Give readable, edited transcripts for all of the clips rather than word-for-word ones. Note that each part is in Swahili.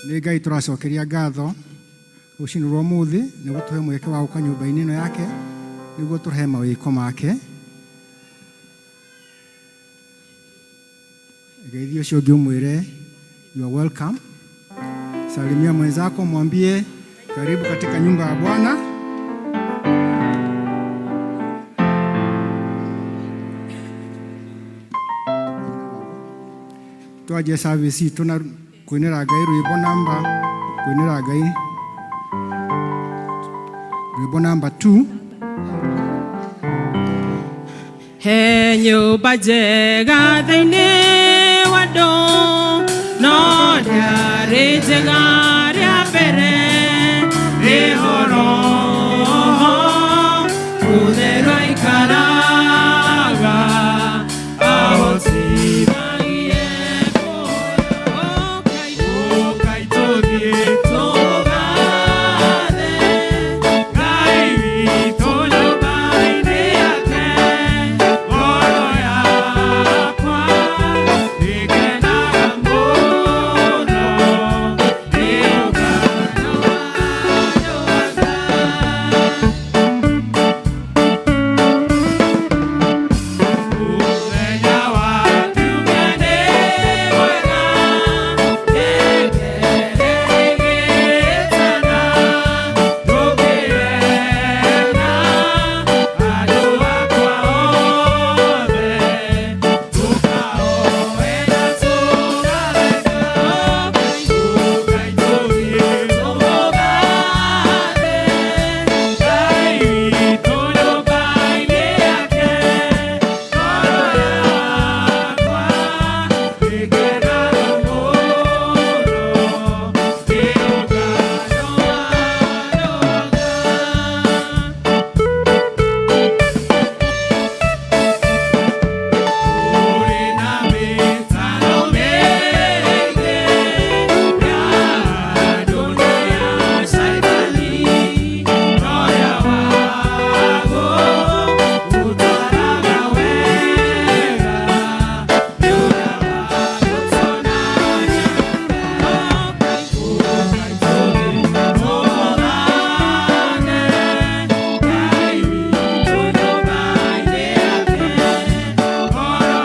nĩ Ngai tũracokeria ngatho rũcinĩ rwa ũmũthĩ nĩguo tũhe mweke wa gũka nyũmba-inĩ ĩno yake nĩguo tũrehe mawĩko make. Geithio ũcio ũngĩ ũmwĩre you are welcome. Salimia mwenzako, mwambie karibu katika nyumba ya Bwana. Twaje service tuna kuinera Ngai rwĩmbo namba 2. He nyũmba njega thĩinĩ wa andũ no rĩarĩ njega rĩa mbere rĩhoro ũtherũ aikaraga ahotithagie ũkai tũthiĩ tũgathe Ngai witũ nyũmba-inĩ yake ngoro yakwa ĩkenaga mũno ĩũka mũthenya wa kiumia nĩ mwega nĩngerĩgĩtana ndũngĩrena andũ akwa othe tũkahoe na tũgatheka ũkai tũthiĩ tũmũgathe Ngai witũ nyũmba-inĩ yake ngoro yakwa ĩkenaga mũno Ũrĩ na mĩtaro mĩingĩ ya dunia shaitani roya wago utaraga wega nyura wagutonania ũkai tũthiĩ tũmũgathe Ngai witũ nyũmba-inĩ yake ngoro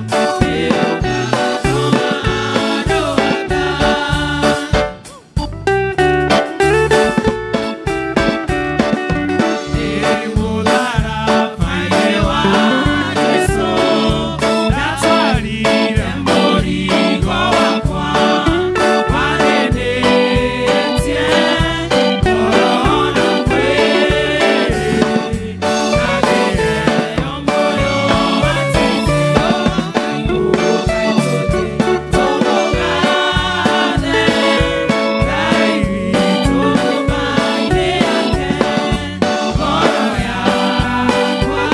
yakwa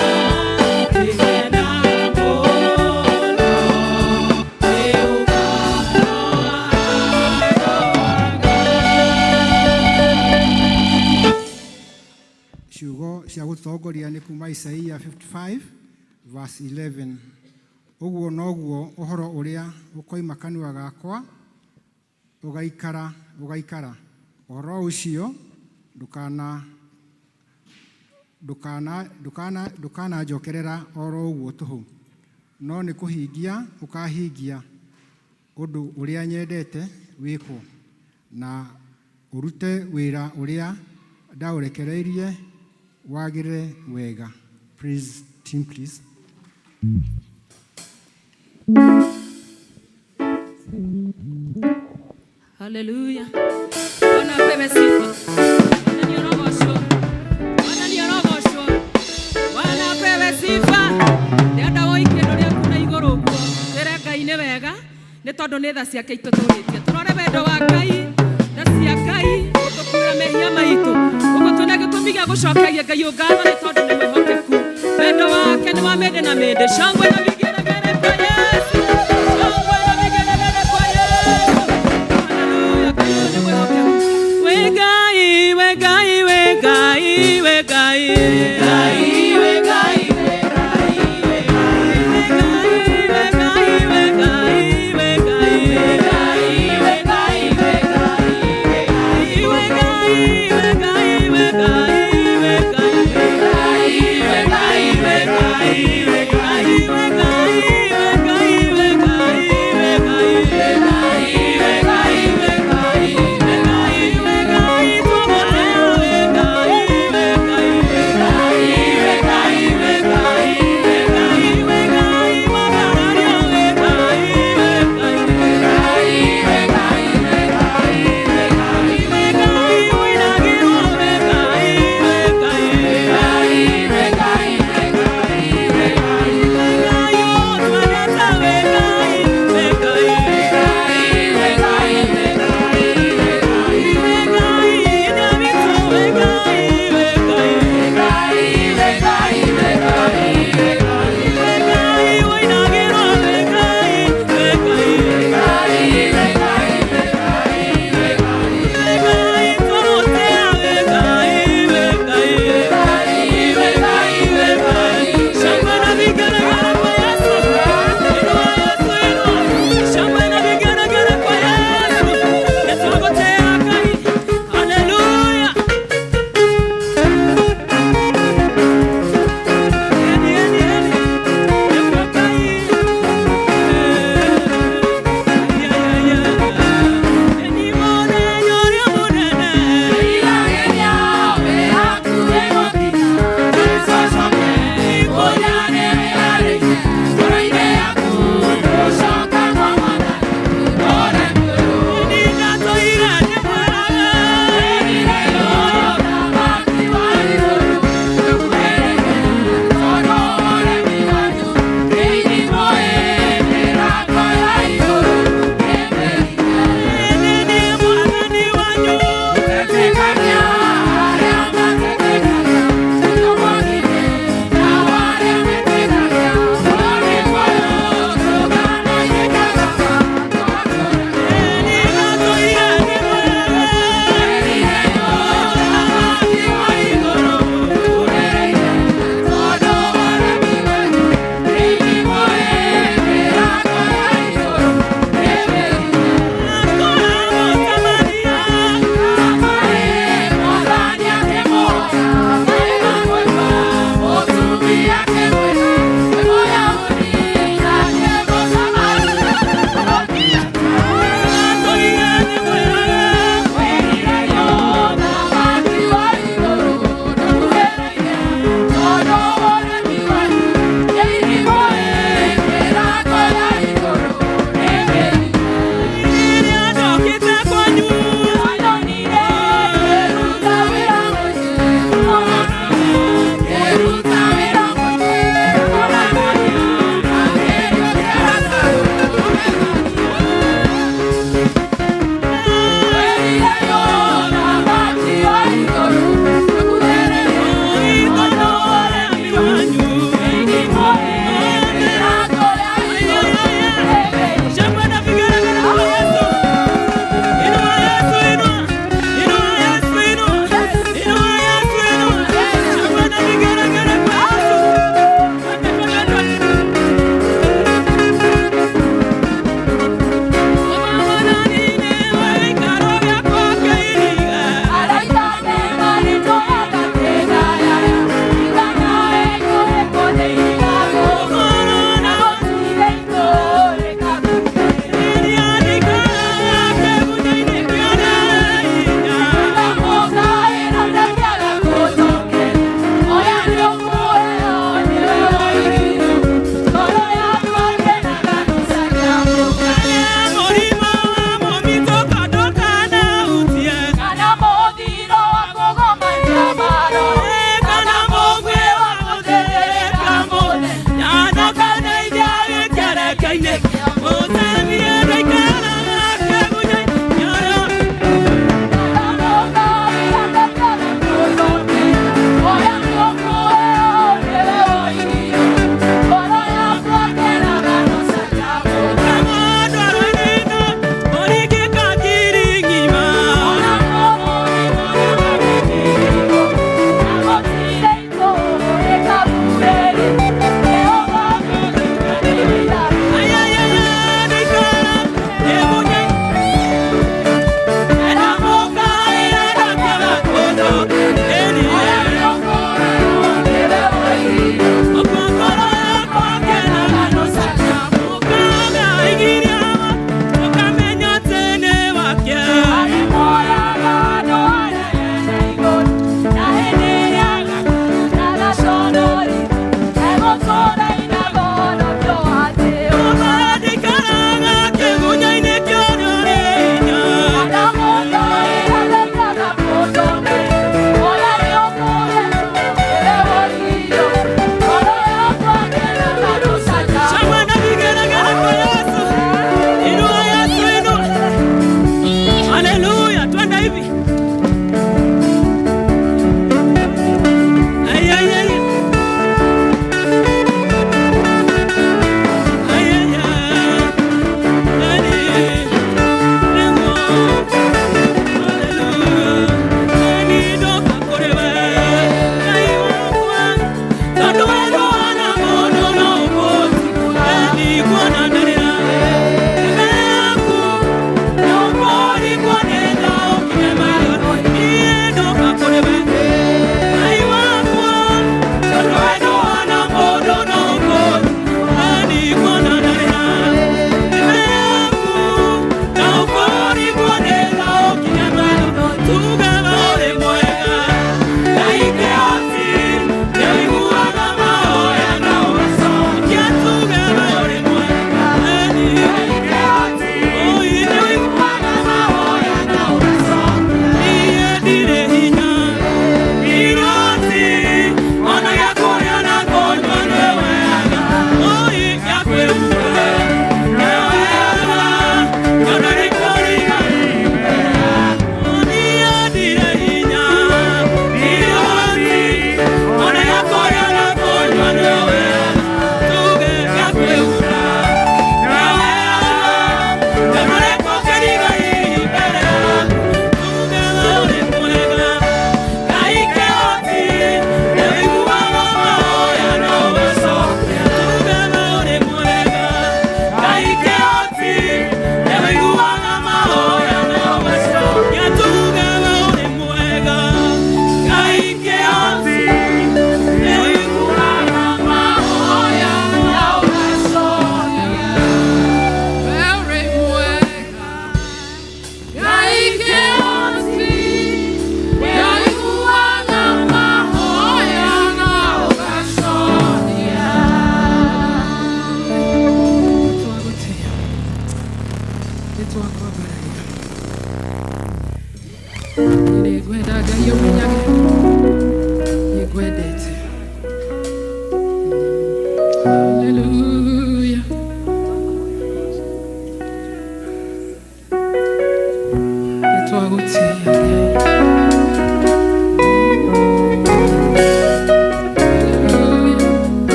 ĩkenaga ciugo cia gũtongoria nĩ kuma Isaia 55 verse 11. Ũguo noguo ũhoro ũrĩa ũkoima kanua gakwa ũgaikara ũhoro ũcio ndũkananjokerera oro ũguo tũhũ, no nĩ kũhingia ũkahingia ũndũ ũrĩa nyendete wĩkwo na ũrute wĩra ũrĩa ndaũrekereirie wagĩrĩre wega. Praise team please. Hallelujah. Bwana apewe sifa. Bwana niorogoshwo. Bwana apewe sifa. Ndenda woikĩndo rĩaku na igũrũ guo. Tere Ngai nĩ wega nĩ tondũ nĩ tha ciake itũtũrĩtie. Tũrore wendo wa Ngai na cia Ngai ũtũkũra mehia maitũ. Ũguo twĩna gĩtũmi gĩa gũcokeria Ngai ngatho nĩ tondũ nĩ mwĩhokeku. Wendo wake nĩ wa mĩndĩ na mĩndĩ. Shangwe na vigelegele kwa Yesu. Shangwe na vigelegele kwa Yesu. Hallelujah. Ngai nĩ mwĩhokeku. We Ngai, we Ngai, we Ngai, we Ngai. We Ngai, we Ngai, we Ngai, we Ngai.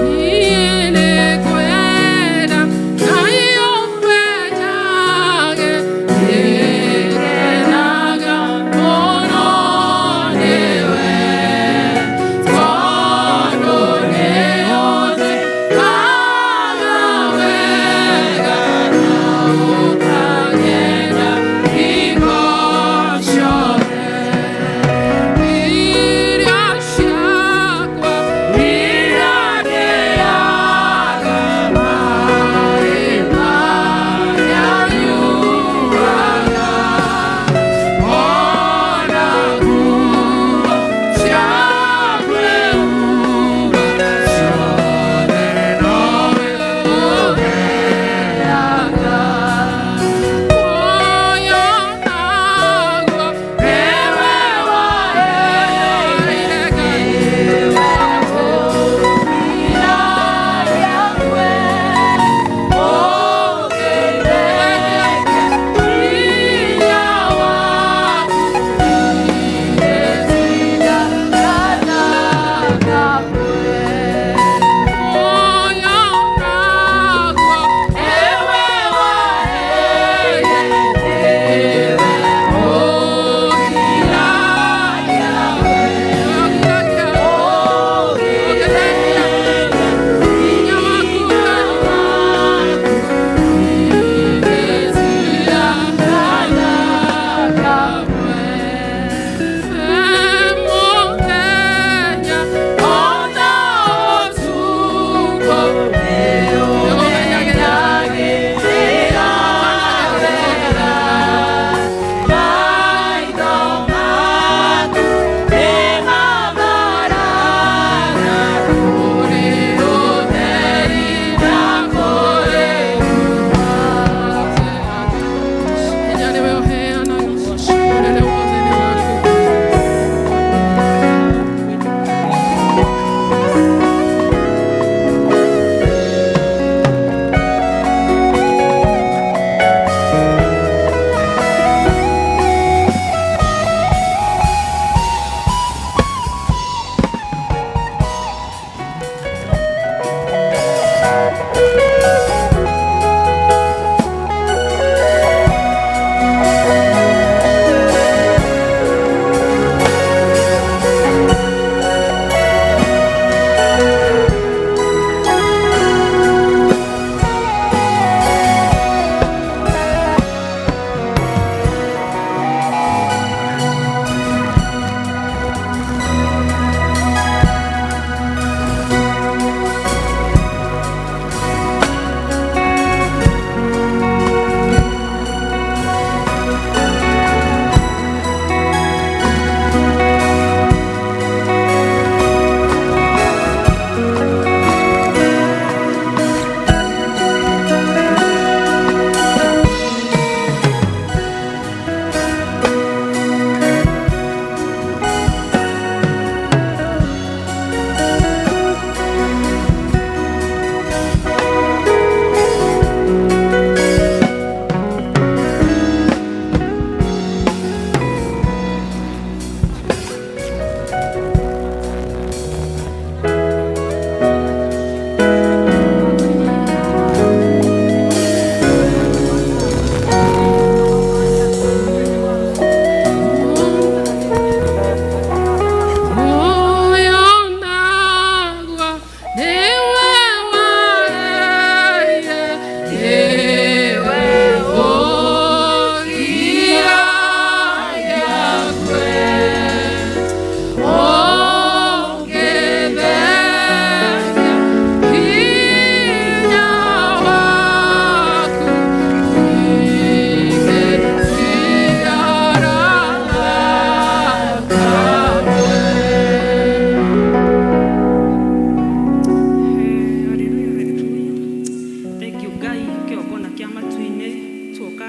Ile koyera, na iyo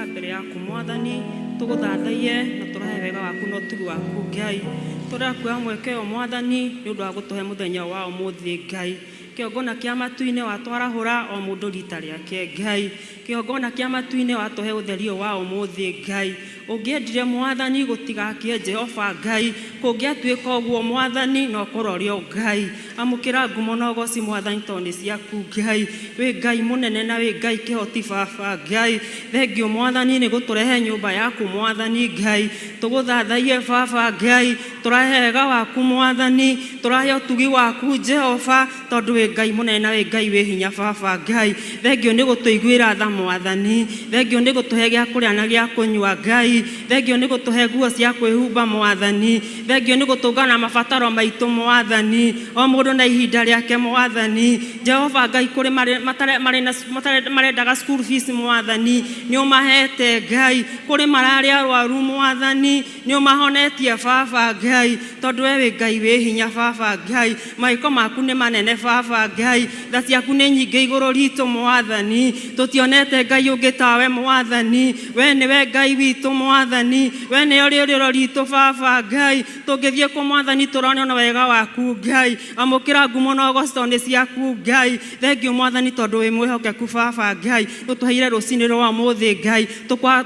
tũroka mbere yaku Mwathani tũgũthathaiye na tũrahe wega waku na ũtugi waku Ngai. Tũrakuoya mweke ũyũ Mwathani nĩ ũndũ wa gũtũhe mũthenya wa ũmũthĩ Ngai. Kĩongona kĩa matu-inĩ watwarahũra o mũndũ rita rĩake Ngai. Kĩongona kĩa matu-inĩ watũhe ũtherio wa ũmũthĩ Ngai. Ũngĩendire Mwathani gũtigakie Jehova Ngai, kũngĩatuĩka ũguo Mwathani no kũrorio Ngai. Amũkĩra ngumo na ũgoci Mwathani tondũ nĩ ciaku Ngai. Wĩ Ngai mũnene na wĩ Ngai kĩhoti Baba Ngai. Thengio Mwathani nĩ gũtũrehe nyũmba yaku Mwathani Ngai. Tũgũthathaiye Baba Ngai, tũrahe wega waku Mwathani, tũrahe ũtugi waku Jehova tondũ wĩ Ngai mũnene na wĩ Ngai wĩ hinya Baba Ngai. Thengio nĩ gũtũiguĩra tha Mwathani, thengio nĩ gũtũhe gĩa kũrĩa na gĩa kũnyua Ngai. Thengio nĩ gũtũhe nguo cia kwĩhumba Mwathani, thengio nĩ gũtũngana mabataro maitũ Mwathani, o mũndũ na ihinda rĩake Mwathani. Jehova Ngai kũrĩ marendaga school fees Mwathani nĩ ũmahete Ngai, kũrĩ mararĩ arwaru Mwathani nĩ ũmahonetie Baba Ngai tondũ we wĩ Ngai wĩ hinya Baba Ngai. Mawĩko maku nĩ manene Baba Ngai, tha ciaku nĩ nyingĩ igũrũ ritũ Mwathani. Tũtionete Ngai ũngĩ tawe Mwathani, we nĩwe Ngai witũ Mwathani, we nĩyo rĩũrĩro ritũ Baba Ngai. Tũngĩthiĩ kũ Mwathani tũrone na wega waku Ngai. Amũkĩra ngumo na ũgoci tondũ nĩ ciaku Ngai. Thengio Mwathani tondũ wĩ mwĩhokeku Baba Ngai, ũtũheire rũciinĩ rwa ũmũthĩ Ngai.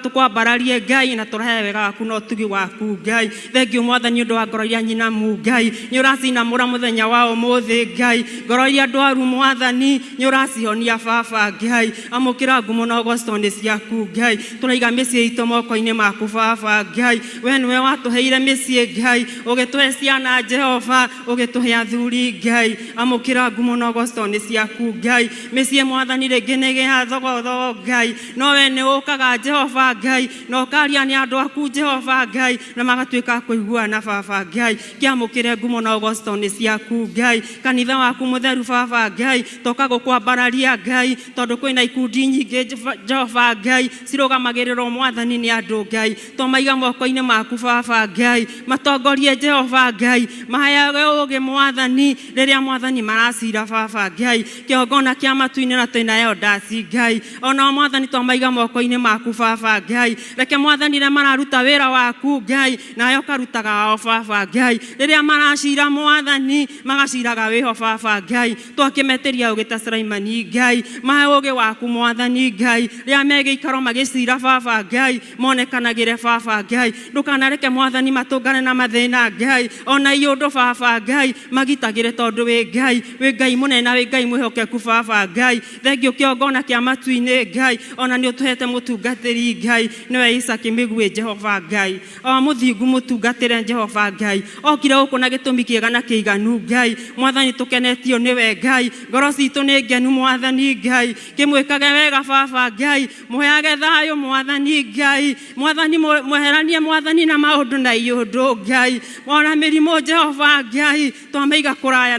Tũkwambararie Ngai na tũrahe wega waku na ũtugi waku Ngai. Thengio Mwathani ũndũ wa ngoro iria nyinamu Ngai, nĩ ũracinamũra mũthenya wa ũmũthĩ Ngai. Ngoro iria ndwaru Mwathani nĩ ũracihonia Baba Ngai. Amũkĩra ngumo na ũgoci tondũ nĩ ciaku Ngai. Tũraiga mĩciĩ itũ moko-inĩ maku Baba Ngai. We nĩwe watũheire mĩciĩ Ngai, ũgĩtũhe ciana Jehova, ũgĩtũhe athuri Ngai. Amũkĩra ngumo na ũgoci tondũ nĩ ciaku Ngai. Mĩciĩ Mwathani rĩngĩ nĩ gĩa thogotho Ngai, no we nĩ ũkaga Jehova Ngai, na ũkaria nĩ andũ aku Jehova Ngai, na magatuĩka kũiguana Baba Ngai. Kĩamũkĩre ngumo na ũgoci tondũ nĩ ciaku Ngai. Kanitha waku mũtheru Baba Ngai, toka gũkwambararia Ngai tondũ kwĩna ikundi nyingĩ Jehova Ngai cirũgamagĩrĩrwo Mwathani nĩ andũ Ngai. Twamaiga moko-inĩ maku Baba Ngai, matongorie Jehova Ngai, maheyage ũũgĩ Mwathani rĩrĩa Mwathani maracira Baba Ngai. Kĩongona kĩa matu-inĩ na twĩnayo ndasi Ngai, ona Mwathani twamaiga moko-inĩ maku Baba Ngai. Reke Mwathani rĩrĩa mararuta wĩra waku Ngai, nawe ũkarutaga wao Baba Ngai. Rĩrĩa maracira Mwathani magaciraga wĩho Baba Ngai. Twakĩmeteria ũgĩ ta Sulaimani Ngai, mahe ũũgĩ waku Mwathani Ngai, rĩrĩa megĩikaro magĩcira Baba Ngai monekanagĩre Baba Ngai. Ndũkanareke Mwathani matũngane na mathĩna Ngai, ona iũndũ Baba Ngai magitagĩre tondũ wĩ Ngai, wĩ Ngai mũnene na wĩ Ngai mwĩhokeku Baba Ngai. Thengio kĩongona kĩa matu-inĩ Ngai, ona nĩ ũtũhete mũtungatĩri Ngai, nĩwe Isaki Mĩgwe Jehova Ngai. O mũthingu mũtungatĩre Jehova Ngai, okire gũkũ na gĩtũmi kĩega na kĩiganu Ngai. Mwathani tũkenetio nĩwe Ngai, ngoro citũ nĩ ngenu Mwathani Ngai. Kĩmwĩkage wega Baba Ngai, mũheage thayũ Mwathani Ngai. Mwathani mweheranie Mwathani na maũndũ na iũndũ Ngai, ona mĩrimũ Jehova Ngai twamaiga kũraya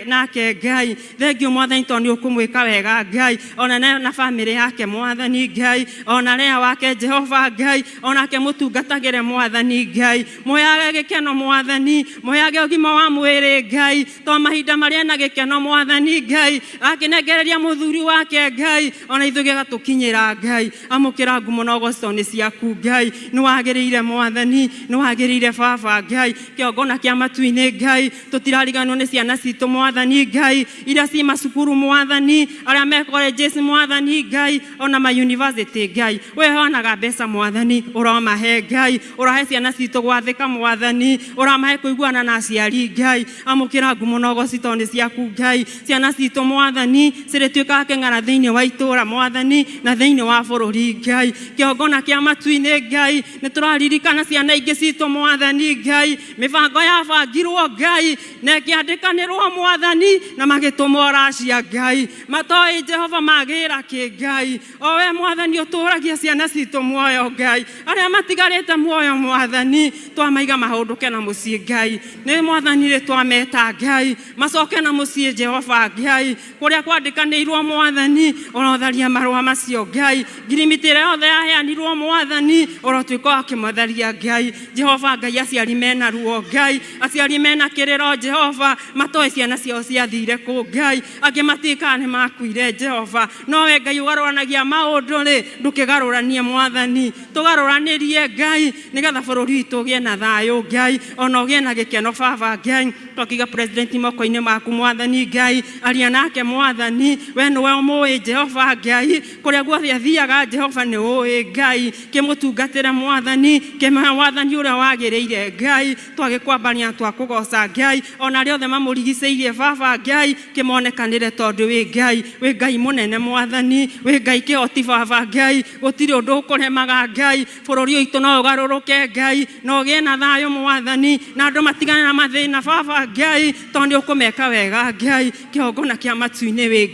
nake Ngai. Thengio Mwathani tondũ nĩ ũkũmwĩka wega Ngai, ona na bamĩrĩ yake Mwathani Ngai, ona Lea wake Jehova Ngai, onake mũtungatagĩre Mwathani Ngai. Mũheage gĩkeno Mwathani, mũheage ũgima wa mwĩrĩ Ngai, to mahinda marĩa na gĩkeno Mwathani Ngai, akĩnengereria mũthuri wake Ngai, ona ithuĩ gĩgatũkinyĩra Ngai. Amũkĩra ngumo na ũgoci tondũ nĩ ciaku Ngai, nĩ wagĩrĩire Mwathani, nĩ wagĩrĩire Baba Ngai. Kĩongona kĩa matu-inĩ Ngai, tũtirariganĩrwo nĩ ciana citũ Mwathani Ngai, iria ci macukuru Mwathani, arĩa me colleges Mwathani Ngai, ona ma university Ngai. Wehonaga mbeca Mwathani, ũromahe Ngai, ũrahe ciana citũ gwathĩka Mwathani, ũramahe kũiguana na aciari Ngai. Amũkĩra ngumo na ũgoci tondũ nĩ ciaku Ngai. Ciana citũ Mwathani cirĩtuĩkaga kĩng'ara thĩinĩ wa itũũra Mwathani na thĩinĩ wa bũrũri Ngai. Kĩongona kĩa matu-inĩ Ngai, nĩ tũraririkana ciana ingĩ citũ Mwathani Ngai, mĩbango yabangirwo Ngai na ĩkĩandĩkanĩrwo Mwathani na magĩtũmwo Russia Ngai, matoĩ Jehova magĩra kĩ Ngai. O we Mwathani ũtũragia ciana citũ muoyo Ngai, arĩa matigarĩte muoyo Mwathani twamaiga mahũndũke na mũciĩ Ngai. Nĩ Mwathani rĩ twameta Ngai, macoke na mũciĩ Jehova Ngai, kũrĩa kwandĩkanĩirwo Mwathani, ona ũtharia marũa macio Ngai. Ngirimiti ĩrĩa yothe yaheanirwo Mwathani orotwiko akimatharia Ngai Jehova Ngai aciari mena ruo Ngai aciari mena kiriro Jehova matoe ciana ciao ciathire ku Ngai angi matika ni makuire Jehova nowe Ngai ugaruranagia maundu ri ndukigaruranie Mwathani tugaruranirie Ngai nigetha bururi witu gie na thayo Ngai ona gie na gikeno Baba Ngai twakiga president moko-ini maku Mwathani Ngai aria nake Mwathani we niwe umui Jehova Ngai kuria guothe athiaga Jehova ni ui Ngai kimutungatire Mwathani kimehe Mwathani uria wagiriire Ngai twagikwambania twakugoca Ngai ona riothe mamurigiceirie Baba Ngai kimonekanire tondu wi Ngai munene Mwathani wi Ngai kihoti Baba Ngai gutiri undu ukuremaga Ngai bururi witu no ugaruruke Ngai no gie na thayo Mwathani na andu matigane na mathina Baba Ngai tondu ukumeka wega Ngai kihongona kia matu-ini wi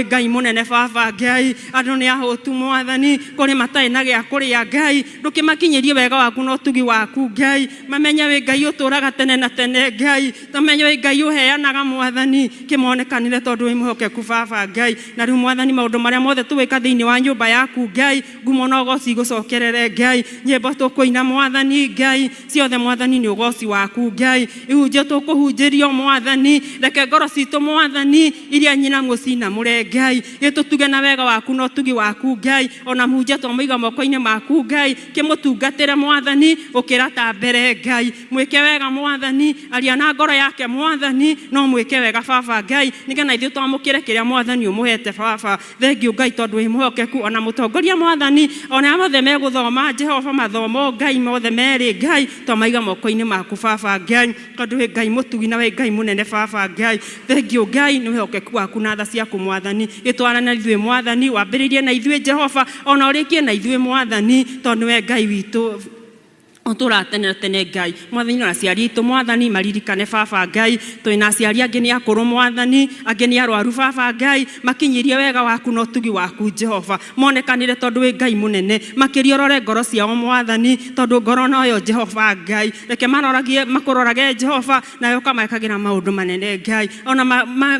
Ngai munene Baba Ngai andu ni ahutu Mwathani kuri matai na gia kuria Ngai ndukimakinyirie wega waku no tugi waku Ngai mamenye wi Ngai uturaga tene na tene Ngai tamenye wi Ngai uheanaga Mwathani kimonekanire tondu wi muhokeku Baba Ngai na riu Mwathani maundu maria mothe tuwika thiini wa nyumba yaku Ngai ngumo no goci gucokerere Ngai nyimbo tukuina Mwathani Ngai ciothe Mwathani ni ugoci waku Ngai ihunjio tukuhunjirio Mwathani reke ngoro citu Mwathani iria nyina mucina mure Ngai gitutuge na wega waku no tugi waku Ngai ona muhunjia twamuiga moko-ini maku Ngai kimutungatire Mwathani ukira ta mbere Ngai mwike wega Mwathani aria na ngoro yake Mwathani no mwike wega Baba Ngai nigetha ithuĩ twamũkĩre kĩrĩa Mwathani umuhete Baba thengiũ Ngai tondu wĩ mũhokeku ona mũtongoria Mwathani ona mothe megũthoma Jehova mathomo Ngai mothe merĩ Ngai twamaiga moko-ini maku Baba Ngai tondu wĩ Ngai mũtugi na wĩ Ngai mũnene Baba Ngai thengiũ Ngai nĩ ũhokeku waku na tha ciaku Mwathani gĩtwarana na ithuĩ Mwathani wambĩrĩrie na ithuĩ Jehova ona ũrĩkie na ithuĩ Mwathani tondu wĩ Ngai witũ otura tene tene Ngai Mwathani na aciari itu Mwathani maririkane Baba Ngai twina aciari angi ni akuru Mwathani angi ni arwaru Baba Ngai makinyirie wega waku no tugi waku Jehova monekanire tondu wi Ngai munene makiriorore ngoro ciao Mwathani tondu ngoro noyo Jehova Ngai reke maroragie makurorage Jehova nayo kamakagira maundu manene Ngai ona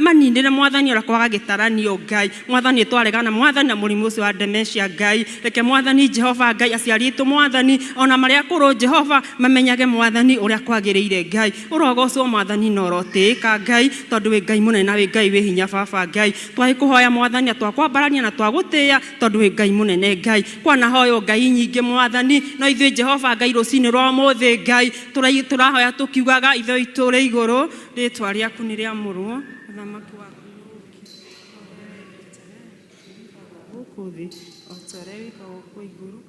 maninire Mwathani ora kwaga gitaranio Ngai Mwathani twaregana Mwathani na murimu ucio wa dementia Ngai reke Mwathani Jehova Ngai aciari itu Mwathani ona maria kuru Jehova mamenyage Mwathani uria kwagiriire Ngai urogocwo Mwathani no rotika Ngai tondu wi Ngai munene na wi Ngai wi hinya Baba Ngai twagikuhoya Mwathani atwakwambarania na twagutia tondu wi Ngai munene Ngai kwana hoyo Ngai nyingi Mwathani no ithuĩ Jehova Ngai rucini rwa muthi Ngai turahoya tukiugaga ithuĩ iture iguru ritwa riaku ni ria murwo thamaki waku gukuthi otore wiko iguru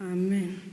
Amen.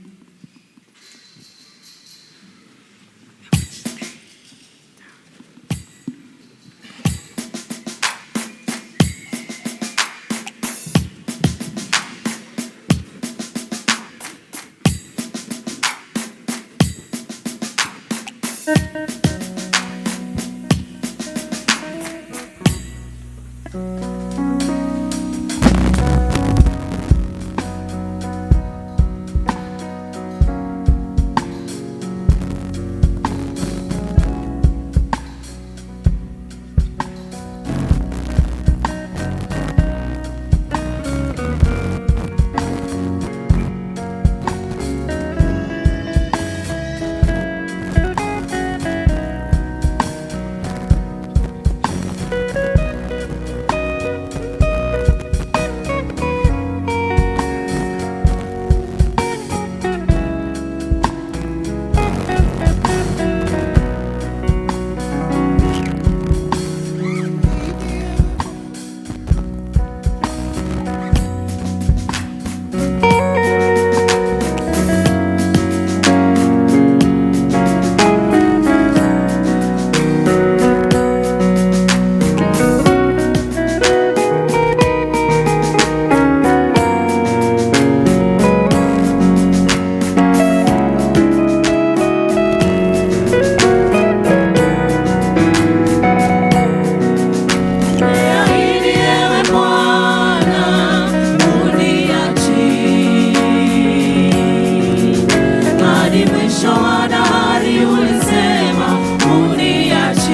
mwisho wa dahari ulisema uniachi.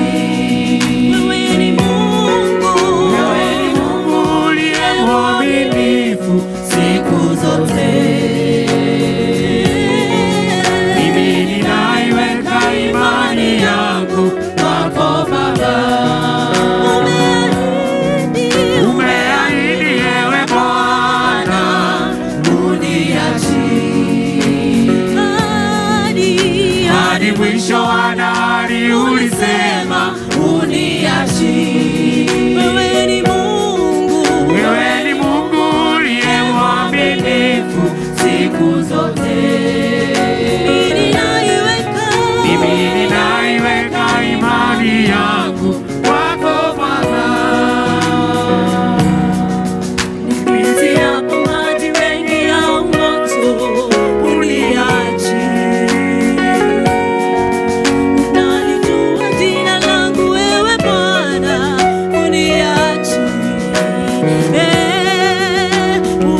Wewe ni Mungu, wewe ni Mungu uliye mwaminifu siku zote. Mimi ninaiweka imani yangu kwako Baba. Umeahidi ewe Bwana uniachi. Hadi mwisho wa dahari ulisema uniachi. Wewe ni Mungu, wewe ni Mungu uliye mwaminifu siku zote. Mimi ninaiweka imani yangu kwako Baba. Nipitiapo maji mengi ya moto uniachi. Unalijua jina langu wewe Bwana uniachi.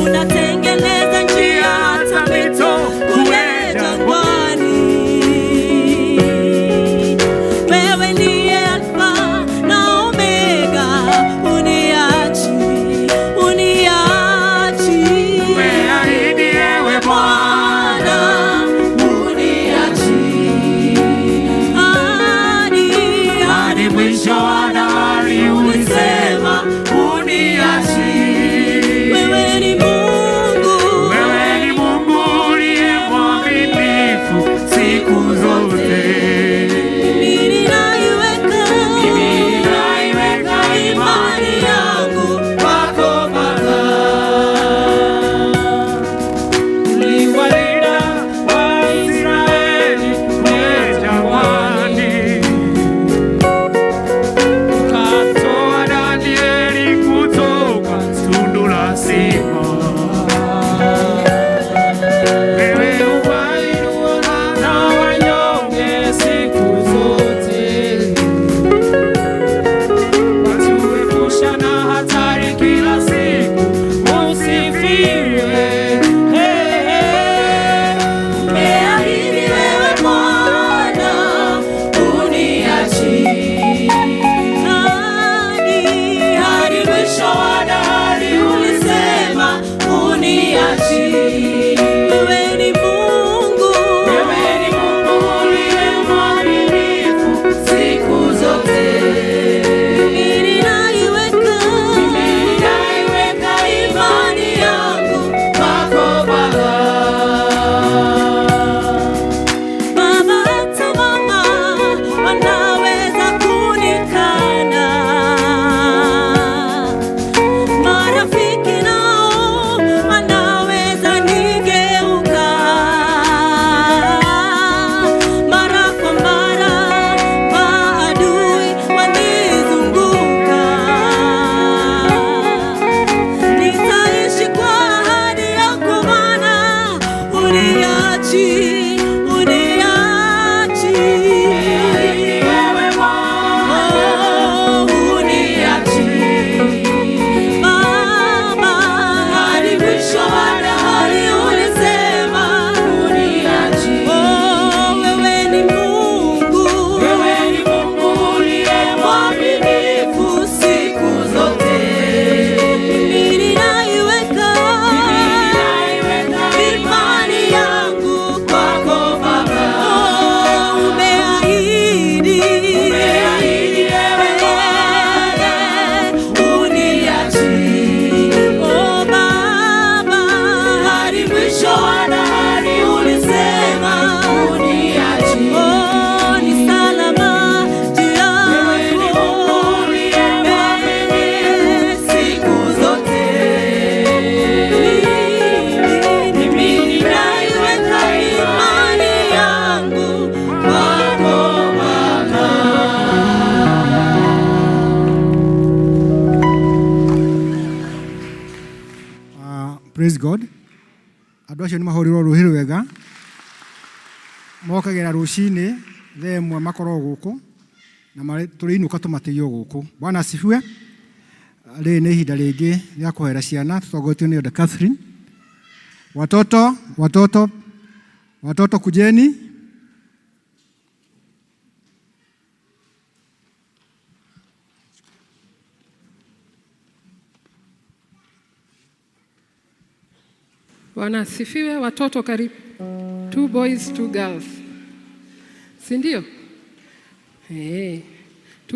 Unatengeneza njia hata mito kule jangwani. Wewe ndiye Alfa na Omega uniachi, uniachi. Umeahidi ewe Bwana uniachi. Hadi mwisho wa dahari ulisema uniachi. Wewe ni Mungu, wewe ni Mungu uliye mwaminifu siku zote. Mimi ninaiweka imani yangu kwako Baba. Uliwalinda Waisraeli kule jangwani. Ukatoa Danieli kutoka tundu la simba. Wewe huwainua na wanyonge siku zote. Watuepusha na hatari kila siku, usifiwe. Umeahidi wewe Bwana uniachi. Hadi mwisho wa dahari ulisema uniachi. Wewe ni Mungu, wewe ni Mungu uliye mwaminifu siku zote. Mimi ninaiweka imani yangu kwako Baba. Baba, hata mama wanaweza kunikana, marafiki nao wanaweza nigeuka, mara kwa mara maadui wanizunguka. Nitaishi kwa ahadi yako Bwana, uniachi, uniachi. Wewe Bwana uniachi. Baba, hadi mwisho wa dahari ulisema uniachi. Wewe ni Mungu, wewe ni Mungu uliye mwaminifu siku zote. Mimi ninaiweka imani yangu kwako Baba. Umeahidi ewe Bwana uniachi. Baba, hadi mwisho wa dahari ulisema uniachi. Ni salama juu yako siku zote. Mimi ninaiweka imani yangu kwako Baba. Praise God. Andũ acio nĩ mahũrĩrwo rũhĩ rwega, mokagĩra rũcinĩ thaa ĩmwe makorwo gũkũ na tũrĩinũka tũmateio gũkũ. Bwana asifiwe. Rĩrĩ nĩ ihinda rĩngĩ rĩa kũhera ciana tũtongotio nĩ Elder Catherine. Watoto kujeni. Bwana asifiwe. Watoto karibu. 2 boys, 2 girls. Si ndio? 2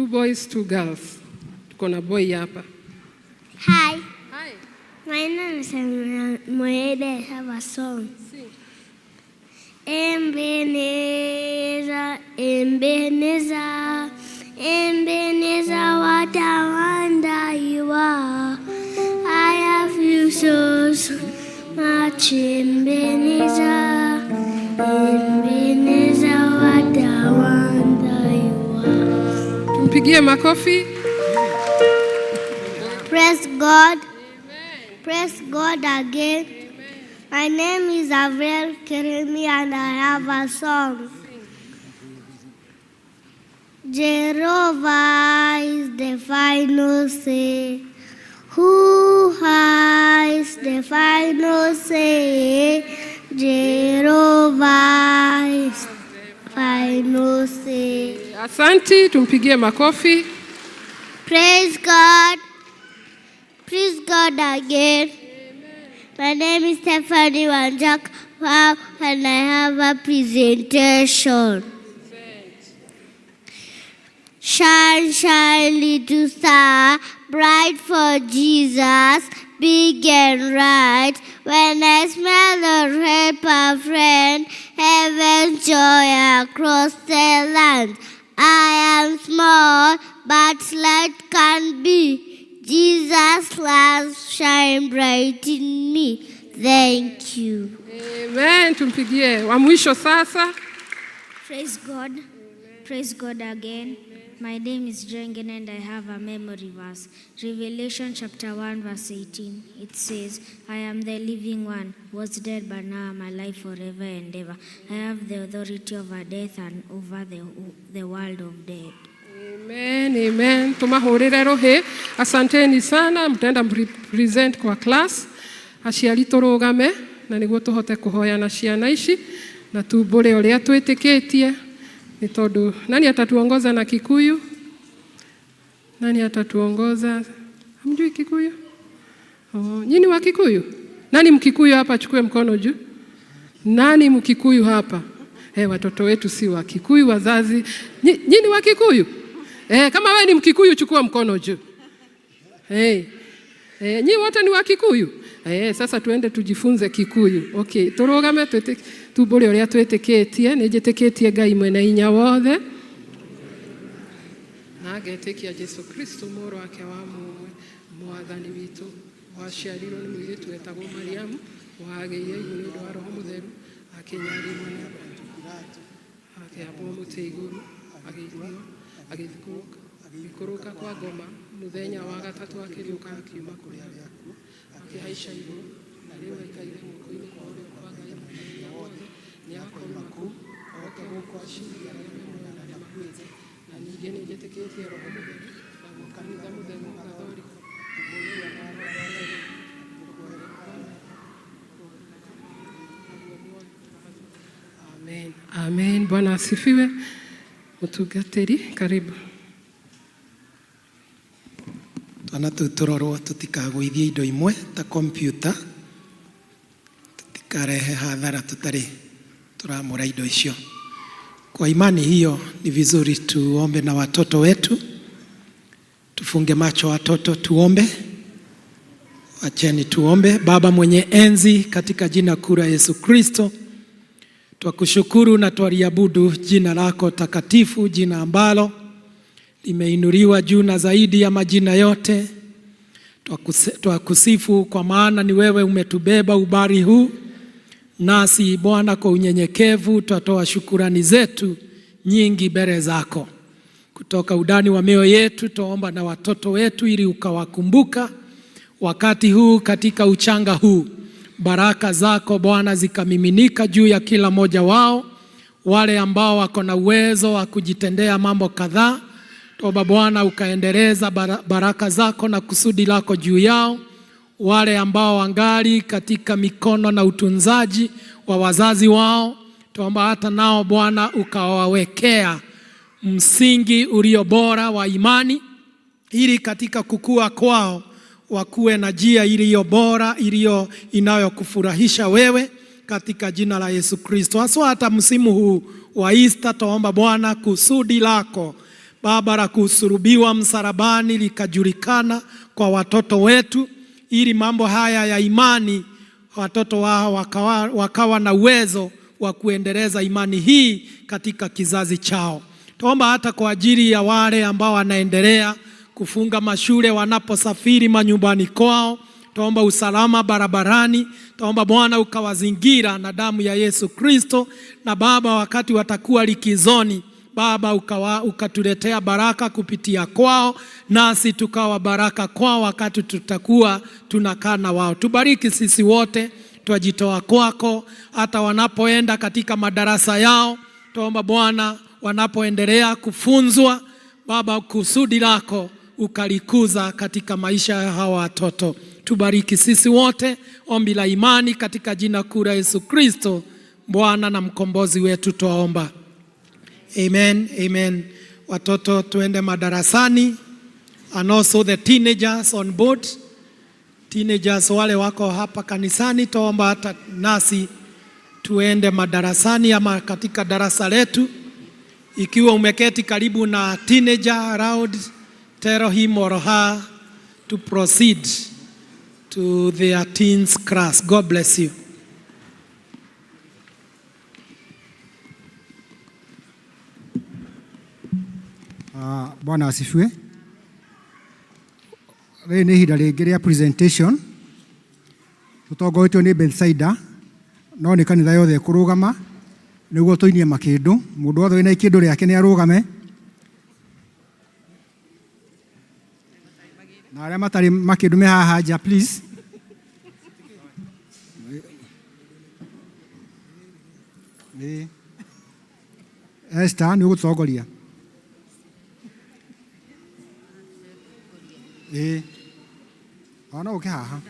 boys, 2 girls. Tuko na boy hapa. Hi. Hi. My name is Moede. I have a song. Sing. Ebenezer, Ebenezer, Ebenezer, what a wonder you are. I have you so much, Ebenezer, Ebenezer, what a wonder you are. Tumpigie makofi. Praise God. Praise God again. My name is Avril Keremi and I have a song. Jehovah is the final say. Who has the final say? Jehovah is the final say. Asante, tumpigie makofi. Praise God. Praise God again. My name is Stephanie Wanjak and I have a presentation. Shine, shine, little star, bright for Jesus, big and right. When I smell the help a friend, heaven's joy across the land. I am small, but light can be. Jesus' light shine bright in me. Thank you. Amen. Tumpigie wa mwisho sasa. Praise God. Praise God again. My name is Jengen and I have a memory verse. Revelation chapter 1 verse 18. It says, I am the living one, was dead but now I'm alive forever and ever. I have the authority over death and over the world of dead. Amen, amen. Tumahurire rohe. Asanteni sana, mtaenda present kwa class. Aciari turugame na niguo tuhote kuhoya na ciana ici na tumbure uria twitikitie. Ni tondu nani atatuongoza na Kikuyu? Nani atatuongoza? Hamjui Kikuyu? Nyinyi wa Kikuyu? Nani Mkikuyu hapa chukue mkono juu? Nani Mkikuyu hapa? Watoto wetu si wa Kikuyu, wazazi. Nyinyi wa Kikuyu? Kama wewe ni Mkikuyu chukua mkono juu. Nyinyi wote ni wa Kikuyu? Sasa tuende tujifunze Kikuyu. Okay, turugame tumbure uria twitikitie, ni njitikitie Ngai mwene hinya wothe. Na ngetikia Jesu Kristo moro wake wa mumwe mwathani witu waciarirwo ni mwiritu wetagwo Mariamu wageire iguru ni undu wa Roho Mutheru akinyarimo ni akiambwo muti iguru agikuruka kwa ngoma muthenya wa gatatu akiriuka akiuma kuria akuo akihaica iguru na riu aikaire guoko-ini kwa urio kwa Ngai wothe ni akorwo ku oke guko aciria na makwete na ningĩ nĩ njĩtĩkĩtie Roho Mũtheru na kanitha mũtheru Gathorika Amen. Amen. Bwana asifiwe. Mutungatĩri, karibu. Twana turorwo tutikagũithie indo imwe ta kompyuta, tutikarehe hadhara tutari turamura indo icio. Kwa imani hiyo ni vizuri tuombe na watoto wetu. Tufunge macho watoto tuombe. Wacheni tuombe. Baba mwenye enzi, katika jina kuu la Yesu Kristo, twakushukuru na twaliabudu jina lako takatifu, jina ambalo limeinuliwa juu na zaidi ya majina yote. Twakusifu kwa maana ni wewe umetubeba ubari huu. Nasi Bwana kwa unyenyekevu twatoa shukurani zetu nyingi mbele zako. Kutoka udani wa mioyo yetu tuomba na watoto wetu ili ukawakumbuka wakati huu katika uchanga huu. Baraka zako Bwana zikamiminika juu ya kila moja wao, wale ambao wako na uwezo wa kujitendea mambo kadhaa. Toba Bwana ukaendeleza baraka zako na kusudi lako juu yao. Wale ambao wangali katika mikono na utunzaji wa wazazi wao, tuomba hata nao Bwana ukawawekea msingi ulio bora wa imani, ili katika kukua kwao wakuwe na njia iliyo bora, inayokufurahisha wewe katika jina la Yesu Kristo. Haswa hata msimu huu wa Easter, tuomba Bwana kusudi lako Baba la kusulubiwa msalabani likajulikana kwa watoto wetu, ili mambo haya ya imani watoto wao wakawa na uwezo wa kuendeleza imani hii katika kizazi chao. Tuomba hata kwa ajili ya wale ambao wanaendelea kufunga mashule wanaposafiri manyumbani kwao. Tuomba usalama barabarani. Tuomba Bwana ukawazingira na damu ya Yesu Kristo. Na Baba, wakati watakuwa likizoni, Baba ukatuletea baraka kupitia kwao, nasi tukawa baraka kwao wakati tutakuwa tunakaa na wao. Tubariki sisi wote, twajitoa kwako hata wanapoenda katika madarasa yao. Tuomba Bwana wanapoendelea kufunzwa, Baba kusudi lako ukalikuza katika maisha ya hawa watoto. Tubariki sisi wote, ombi la imani katika jina kuu la Yesu Kristo, Bwana na mkombozi wetu twaomba. Amen, amen. Watoto tuende madarasani, and also the teenagers on board. Teenagers wale wako hapa kanisani, tuomba hata nasi tuende madarasani ama katika darasa letu. Ikiwa umeketi karibu na teenager around, tell him or her to proceed to their teens class. God bless you. Bwana asifiwe. Rĩrĩ nĩ ihinda rĩngĩ rĩa presentation. Tũtongoretio nĩ Bethsaida, no nĩ kanitha yothe kũrũgama nĩguo tũinie makĩndũ. Mũndũ wothe wĩna ikĩndũ rĩake nĩ arũgame. Na arĩa matarĩ makĩndũ me haha nja, please. Esther nĩ ũgũtongoria. No, okay, haha.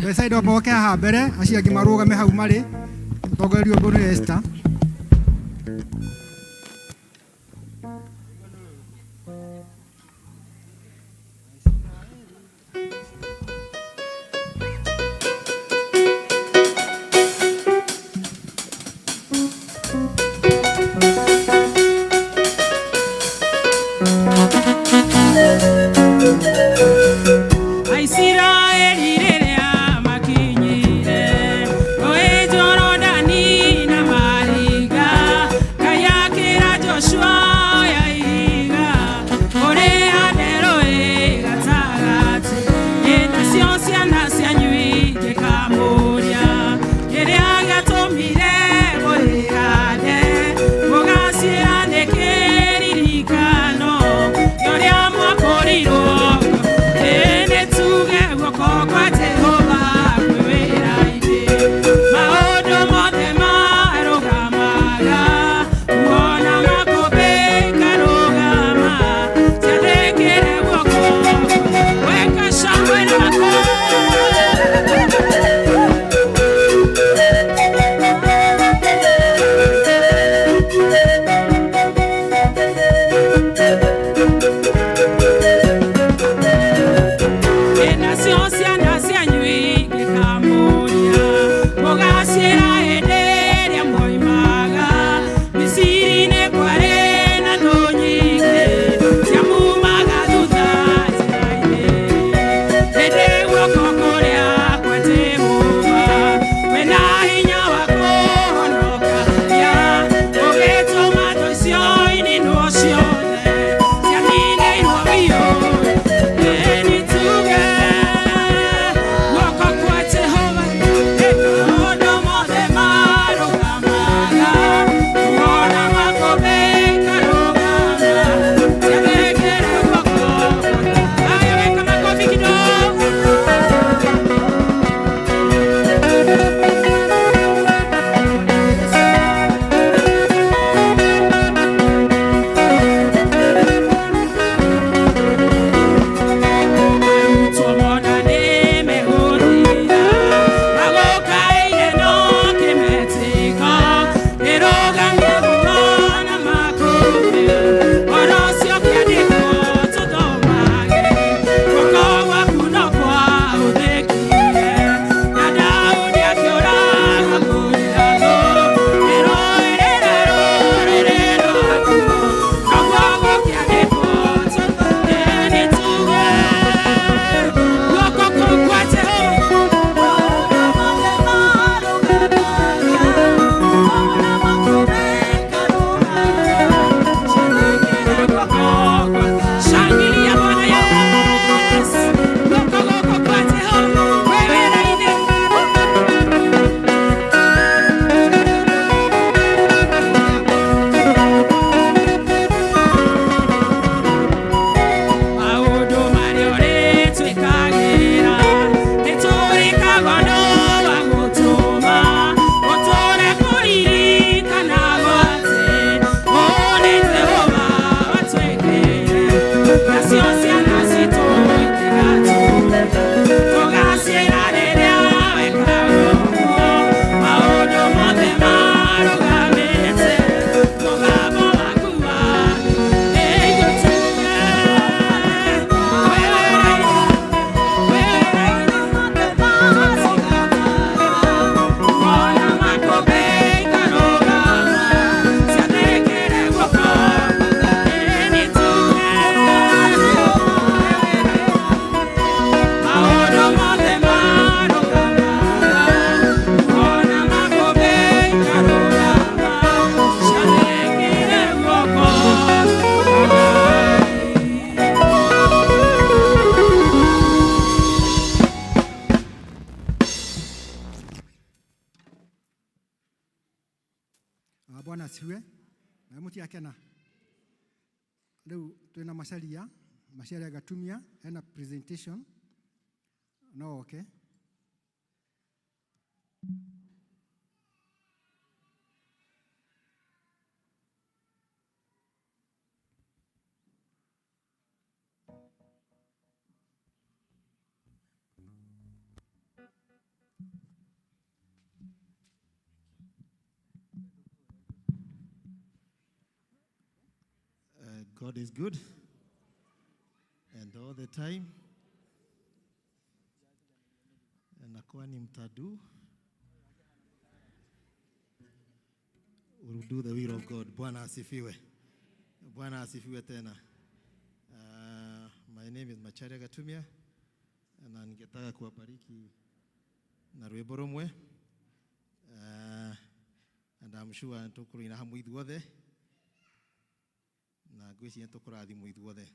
Bethsaida oke haha mbere, acio angĩ marũgame hau marĩ. Mũtongoria ũmbũ nĩ Esther. Aisiraeli rĩrĩa makinyire rũĩ Jorodani na marĩ asifiwe. Na muti akena. Leo tuena masalia Gatumia ena presentation. No, okay. God is good, and all the time. Nakuwa ni mtadu. We'll do the will of God. Bwana asifiwe. Bwana asifiwe tena. My name is Macharia Gatumia, na ningetaka kuwabariki na rwimbo rumwe. And I'm sure tukuru ina hamu ithuothe. Na gweci tukurathimwo ithuothe.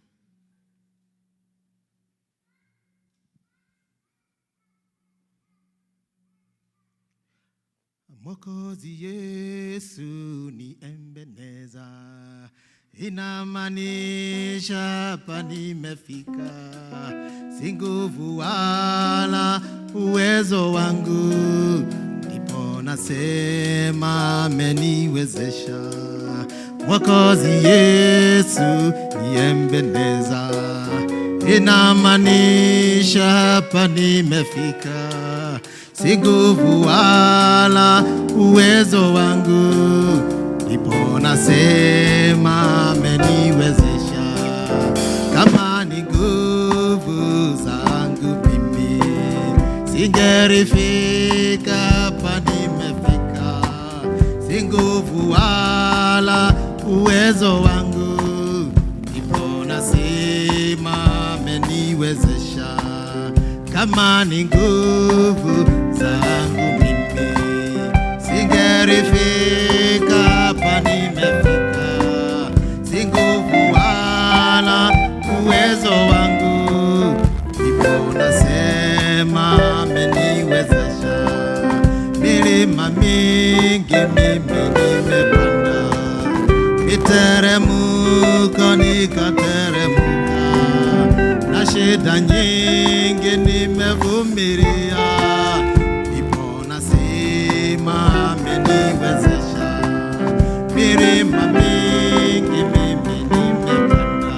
Mwokozi Yesu ni Ebeneza, inamaanisha hapa nimefika, si nguvu wala uwezo wangu, ndipo nasema ameniwezesha. Mwokozi Yesu ni Ebeneza, inamaanisha hapa nimefika, si nguvu wala uwezo wangu, ndipo nasema ameniwezesha. Kama ni nguvu zangu mimi, singerifika hapa nimefika, si nguvu wala uwezo wangu, ndipo nasema ameniwezesha. Kama ni nguvu zangu mimi, singerifika hapa nimefika, si nguvu wala uwezo wangu, ndipo nasema ameniwezesha. Milima mingi mimi nimepanda, miteremko nikateremka, na shida nyingi nimevumilia, ndipo nasema ameniwezesha. Milima mingi mimi nimepanda,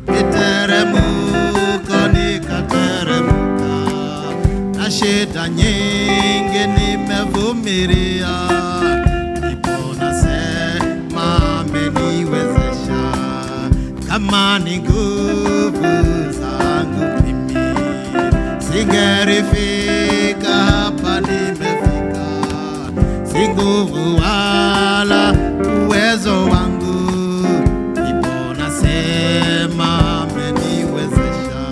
miteremko nikateremka, na shida nyingi nimevumilia, ndipo nasema ameniwezesha. Kama ni nguvu zangu mimi, singerifika hapa nimefika, si nguvu wala uwezo wangu, ndipo nasema ameniwezesha.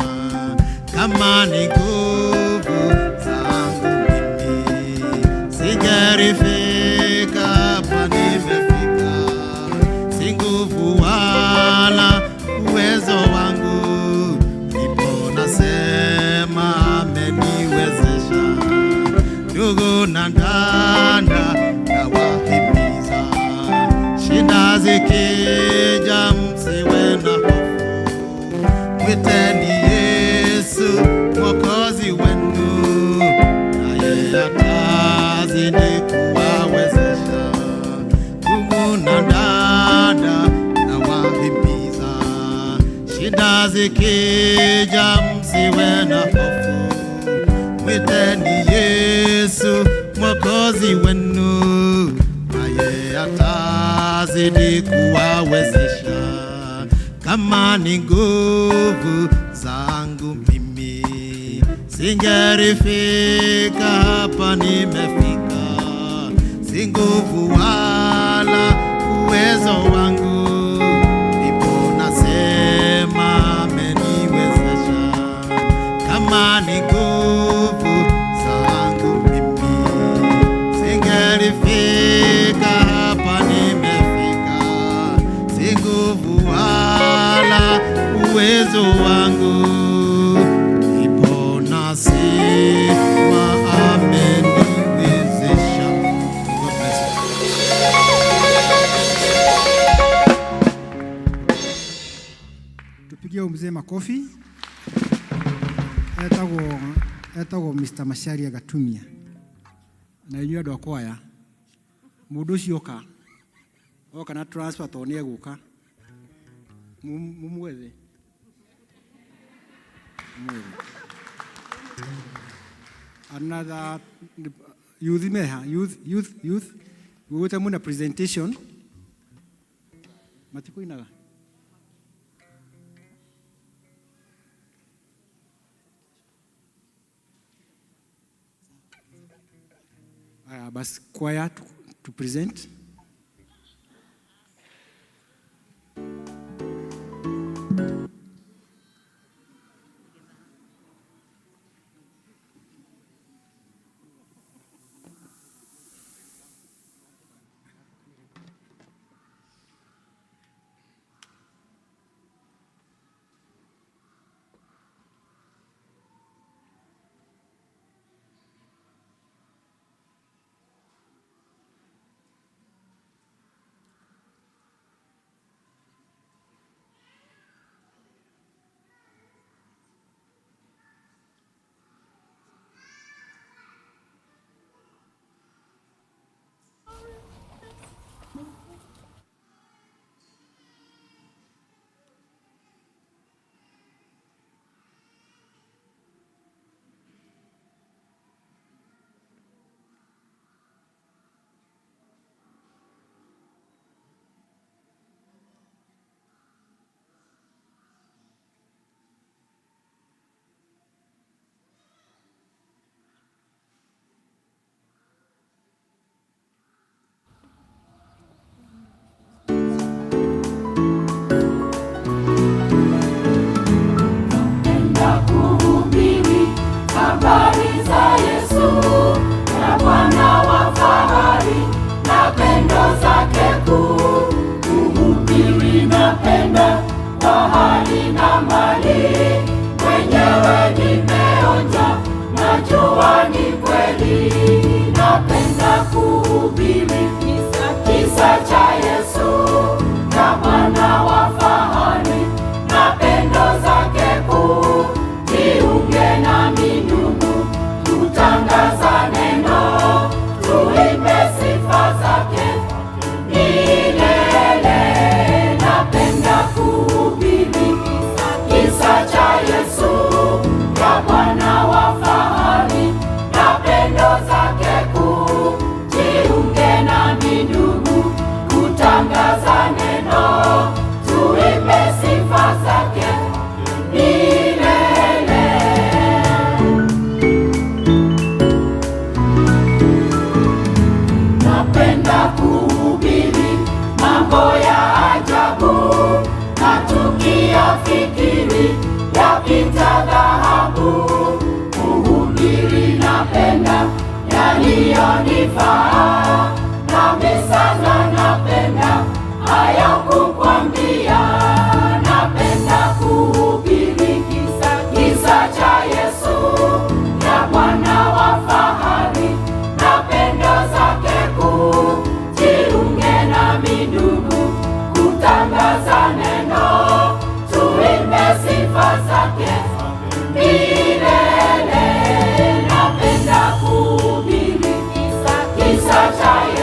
Kama ni nguvu zangu mimi, singerifika hapa nimefika, si nguvu wala uwezo wangu, ndipo nasema ameniwezesha. Ndugu na dada nawahimiza, shida zikija msiwe na hofu, mwiteni Yesu Mwokozi wenu, naye atazidi kuwawezesha. Ndugu na dada nawahimiza, shida zikija msiwe na hofu, mwiteni Yesu Mwokozi wenu, naye atazidi kuwawezesha. Kama ni nguvu zangu mimi, singerifika hapa nimefika, si nguvu wala uwezo wangu, ndipo nasema ameniwezesha. Kama ni nguvu zangu mimi, singerifika hapa nimefika, si nguvu wala uwezo wangu, ndipo nasema ameniwezesha. God bless you. tupigie mzee makofi. Etagwo Mr. Macharia Gatumia. Na inyuĩ andũ akwaya mũndũ ũcio oka na transfer to nĩ egũka mumwethe another youth meha youth gũgũte mũna presentation matikuinaga bas choir to present. Kisa cha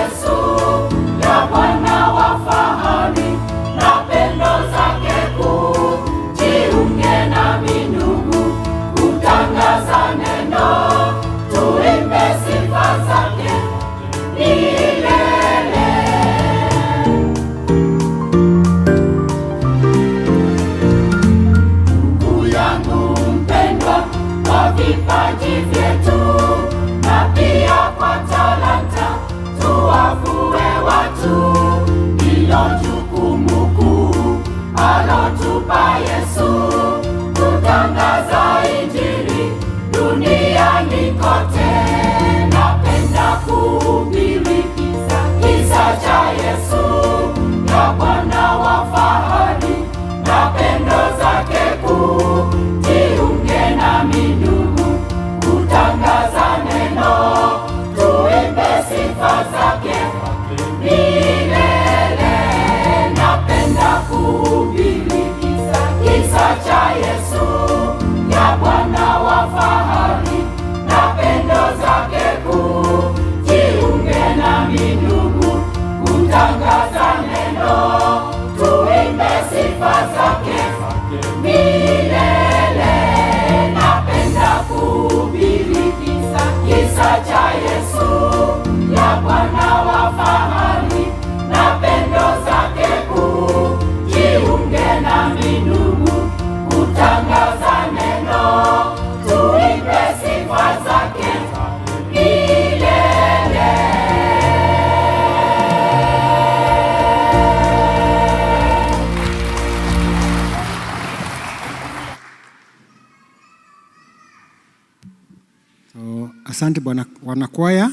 asante wanakwaya,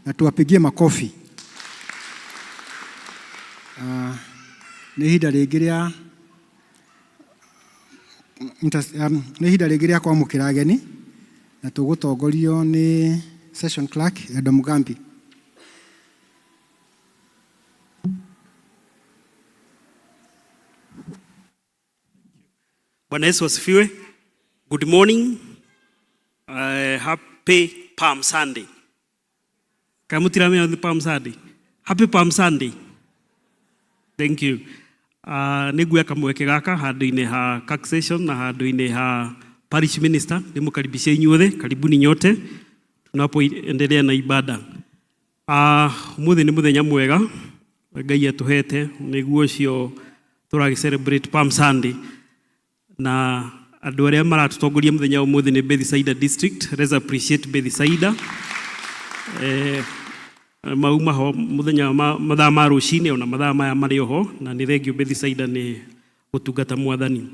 na tuwapigie makofi. Nĩ ihinda rĩngĩ rĩa kwamũkĩra ageni, na tũgũtongorio nĩ session clerk Edo Mugambi. Bwana Yesu asifiwe. Good morning. Happy Palm Sunday. Kamutiramia on the Palm Sunday. Happy Palm Sunday. Thank you. Niguya kamweke gaka handũ-inĩ ha CAC session na handũ-inĩ ha parish minister. Nimukaribishe inyuothe, karibuni nyote tunapoendelea na ibada. Umuthi nĩ mũthenya mwega Ngai atuhete nĩguo ũcio tũragi celebrate Palm Sunday. Na andũ arĩa maratutongoria mũthenya ũmũthĩ nĩ Bethisaida district. Let's appreciate Bethisaida. Mauma ho mũthenya mathaa ma rũcinĩ ona mathaa maya marĩ ho, na nĩ thengio Bethisaida nĩ gũtungata Mwathani.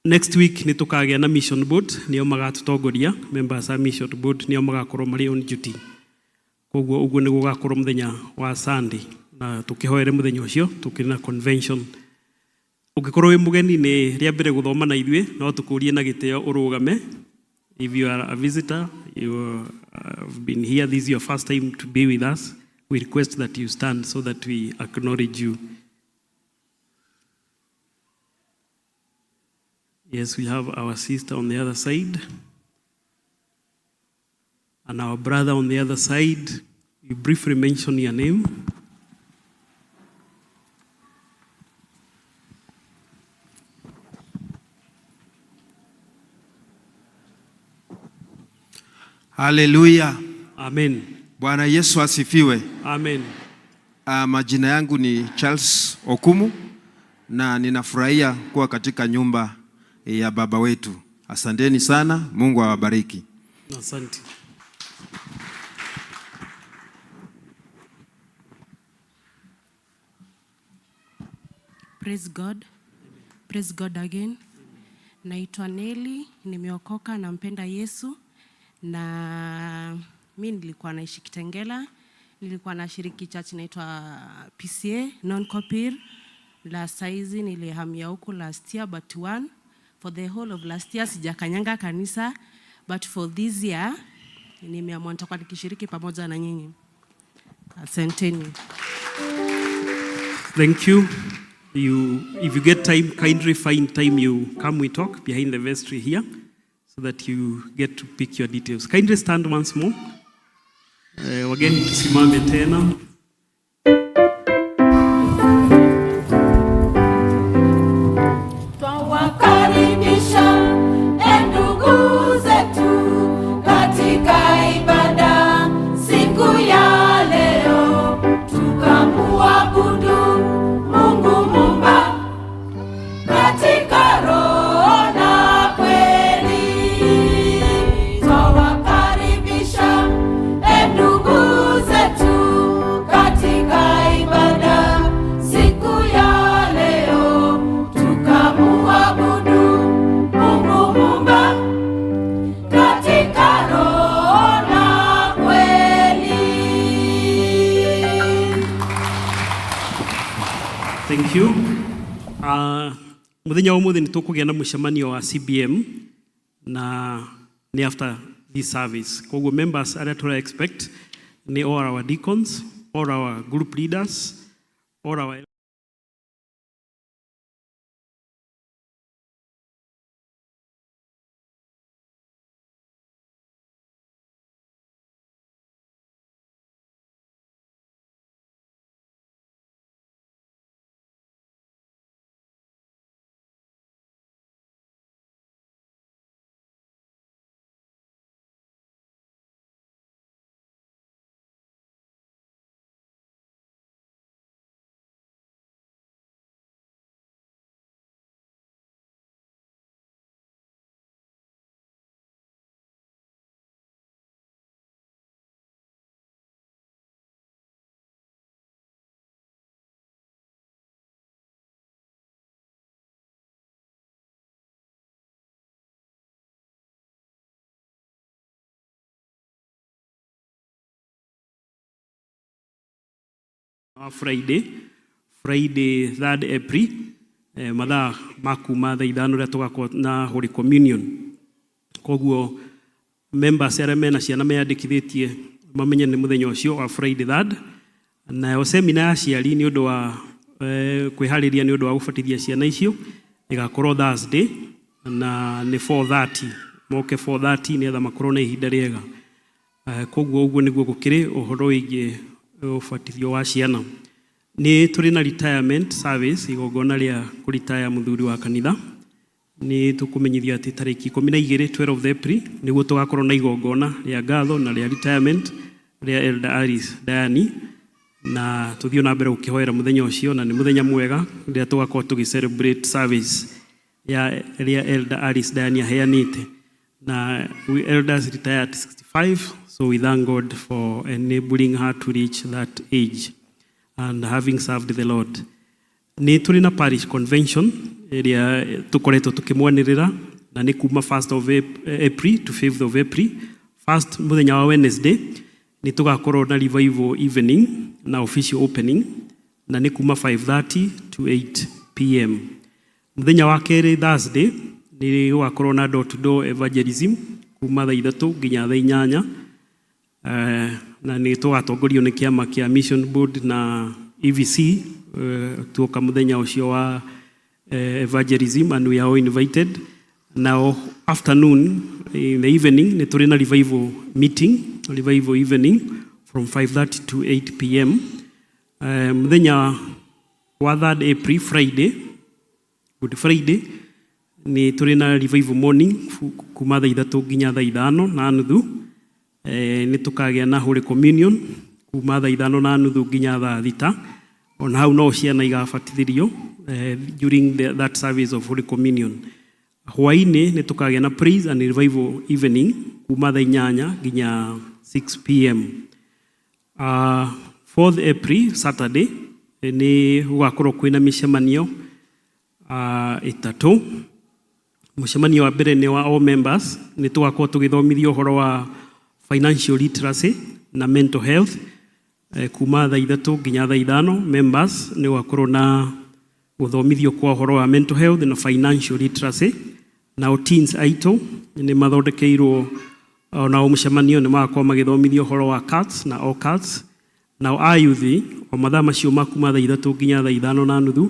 Next week nĩ tũkagĩa na mission board, nĩo magatutongoria. Members a mission board nĩo magakorwo marĩ on duty. Koguo ũguo nĩ gũgakorwo mũthenya wa Sunday, na tũkĩhoere mũthenya ũcio tũkĩrĩ na convention. Ũngĩkorwo wĩ mũgeni nĩ rĩa mbere gũthoma na ithuĩ, no tũkũrie na gĩtĩo ũrũgame. If you are a visitor, you have been here, this is your first time to be with us, we request that you stand so that we acknowledge you. Yes, we have our sister on the other side and our brother on the other side. You briefly mention your name. Haleluya. Amen. Bwana Yesu asifiwe. Amen. Majina yangu ni Charles Okumu na ninafurahia kuwa katika nyumba ya baba wetu. Asanteni sana, Mungu awabariki. Asante. Praise God. Praise God again. Naitwa Nelly, nimeokoka, nampenda Yesu. Na mimi nilikuwa naishi Kitengela, nilikuwa nashiriki church inaitwa PCA non-copir. La saizi nilihamia huku last year, but for the whole of last year sijakanyanga kanisa, but for this year nimeamua nitakuwa nikishiriki pamoja na nyinyi. Asanteni. Thank you. If you get time, kindly find time, you come, we talk behind the vestry here, so that you get to pick your details. Kindly stand once more. Wageni tusimame tena. Twawakaribisha ndugu zetu katika ibada siku ya leo, tukamuabudu Mungu Muumba katika roho na kweli. Twawakaribisha ndugu zetu katika ibada siku ya leo, tukamuabudu Mungu Muumba katika roho na kweli. Thank you. Muthenya wa ũmũthĩ nĩ tũkũgĩa na mũcemanio wa CBM na ni after this service. Koguo members arĩa tũra expect ni all our deacons, all our group leaders, all our Friday 3rd April mathaa makuma thaa ithano rĩa tũgakorwo na Holy Communion. Koguo members arĩa mena ciana meyandĩkithĩtie mamenye nĩ mũthenya ũcio wa Friday 3rd, na seminar ya aciari nĩ ũndũ wa kwĩharĩria nĩ ũndũ wa gũbatithia ciana icio ĩgakorwo Thursday na nĩ 4:30 moke 4:30 nĩgetha makorwo na ihinda rĩega. Koguo ũguo nĩguo gũkĩrĩ ũhoro wĩgiĩ ũbatithio wa ciana. Nĩ tũrĩ na retirement service igongona rĩa kũritaya mũthuri wa kanitha. Nĩ tũkũmenyithia atĩ tarĩki 12 12 April nĩguo tũgakorwo na igongona rĩa ngatho na rĩa retirement rĩa Elder Alice Diani, na tũthiĩ na mbere gũkĩhoera mũthenya ũcio, na nĩ mũthenya mwega rĩrĩa tũgakorwo tũgĩ-celebrate service ya rĩa Elder Alice Diani aheanĩte. Na we elders retired at 65, so we thank God for enabling her to reach that age and having served the Lord. Nĩ tũrĩ na parish convention ĩrĩa tũkoretwo tũkĩmwanĩrĩra, na nĩ kuma 1st of April to 5th of April. First mũthenya wa Wednesday nĩ tũgakorwo na revival evening na official opening, na nĩ kuma 5:30 to 8 p.m. Mũthenya wa kerĩ Thursday nĩ gũgakorwo na door to door evangelism kuma thaa 3 nginya thaa 8, na nĩ tũgatongorio nĩ kĩama kĩa Mission Board na EVC tuoka mũthenya ũcio wa evangelism, and we are all invited. Now afternoon in the evening nĩ tũrĩ na revival meeting, revival evening from 5:30 to 8 p.m. Mũthenya wa 3rd April Friday, Good Friday, nĩ tũrĩ na revival morning kuma thaa 3 nginya thaa 5:30. Nĩ tũkagĩa na Holy Communion kuma thaa 5:30 nginya thaa 6. Ona hau no ciana igabatithĩrio during that service of Holy Communion. Hwaĩ-inĩ nĩ tũkagĩa na praise and revival evening kuma thaa 8 nginya 6 p.m. 4th April Saturday nĩ gũgakorwo kwĩna mĩcemanio ĩtatũ. Mũcemanio wa mbere nĩ wa all members, nĩ tũgakorwo tũgĩthomithio ũhoro wa financial literacy na mental health kuma thaa 3 nginya thaa 5. Members nĩ gũgakorwo na gũthomithio kwa ũhoro wa mental health na financial literacy. Nao teens aitũ nĩ mathondekeirwo nao mũcemanio nĩ magakorwo magĩthomithio ũhoro wa cards na all cards. Nao ayuthi o mathaa macio makuma thaa 3 nginya thaa 5:30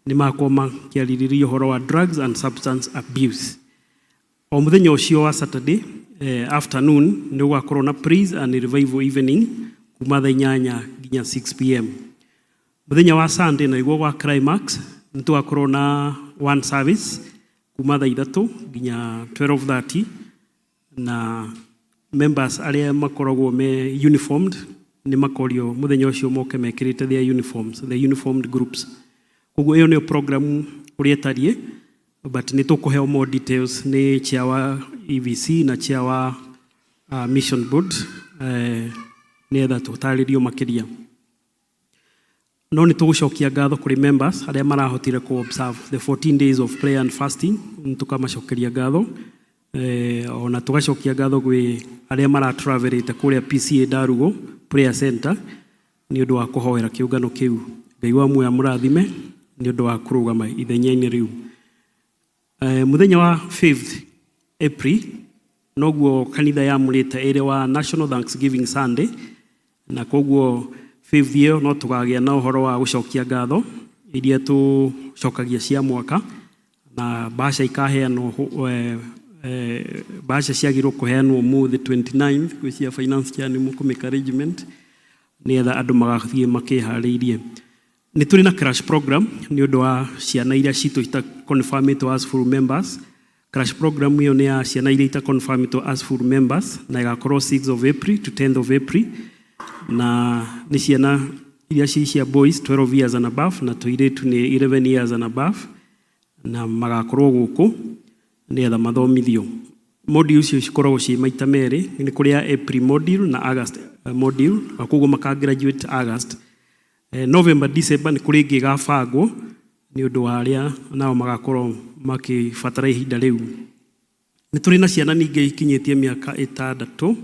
nĩ magakorwo makĩarĩrĩria ũhoro wa drugs and substance abuse. O mũthenya ũcio wa Saturday afternoon nĩ gũgakorwo na praise and revival evening kuma thaa 8 nginya 6 p.m. Mũthenya wa Sunday na iguo gwa climax nĩ tũgakorwo na one service kuma thaa 3 nginya 12:30, na members arĩa makoragwo me uniformed nĩ makorio mũthenya ũcio moke mekĩrĩte their uniforms, the uniformed groups. Koguo ĩyo nĩyo program ũrĩa ĩtariĩ, but nĩ tũkũheo more details nĩ chair wa EVC na chair wa Mission Board nĩgetha tũtarĩrio makĩria. No nĩ tũgũcokia ngatho kũrĩ members arĩa marahotire ku observe the 14 days of prayer and fasting. Nĩ tũkamacokeria ngatho ona tũgacokia ngatho gwĩ arĩa maratravelĩte kũrĩa PCA Ndarugo Prayer Center nĩ ũndũ wa kũhoera kĩũngano kĩu. Ngai wa muoyo mũrathime nĩ ũndũ wa kũrũgama ithenya-inĩ rĩu. Mũthenya wa 5th April noguo kanitha yamũrĩte ĩrĩ wa National Thanksgiving Sunday, na koguo 5th ĩyo no tũgagĩa na ũhoro wa gũcokia ngatho iria tũcokagia cia mwaka, na mbaca ikaheanwo mbaca ciagĩrĩirwo kũheanwo ũmũthĩ 29th gwĩ cia finance kia nĩ mũkũmĩka arrangement nĩgetha andũ magathiĩ makĩharĩirie. Nĩ tũrĩ na crash program nĩ ũndũ wa ciana iria citũ ita confirmĩtwo as full members. Crash program ĩyo nĩ ya ciana iria ita confirmĩtwo as full members na ĩgakorwo 6th of April to 10th of April, na nĩ ciana iria cia boys 12 years and above na tũirĩtu nĩ 11 years and above, na magakorwo gũkũ nĩgetha mathomithio. Module icio cikoragwo ciĩ maita merĩ, nĩ kũrĩ ya April module na August module, na koguo makagraduate August. November December nĩ kũrĩ ĩngĩ ĩgabangwo nĩ ũndũ wa arĩa nao magakorwo makĩbatara ihinda rĩu. Nĩ tũrĩ na ciana ningĩ ikinyĩtie mĩaka 6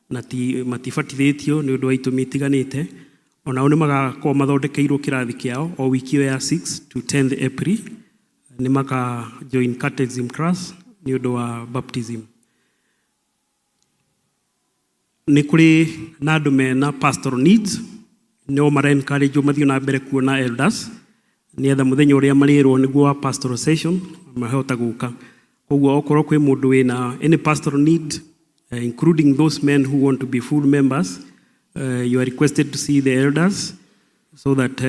na matibatithĩtio nĩ ũndũ wa itũmi itiganĩte. onao nĩ magakorwo mathondekeirwo kĩrathi kĩao o wiki ĩyo ya 6 to 10th April nĩ maka join catechism class nĩ ũndũ wa baptism. Nĩ kũrĩ na andũ mena pastoral needs no mara encourage mathiĩ na mbere kuona elders nĩgetha mũthenya ũrĩa marĩrwo nĩguo wa pastoral session mahota gũka. Koguo okorwo kwĩ mũndũ wĩna any pastoral need including those men who want to be full members, you are requested to see the elders so that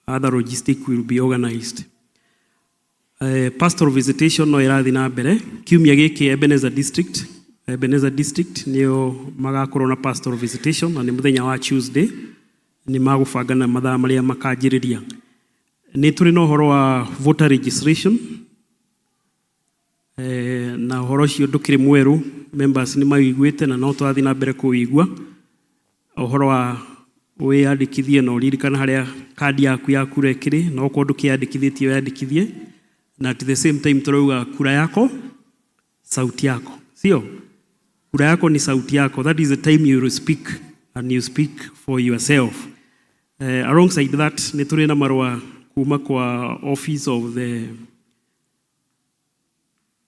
other logistic will be organized. Pastoral visitation no ĩrathiĩ na mbere kiumia gĩkĩ Ebenezer district nĩo magakorwo na pastoral visitation na nĩ mũthenya wa Tuesday nĩ magũbanga na mathaa marĩa makanjĩrĩria. Nĩ tũrĩ na ũhoro wa voter registration na ũhoro ũcio ndũkĩrĩ mwerũ, members nĩ mawĩiguĩte na no tũrathiĩ na mbere kũwĩigua. Ũhoro wa wĩyandĩkithie na ũririkana harĩa kandi yaku ya kura ĩkĩrĩ, no okorwo ndũkĩyandĩkithĩtie wĩyandĩkithie, na at the same time tũrauga kura yako sauti yako, sio? Kura yako ni sauti yako. That is the time you will speak and you speak for yourself. Alongside that nĩ tũrĩ na marũa kuma kwa office of the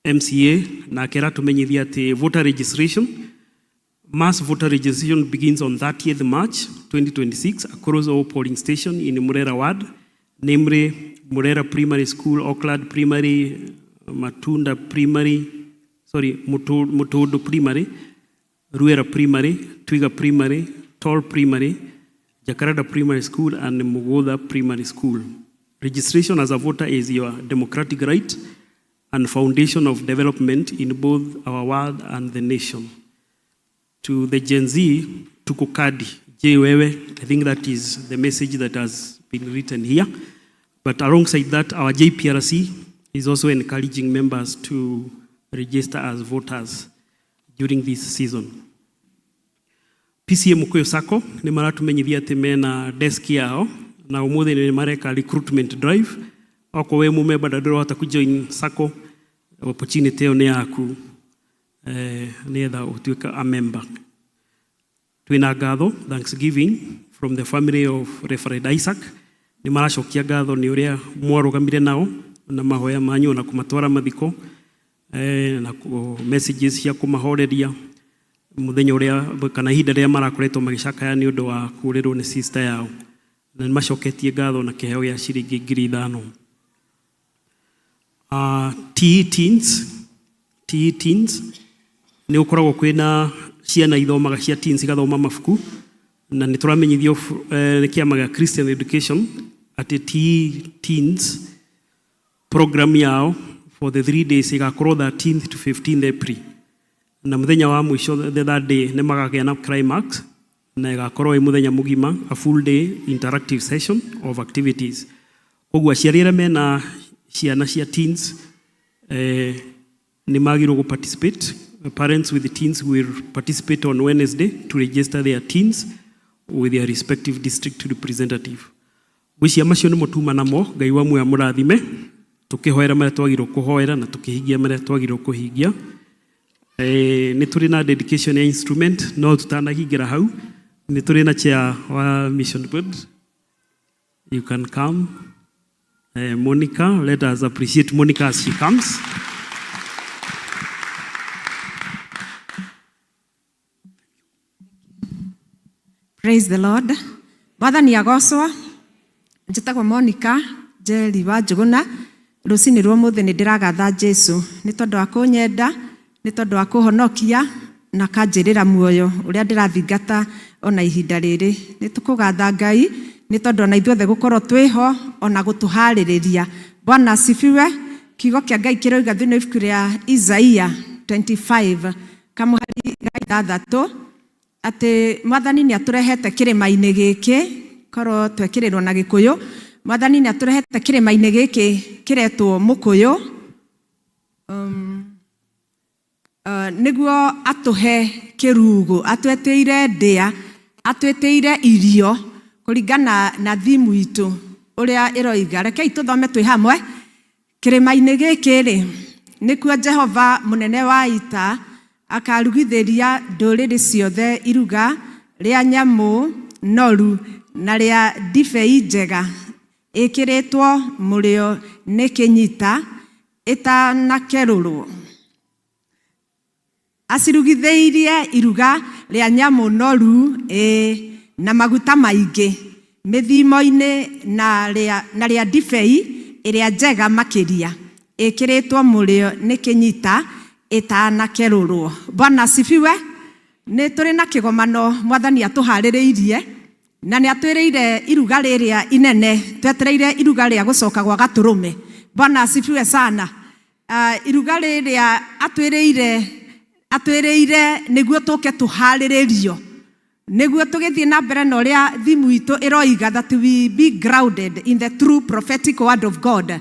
MCA na kera tumenyithia ati voter registration, mass voter registration begins on 30th March 2026 across all polling stations in Murera ward, namely Murera Primary School, Auckland Primary, Mutondo Primary, Ruera Primary, Twiga Primary, Toll Primary, Jacaranda Primary School and Mugodha Primary School. Registration as a voter is your democratic right and foundation of development in both our world and the nation. To the Gen Z, tuko kadi, je wewe, I think that is the message that has been written here. But alongside that, our JPRC is also encouraging members to register as voters during this season. PCA Mukuyu Sacco nĩ maratumenyithia atĩ mena desk yao na ũmũthĩ nĩ mareka recruitment drive. Oko we mũmemba ndũrahota kujoin Sacco, opportunity ĩyo nĩ yaku nĩgetha ũtuĩke a member. Twĩna ngatho, thanksgiving from the family of Reverend Isaac. Nĩ maracokia ngatho nĩ ũrĩa mwarũgamire nao na mahoya manyu na kũmatwara mathiko na messages cia kũmahoreria mũthenya ũrĩa kana ihinda rĩrĩa marakoretwo magĩcakaya nĩ ũndũ wa kũrĩrwo nĩ sister yao, na nĩ macoketie ngatho na kĩheo gĩa ciringi 5,000. TE teens nĩ ũkoragwo kwĩna ciana ithomaga cia teens igathoma mabuku, na nĩ tũramenyithio nĩ kĩama gĩa Christian Education atĩ TE teens program yao for the 3 days igakorwo 13th to 15th April, na mũthenya wa mũico the third day nĩ magagĩa na climax na igakorwo mũthenya mũgima, a full day interactive session of activities. Koguo aciari arĩa mena ciana cia teens nĩ magĩrĩirwo gũ participate. Parents with the teens will participate on Wednesday to register their teens with their respective district representative. Gwĩcia macio nĩ mũtuma namo, Ngai wa muoyo mũrathime, tũkĩhoera marĩa twagĩrĩirwo kũhoera na tũkĩhingia marĩa twagĩrĩirwo kũhingia. Nĩ tũrĩ na dedication ya instrument, no tutanahingira hau. Nĩ tũrĩ na chair wa mission board. You can come. Monica, let us appreciate Monica as she comes. Praise the Lord. Mwathani agocwo. Njĩtagwo Monica Njeri wa Njũgũna. Rũcinĩ rwa mũthĩ nĩ ndĩragatha Jesũ nĩ tondũ wa kũnyenda, nĩ tondũ wa kũhonokia na kanjĩrĩra muoyo ũrĩa ndĩrathingata ona ihinda rĩrĩ. Nĩ tũkũgatha Ngai nĩ tondũ ona ithuothe gũkorwo twĩho ona gũtũharĩrĩria. Bwana asifiwe. Kiugo kĩa Ngai kĩroiga thĩinĩ wa ibuku rĩa Isaia 25 kamũhari ga 3 atĩ Mwathani nĩ atũrehete kĩrĩma-inĩ gĩkĩ, korwo twekĩrĩrwo na Gĩkũyũ. Mwathani nĩ atũrehete kĩrĩma-inĩ gĩkĩ kĩretwo mũkũyũ nĩguo atũhe kĩrugũ, atwetĩire ndĩa, atwetĩire irio kũringana na thimu itũ ũrĩa ĩroiga. Rekei tũthome twĩ hamwe. Kĩrĩma-inĩ gĩkĩ rĩ nĩkuo Jehova mũnene wa ita akarugithĩria ndũrĩrĩ ciothe iruga rĩa nyamũ noru na rĩa ndibei njega ĩkĩrĩtwo mũrĩo nĩ kĩnyita ĩtanakerũrwo. Acirugithĩirie iruga rĩa nyamũ noru na maguta maingĩ mĩthimo-inĩ na rĩa ndibei ĩrĩa njega makĩria ĩkĩrĩtwo mũrĩo nĩ kĩnyita ĩtanakerũrwo. Bwana asifiwe. Nĩ tũrĩ na kĩgomano Mwathani atũharĩrĩirie na nĩ atwĩrĩire iruga rĩrĩa inene, twetereire iruga rĩa gũcoka gwa Gatũrũme. Bwana asifiwe sana. Iruga rĩrĩa atwĩrĩire nĩguo tũke tũharĩrĩrio, nĩguo tũgĩthiĩ na mbere na ũrĩa thimu itũ ĩroiga that we be grounded in the true prophetic word of God.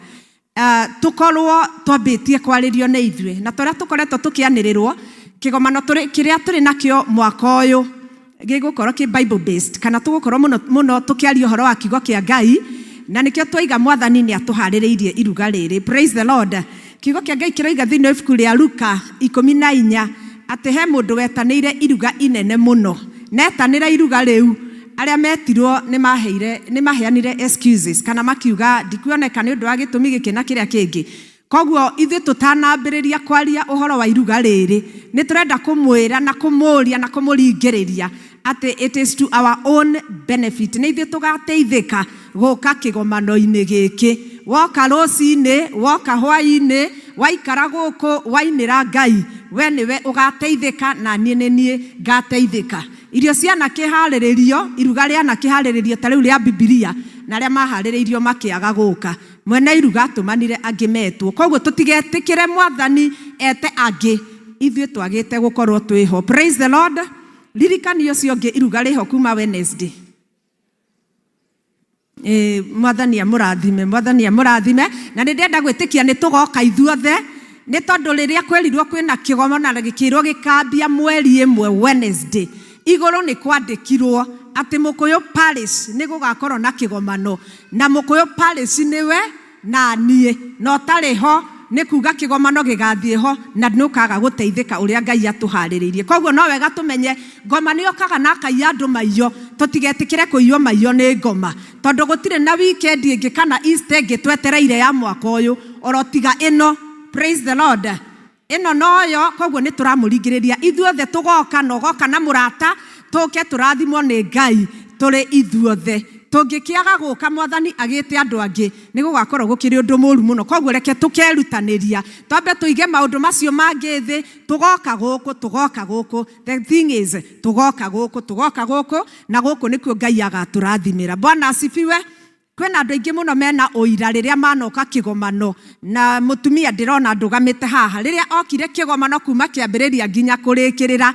Tukorwo twambĩtie kwarĩrio nĩ ithuĩ na tũrĩa tũkoretwo tũkĩanĩrĩrwo kĩgomano kĩrĩa tũrĩ nakĩo mwaka ũyũ gĩgũkorwo kĩ Bible based, kana tũgũkorwo mũno tũkĩaria ũhoro wa kiugo kĩa Ngai, na nĩkĩo twaiga Mwathani nĩ atũharĩrĩirie iruga rĩrĩ. Praise the Lord. Kiugo kĩa Ngai kĩroiga thĩinĩ wa ibuku rĩa Luka 14 atĩ he mũndũ wetanĩire iruga inene mũno, netanĩra iruga rĩu arĩa metirwo nĩ maheanire excuses kana makiuga ndikuoneka nĩ ũndũ wa gĩtũmi gĩkĩ na kĩrĩa kĩngĩ. Koguo ithuĩ tũtanambĩrĩria kwaria ũhoro wa iruga rĩrĩ, nĩ tũrenda kũmwĩra na kũmũria na kũmũringĩrĩria atĩ it is to our own benefit. Nĩ ithuĩ tũgateithĩka gũka kĩgomano-inĩ gĩkĩ. Woka rũcinĩ, woka hwaĩ-inĩ, waikara gũkũ wainĩra Ngai, we nĩwe ũgateithĩka na niĩ ngateithĩka. Irio ciana kĩharĩrĩrio, iruga rĩana kĩharĩrĩrio ta rĩu rĩa Biblia, na arĩa maharĩrĩirio makĩaga gũka, mwene iruga atũmanire angĩ metwo. Koguo tũtigetĩkĩre Mwathani ete angĩ, ithuĩ twagĩte gũkorwo twĩho. Praise the Lord. Ririkani ũcio ũngĩ iruga rĩho kuma Wednesday. Mwathani amũrathime, na nĩ ndenda gwĩtĩkia nĩ tũgoka ithuothe, nĩ tondũ rĩrĩa kwĩrirwo kwĩna kĩgomano na gĩkĩrwo gĩkambia mweri ĩmwe Wednesday, igũrũ nĩ kwandĩkirwo atĩ Mũkũyũ Parish nĩ gũgakorwo na kĩgomano, na Mũkũyũ Parish nĩwe na niĩ, no tarĩ ho nĩ kuga kĩgomano gĩgathiĩ ho na nĩũkaga gũteithĩka ũrĩa Ngai atũharĩrĩirie. Koguo no wega tũmenye ngoma nĩ yokaga na akaiya andũ maiyo, tũtigetĩkĩre kũiywo maiyo nĩ ngoma, tondũ gũtirĩ na weekend ĩngĩ kana Easter ĩngĩ twetereire ya mwaka ũyũ orotiga ĩno. Praise the Lord. Ĩno noyo. Koguo nĩ tũramũringĩrĩria ithuothe tũgoka na ũgoka na mũrata, tũke tũrathimwo nĩ Ngai tũrĩ ithuothe. Tũngĩkĩaga gũka Mwathani agĩte andũ angĩ nĩ gũgakorwo gũkĩrĩ ũndũ mũru mũno. Koguo reke tũkerutanĩria, twambe tũige maũndũ macio mangĩ thĩ, tũgoka gũkũ. The thing is tũgoka gũkũ na gũkũ nĩkuo Ngai agatũrathimĩra. Bwana asifiwe. Kwĩna andũ aingĩ mũno mena ũira rĩrĩa manoka kĩgomano, na mũtumia ndĩrona ndũgamĩte haha, rĩrĩa okire kĩgomano kuma kĩambĩrĩria nginya kũrĩkĩrĩra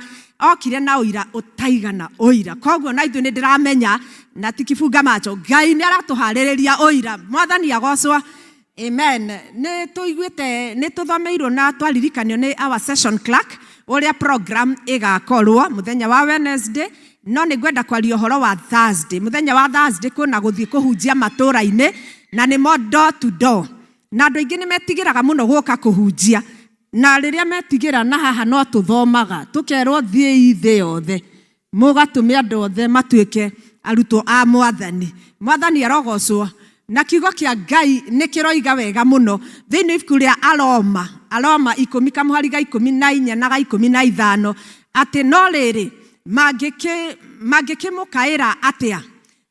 okire na ũira ũtaigana ũira. Koguo na ithuĩ nĩ ndĩramenya na tikifunga macho, Ngai nĩ aratũharĩrĩria ũira. Mwathani agocwo. Amen. Nĩ tũiguĩte, nĩ tũthomeirwo na twaririkanio nĩ our session clerk ũrĩa program ĩgakorwo mũthenya wa Wednesday, no nĩ ngwenda kwaria ũhoro wa Thursday. Mũthenya wa Thursday kwĩna gũthiĩ kũhunjia matũũra-inĩ na nĩ mo door to door, na andũ aingĩ nĩ metigĩraga mũno gũka kũhunjia, na rĩrĩa metigĩra na haha no tũthomaga tũkerwo thiĩ thĩ yothe mũgatũme andũ othe matuĩke arutwo a Mwathani. Mwathani arogocwo. Na kiugo kĩa Ngai nĩ kĩroiga wega mũno thĩinĩ ibuku rĩa Aroma 10:14 na 15 atĩ no rĩrĩ mangĩkĩmũkaĩra atĩa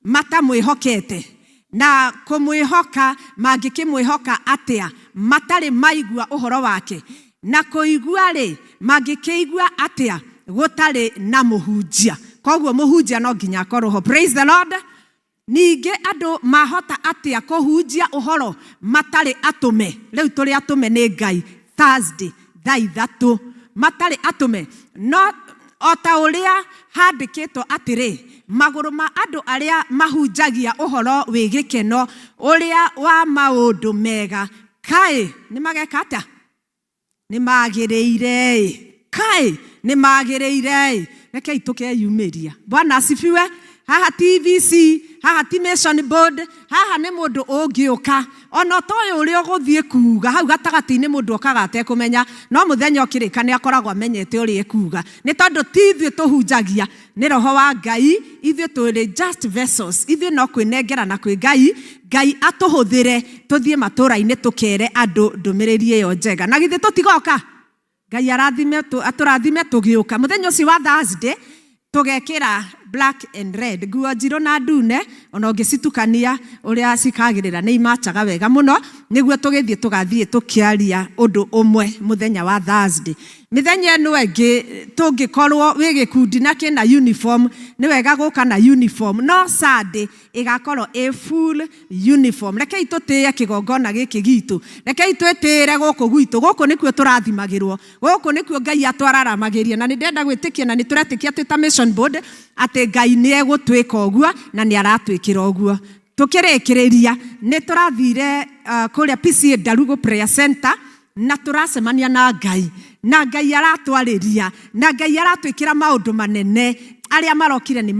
matamwĩhokete, na kũmwĩhoka mangĩkĩmwĩhoka atĩa matarĩ maigua ũhoro wake, na kũigua-rĩ mangĩkĩigua atĩa gũtarĩ na mũhunjia. Koguo mũhunjia no nginya akorwo ho. Praise the Lord. Ningĩ andũ mahota atĩa kũhunjia ũhoro matarĩ atũme. Rĩu tũrĩ atũme nĩ Ngai. Thursday thaa 3 matarĩ atũme, no o ta ũrĩa handĩkĩtwo atĩrĩ, magũrũ ma andũ arĩa mahunjagia ũhoro wĩ gĩkeno ũrĩa wa maũndũ mega kaĩ nĩ mageka atĩa? Nĩ magĩrĩire. Kaĩ nĩ magĩrĩire. Rekei tũkeyumĩria. Bwana asifiwe. haha TVC, haha ti mission board, haha nĩ mũndũ ũngĩũka ona toyo ũrĩa ũgũthiĩ kuuga hau gatagatĩ-inĩ mũndũ okaga atekũmenya no mũthenya ũkĩrĩka nĩ akoragwo amenyete ũrĩa kuuga nĩ tondũ ti ithuĩ tũhunjagia nĩ roho wa Ngai ithuĩ tũrĩ just vessels ithuĩ no kwĩnengerana kwĩ Ngai atũhũthĩre tũthiĩ matũra-inĩ tũkere andũ ndũmĩrĩri ĩyo njega na githĩ tũtigoka Ngai atũrathime tũgĩũka mũthenya ũcio wa Thursday tũgekĩra black and red nguo njirũ na ndune ona ũngĩcitukania ũrĩa cikagĩrĩra nĩ imachaga wega mũno nĩguo tũgathiĩ tũkĩaria ũndũ ũmwe mũthenya wa Thursday mĩthenya ĩno ĩngĩ tũngĩkorwo wĩ gĩkundi na kĩna uniform nĩ wega gũka na uniform no Sunday ĩgakorwo ĩ full uniform rekei tũtĩe kĩgongona gĩkĩ gitũ rekei twĩtĩre gũkũ gwitũ gũkũ nĩkuo tũrathimagĩrwo gũkũ nĩkuo Ngai atwararamagĩria na nĩ ndenda gwĩtĩkia na nĩ tũretĩkia twĩta mission board atĩ Ngai nĩ egũtwĩka ũguo na nĩ aratwĩkĩra ũguo tũkĩrĩkĩrĩria nĩ tũrathire kũrĩa PCA Darugo Prayer Center na tũracemania na Ngai aratwarĩria na Ngai aratwĩkĩra maũndũ manene arĩa marokire nĩ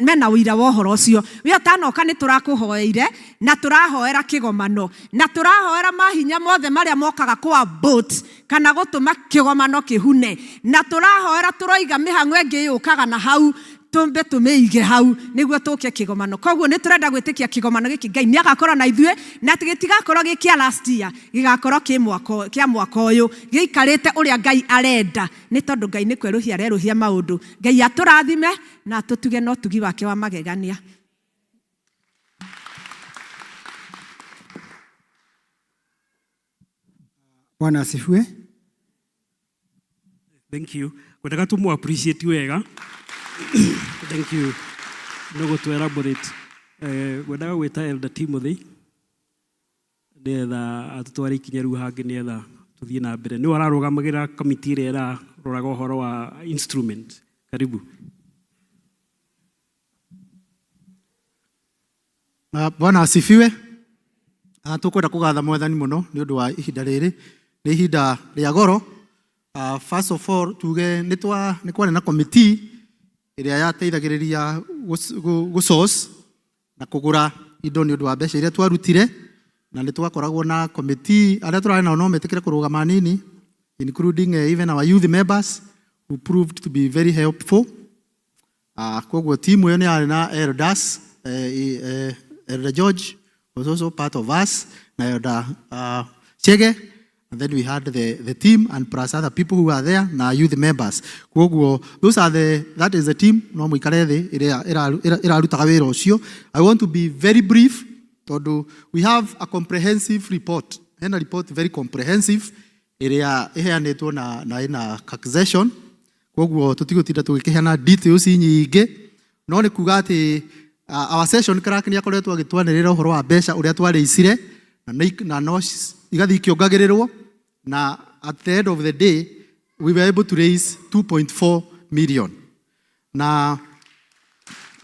mena ũira wa ũhoro ũcio we ũtanoka nĩ tũrakũhoeire na tũrahoera kĩgomano na tũrahoera mahinya mothe marĩa mokaga kwa boat kana gũtũma kĩgomano kĩhune na tũrahoera tũroiga mĩhang'o ĩngĩ yũkaga na hau tumbe tumeige hau nĩguo tũke kĩgomano koguo nĩ tũrenda gwĩtĩkia kĩgomano gĩkĩ Ngai nĩ agakorwo na ithuĩ na gĩtigakorwo gĩkĩa last year gĩgakorwo kĩa mwaka ũyũ gĩikarĩte ũrĩa Ngai arenda nĩ tondũ Ngai nĩ kwerũhia arerũhia maũndũ Ngai atũrathime na tũtuge no tugi wake wa magegania Bwana asifiwe. Thank you. Kwenda tumu appreciate wega. Thank you. No to elaborate. Wendaga gwĩta Elder Timothy nĩgetha atũtware ikinya rĩu hangĩ nĩgetha tũthiĩ na mbere nĩ ararũgamagĩra kamiti ĩrĩa ĩraroraga ũhoro wa instrument. Karibu. Bwana asifiwe. Tũkwenda kũgatha Mwathani mũno nĩ ũndũ wa ihinda rĩrĩ nĩ ihinda rĩa goro. First of all tuge nĩ kwarĩ na committee ĩrĩa yateithagĩrĩria gũsource na kũgũra indo nĩ ũndũ wa mbeca iria twarutire na nĩ twakoragwo na committee arĩa tũrarĩ nao no metĩkĩre kũrũgama nini including even our youth members who proved to be very helpful. Koguo timu ĩyo nĩ yarĩ na elders Elder George was also part of us na Elder Chege. And then we had the team and plus other people who are there na youth members. Koguo that is the team no muikare thi irarutaga wira ucio. I want to be very brief tondu we have a comprehensive report. And a report very comprehensive iria iheanetwo na ina accusation. Koguo tutigotinda tugikiheana details nyingi no ni kuga ati our session crack ni akoretwo agitwanirira uhoro wa mbeca uria twarĩcire na no igathi kiongagĩrĩrwo na at the end of the day we were able to raise 2.4 million na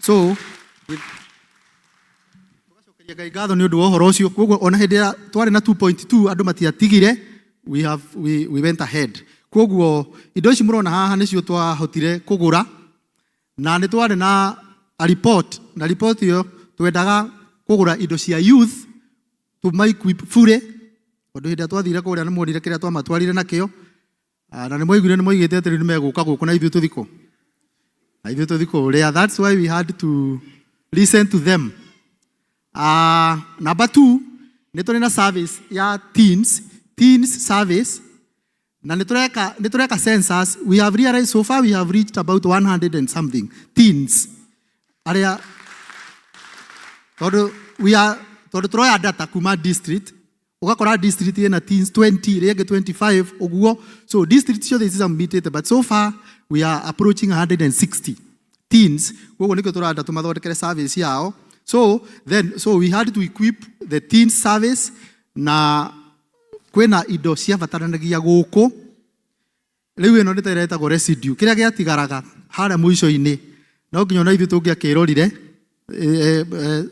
so tugacokeria Ngai ngatho nĩ ũndũ wa ũhoro ũcio koguo ona hĩndĩ ĩrĩa twarĩ na 2.2 andũ matiatigire we went ahead koguo indo ici mũrona haha nĩcio twahotire kũgũra na nĩ twarĩ na a report na report ĩyo twendaga kũgũra indo cia youth equip fully ũndũ hĩndĩ twathire kũrĩa nĩ muonire kĩrĩa twamatwarire nakĩo na nĩ moigire nĩ moigĩte atĩ nĩ megũka gũkũ na ithuĩ tũthikũ ũrĩa that's why we had to listen to them. Number 2 nĩ tũrĩ na service ya teens service na nĩ tũreka census. We have realized so far we have reached about 100 and something teens arĩa tondũ turoya data kuma district ugakora district ina teens 20 rege 25 uguo so district ciothe ici submitted but so far we are approaching 160 teens uguo nikyo turanda tumathondekere service yao so we had to equip the teen service na kwena indo cia bataranagia guku riu ino nitiretagwo residue kiria giatigaraga haria muico-ini no nginya na ithu tungiakirorire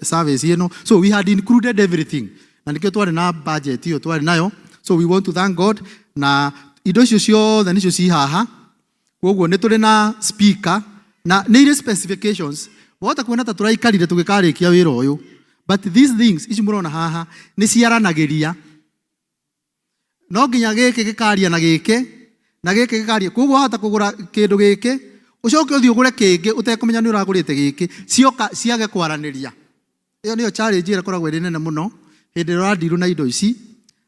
service ino so we had included everything na nikyo twari na budget iyo twari nayo so we want to thank God na indo icio ciothe nicio ci haha koguo ni turi na speaker na ni specifications wota kuona ta turaikarire tugikarikia wira uyu, but these things ici murona haha ni ciaranagiria. No nginya giki gikaria na giki gikaria, koguo hata kugura kindu giki ucoke uthii ugure kingi utekumenya ni uragurite giki, cioka ciage kwaraniria. Iyo niyo challenge ira koragwo iri nene muno hindi radiru na indo ici.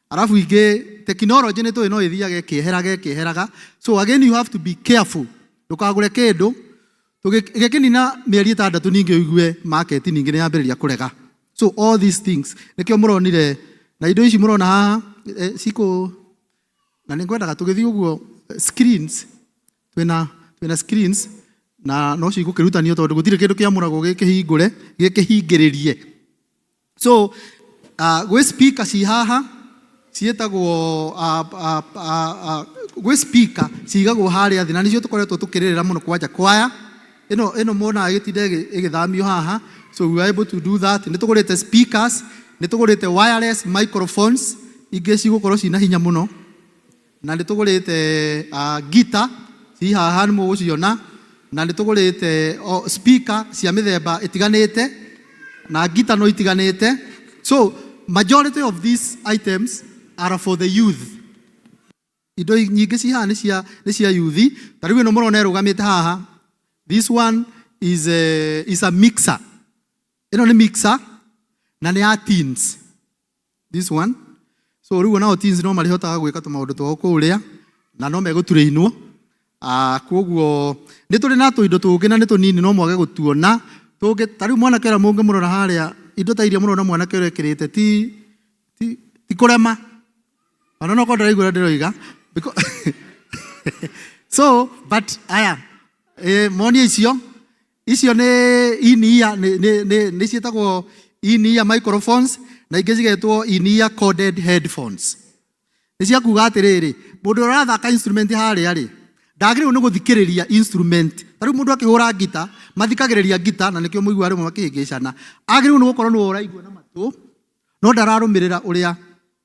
Arafu ingi technology ni tu no ithiage kiheraga. So again you have to be careful. Ndukagure kindu tugikinina mieri 6 ningi uigue market ningi ni yambiriria kurega. So all these things nikio muronire na indo ici murona haha siko na ningwendaga tugithi uguo screens twina screens na no cigukirutanio tondu gutire kindu kiamuragwo gikihingure gikihingiririe. So gwe speaker ci haha cietagwo gwe speaker cigagwo haria thina nicio tukoretwo tukiririra muno kwanja kwaya ino mona agitinde igithamio haha. So we are able to do that. Nitugurite speakers, nitugurite wireless microphones ingi cigukorwo cina hinya muno, na nitugurite guitar ci haha ni muguciona, na nitugurite speaker cia mithemba itiganite na guitar no itiganite. So majority of these items are for the youth. Indo nyingi ci haha ni cia youth. Tariu no murona rugamite haha, this one is a mixer. Ino ni mixer na ni ya teens. This one. So riu nao teens no marihotaga gwika tumaundu twa kuria na no meguturainwo. Koguo ni turi na tu indo tungi na ni tunini no mwage gutuona. Tungi tariu mwana kera mungi murora haria indo ta iria murona mwana kera ekirite ti kurema. Ona no konda igura ndiroiga because so but aya moni icio ni in-ear ni cietagwo in-ear microphones na ingi cigetwo in-ear corded headphones. Ni cia kuga atiriri mundu urathaka instrument haria ri ndagiriru ni guthikiriria instrument. Tariu mundu akihura guitar mathikagiriria guitar na nikio muigua rimwe makihingicana. Agiriru ni gukorwo ni uraigua na matu no ndararumirira uria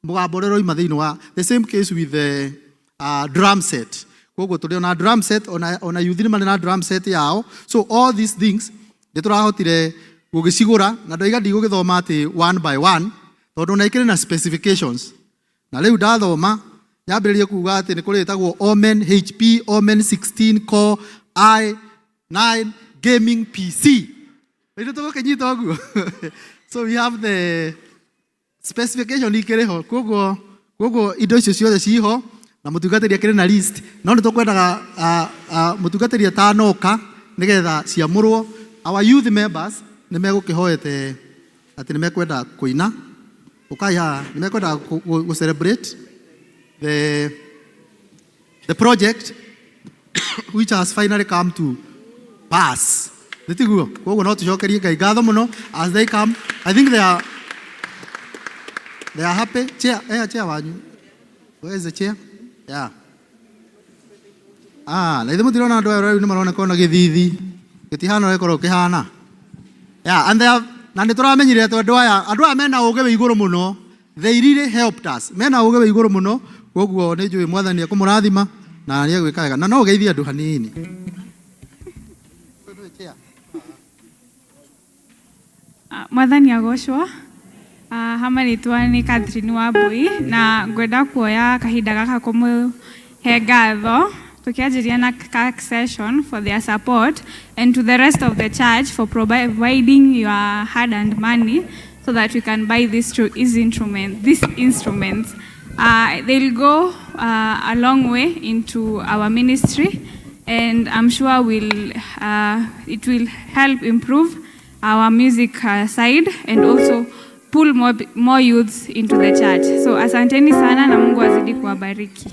mugambo uri roima thiini wa. The same case with the drum set. Koguo tuli na drum set ona youth ni na drum set yao. So all these things ni turahotire gugicigura na ndoiga ndigugithoma ati one by one tondu na ikire na specifications. Na riu ndathoma yambiririe kuga ati ni kuritagwo Omen HP Omen 16 core i9 gaming PC. Ndio tugokenyita oguo. So we have the specification ikiriho. Koguo indo icio ciothe ciho na mutungatiri akire na list. No ni tukwendaga mutungatiri atanoka nigetha ciamurwo. Our youth members ni megukihoete ati ni mekwenda kuina ukaya ni mekwenda ku celebrate the project which has finally come to pass. Nitiguo koguo no tucokerie Ngai ngatho muno as they come. I think they are happy. Chair wanyu, where is the chair? Yeah. Na ithe mutirona andu aya ni marona kona githithi gitihana rekoro kihana. Yeah, and they have na nituramenyire to andu aya mena uge we iguru muno. They really helped us. Mena uge we iguru muno. Koguo ni njui mwathani akumurathima na ni agwika wega na no ugeithia andu hanini. Mwathani agocwo. Hama ritwa ni Catherine Wambui na ngwenda kuoya kahinda gaka kumuhe ngatho tukianjiria na CAC session for their support and to the rest of the church for providing your hard-earned money so that we can buy these instruments. They'll go a long way into our ministry, and I'm sure it will help improve our music side and also pull more youths into the church. So asanteni sana na Mungu azidi kuwabariki.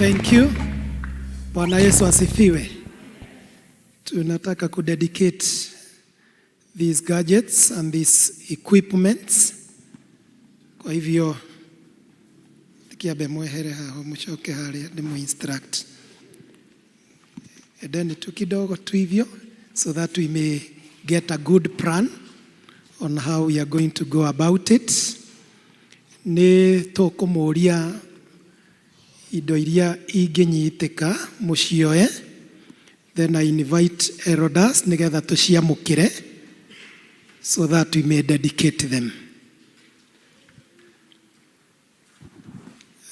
Thank you. Bwana Yesu asifiwe. Tunataka kudedicate these gadgets and these equipments. Kwa hivyo kiabe mwehere hao mchoke hali demu instruct. Edeni tu kidogo tu hivyo so that we may get a good plan on how we are going to go about it. Ni tũkũmũria indo iria ingĩnyitĩka mũcioe, then I invite elders nigetha tũciamũkĩre so that we may dedicate them.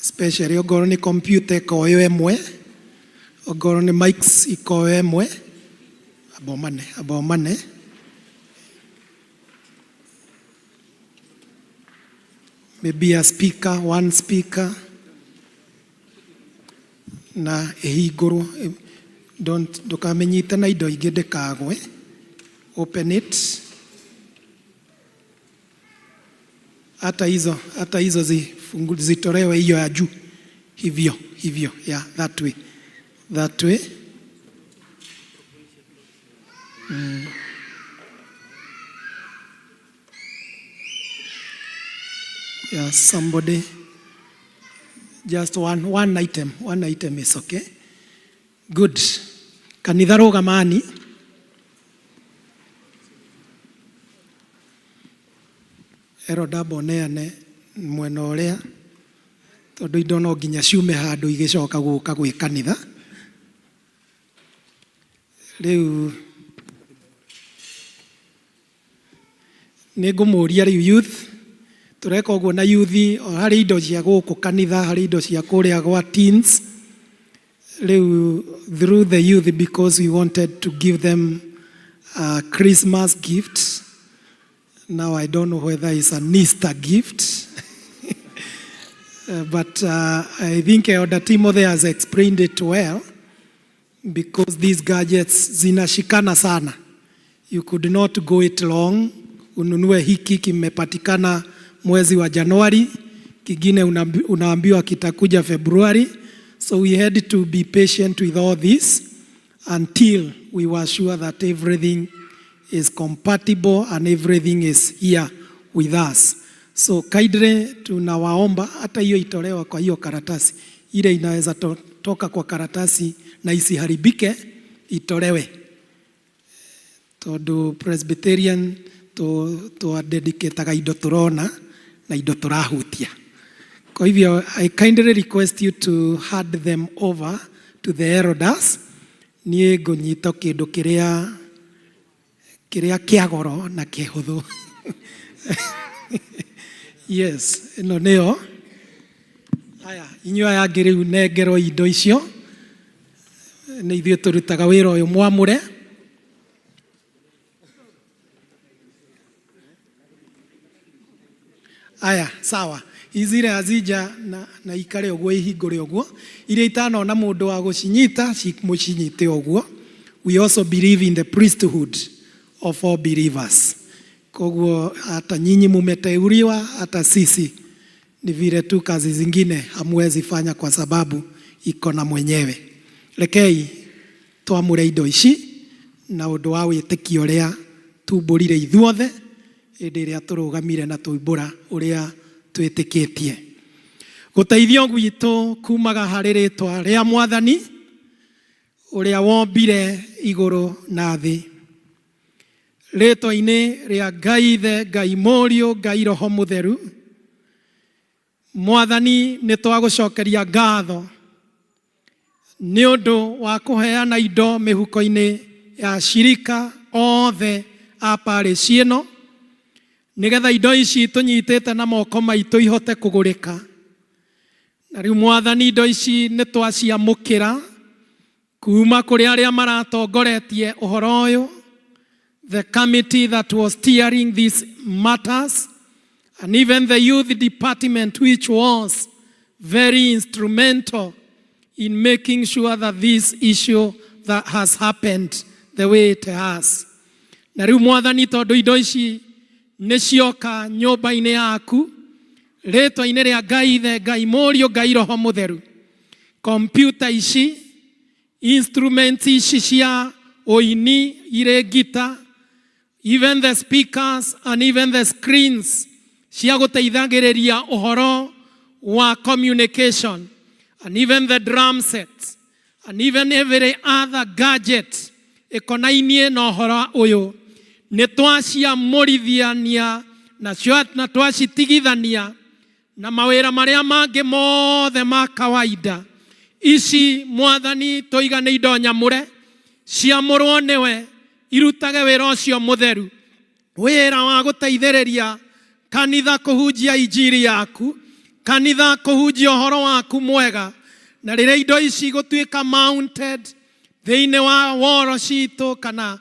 Especially ongorwo nĩ computer ikoyo ĩmwe, ongorwo nĩ mics ikoyo ĩmwe, abomane. Maybe a speaker, one speaker. Na ehiguru, ndukamenyite na indo ingĩ ndikagwe. Open it. Hata hizo zitolewe hiyo ya juu. Hivyo, yeah, that way. Yeah, somebody, just one item is okay. Good. Kanitha rogamani. Eroda boneane mwena ũrĩa tondũ indo no nginya ciume handũ igĩcoka gũka gwĩ kanitha. Rĩu nĩngũmũria rĩu youth, tureka ũguo na youth, harĩ indo cia gũkũ kanitha, harĩ indo cia kũrĩa gwa teens. Rĩu through the youth, because we wanted to give them a Christmas gift. Now I don't know whether it's an Easter gift. But I think Elder Timothy has explained it well, because these gadgets zinashikana sana. You could not go it long. Ununue hiki kimepatikana mwezi wa Januari, kingine unaambiwa kitakuja February. So we had to be patient with all this until we were sure that everything is compatible and everything is here with us. So kaidre tunawaomba hata hiyo itolewa kwa hiyo karatasi. Ile inaweza toka kwa karatasi na isiharibike itolewe. Tondu Presbyterian to dedicate indo turona na indo turahutia. Kwa hivyo I kindly request you to hand them over to the elders. Niĩ ngũnyita kĩndũ kĩrĩa kĩa goro na kĩhũthũ. Yes, ĩno nĩyo. Haya, inyuĩ aya angĩ rĩu nengerwo indo icio. Nĩ ithuĩ tũrutaga wĩra ũyũ mwamũre. Aya, sawa. Izire azija na ikare ogwo ihingure ogwo. Iria itanona mũndũ wa gũcinyita, mũcinyite ogwo. We also believe in the priesthood of all believers. Kogwo hata nyinyi mumeteuliwa, hata sisi ni vile tu kazi zingine hamwezi fanya kwa sababu iko na mwenyewe. Rekei twamũre indo ici na ũndũ wa wĩtĩkio ũrĩa tumbũrire ithuothe hĩndĩ ĩrĩa tũrũgamire na tũimbũra ũrĩa twĩtĩkĩtie. Gũteithio gwitũ kumaga harĩ rĩtwa rĩa Mwathani ũrĩa wombire igũrũ na thĩ. Rĩtwa-inĩ rĩa Ngai Ithe, Ngai Mũriũ, Ngai Roho Mũtheru. Mwathani nĩ twagũcokeria ngatho nĩ ũndũ wa kũheana indo mĩhuko-inĩ ya shirika othe a parish ĩno, nigetha indo ici tũnyitĩte na moko maitũ ihote kũgũrĩka. Na rĩu Mwathani indo ici nĩ twaciamũkĩra kuma kũrĩ arĩa maratongoretie ũhoro ũyũ, the committee that was steering these matters, and even the youth department, which was very instrumental in making sure that this issue that has happened the way it has. Na rĩu Mwathani tondũ indo ici nĩ cioka nyũmba-inĩ yaku, rĩtwa-inĩ rĩa Ngai Ithe, Ngai Mũriũ, Ngai Roho Mũtheru, computer ici, instruments ici cia oini, ire guitar, even the speakers and even the screens cia guteithagiriria uhoro wa communication, and even the drum sets, and even every other gadget ekonainie na uhoro uyu ni twaciamũrithiania na twacitigithania na mawĩra marĩa mangĩ mothe ma kawaida. Ici Mwathani tũigane indo nyamũre ciamũrwo nĩwe irutage wĩra ũcio mũtheru, wĩra wa gũteithĩrĩria kanitha kũhunjia injiri yaku, kanitha kũhunjia ũhoro waku mwega. Na rĩrĩa indo ici gũtuĩka mounted thĩinĩ wa woro citũ kana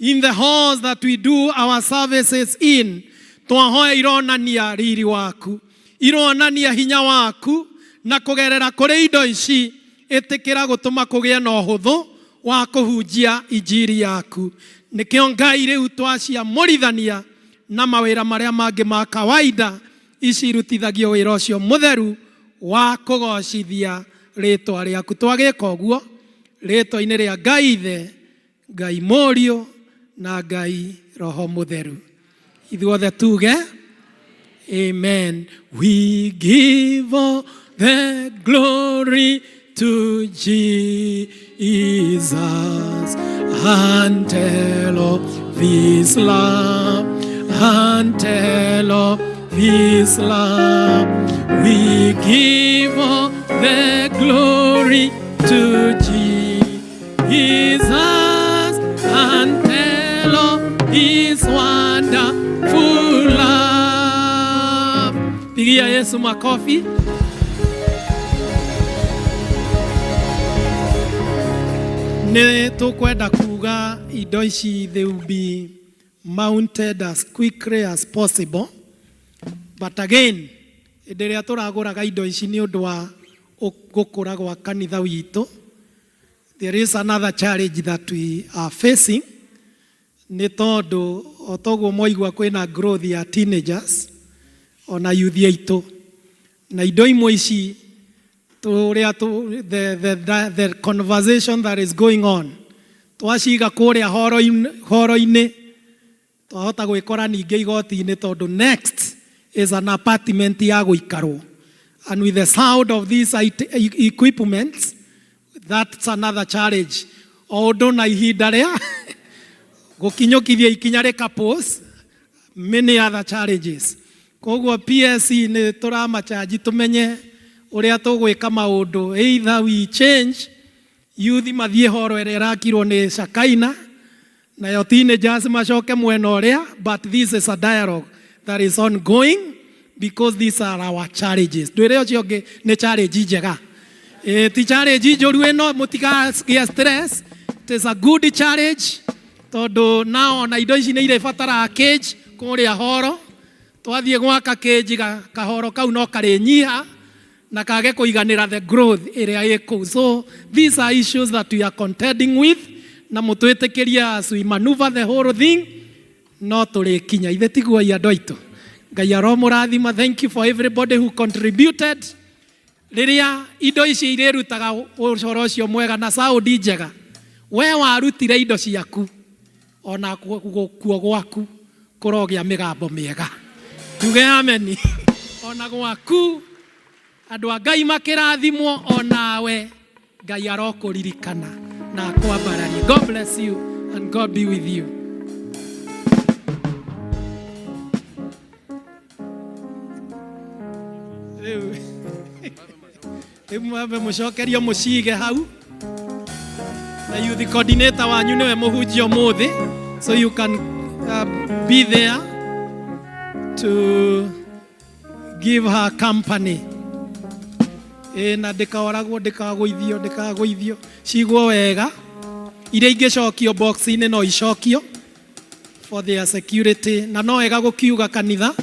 in the halls that we do our services in, twahoya ironania riri waku, ironania hinya waku, na kũgerera kũrĩ indo ici ĩtĩkĩra gũtũma kũgĩe na ũhũthũ wa kũhunjia injiri yaku. Nĩkĩo Ngai rĩu twaciamũrithania na mawĩra marĩa mangĩ ma kawaida, ici irutithagio wĩra ũcio mũtheru wa kũgocithia rĩtwa rĩaku. Twagĩka ũguo rĩtwa-inĩ rĩa Ngai Ithe, Ngai Mũriũ na Ngai Roho Mũtheru. Ithuothe tuge amen. We give all the glory to Jesus and tell of His love, and tell of His love. We give all the glory to Jesus and tell of His wonderful love. Pigia Yesu makofi. Ne tukwenda kuga indo ici they will be mounted as quickly as possible, but again ĩrĩa tũragũraga indo ici nĩ ũndũ wa gũkũra gwa kanitha witũ. There is another challenge that we are facing, nĩ tondũ o toguo mwaigua kwĩna growth ya teenagers ona youth aitũ, na indo imwe ici the conversation that is going on twaciga kũrĩa horo-inĩ, twahota gwĩkora ningĩ igoti-inĩ, tondũ next is an apartment ya gũikarwo, and with the sound of these equipments, that's another challenge. O ũndũ na ihinda rĩa gũkinyũkithia ikinya rĩkapos, many other challenges. Koguo PSC nĩ tũramachaji tũmenye ũrĩa tũgwĩka maũndũ, either we change youth mathiĩ horo ĩrĩa ĩrakirwo nĩ Shakaina, nayo teenagers macoke mwena ũrĩa, but this is a dialogue that is ongoing because these are our challenges. Ndwĩre ũcio ũngĩ nĩ challenge njega, ti challenge njũru ĩno, mũtigagĩe stress. It is a good challenge, tondũ nao na indo ici nĩ irĩbatara cage kũrĩa horo. Twathiĩ gwaka cage kahoro kau no karĩnyiha na kage kũiganĩra the growth ĩrĩa ĩkũu. So these are issues that we are contending with, na mũtwĩtĩkĩria as we maneuver the whole thing, no tũrĩkinya. Ithe tiguoi andũ aitũ. Ngai aromũrathima. Thank you for everybody who contributed. Rĩrĩa indo ici irĩrutaga ũcoro ũcio mwega na sound njega, we warutire indo ciaku, ona kuo gwaku kũrogĩa mĩgambo mĩega. Tuge ameni. Ona gwaku andũ a Ngai makĩrathimwo, onawe Ngai arokũririkana na akwambararie. God bless you and God be with you. Mwambe mũcokerio mũcige hau, na youth coordinator wanyu nĩwe mũhunjia ũmũthĩ, so you can be there to give her company. Na ndĩkoragwo ndĩkagũithio cigwo wega, iria ingĩcokio box-inĩ no icokio for their security. Na no wega gũkiuga kanitha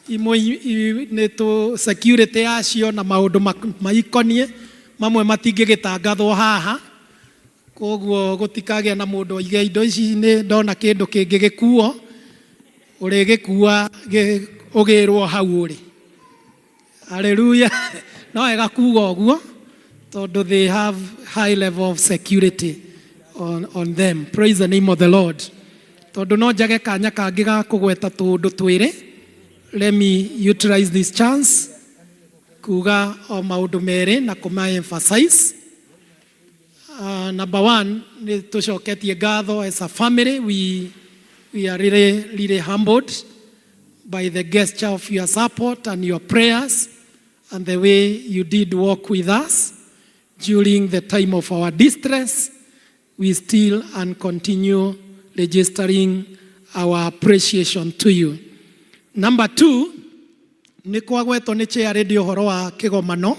imwe nĩ tũ security yacio na maũndũ maikonie mamwe matingĩgĩtangathwo haha, koguo gũtikagĩa na mũndũ oige indo ici nĩ ndona kĩndũ kĩngĩgĩkuo, ũrĩgĩkua ũgĩrwo hau ũrĩ. Haleluya. No wega kuga ũguo tondu they have high level of security on them. Praise the name of the Lord. Tondu no njage kanya kangi ga kugweta tundu twiri. Let me utilize this chance kuga o maundu meri na kuma emphasize. Number one, ni tucoketie ngatho as a family. We are really humbled by the gesture of your support and your prayers and the way you did walk with us during the time of our distress. We still and continue registering our appreciation to you. Number two, ni kwagwetwo ni chair radio horo wa kigomano.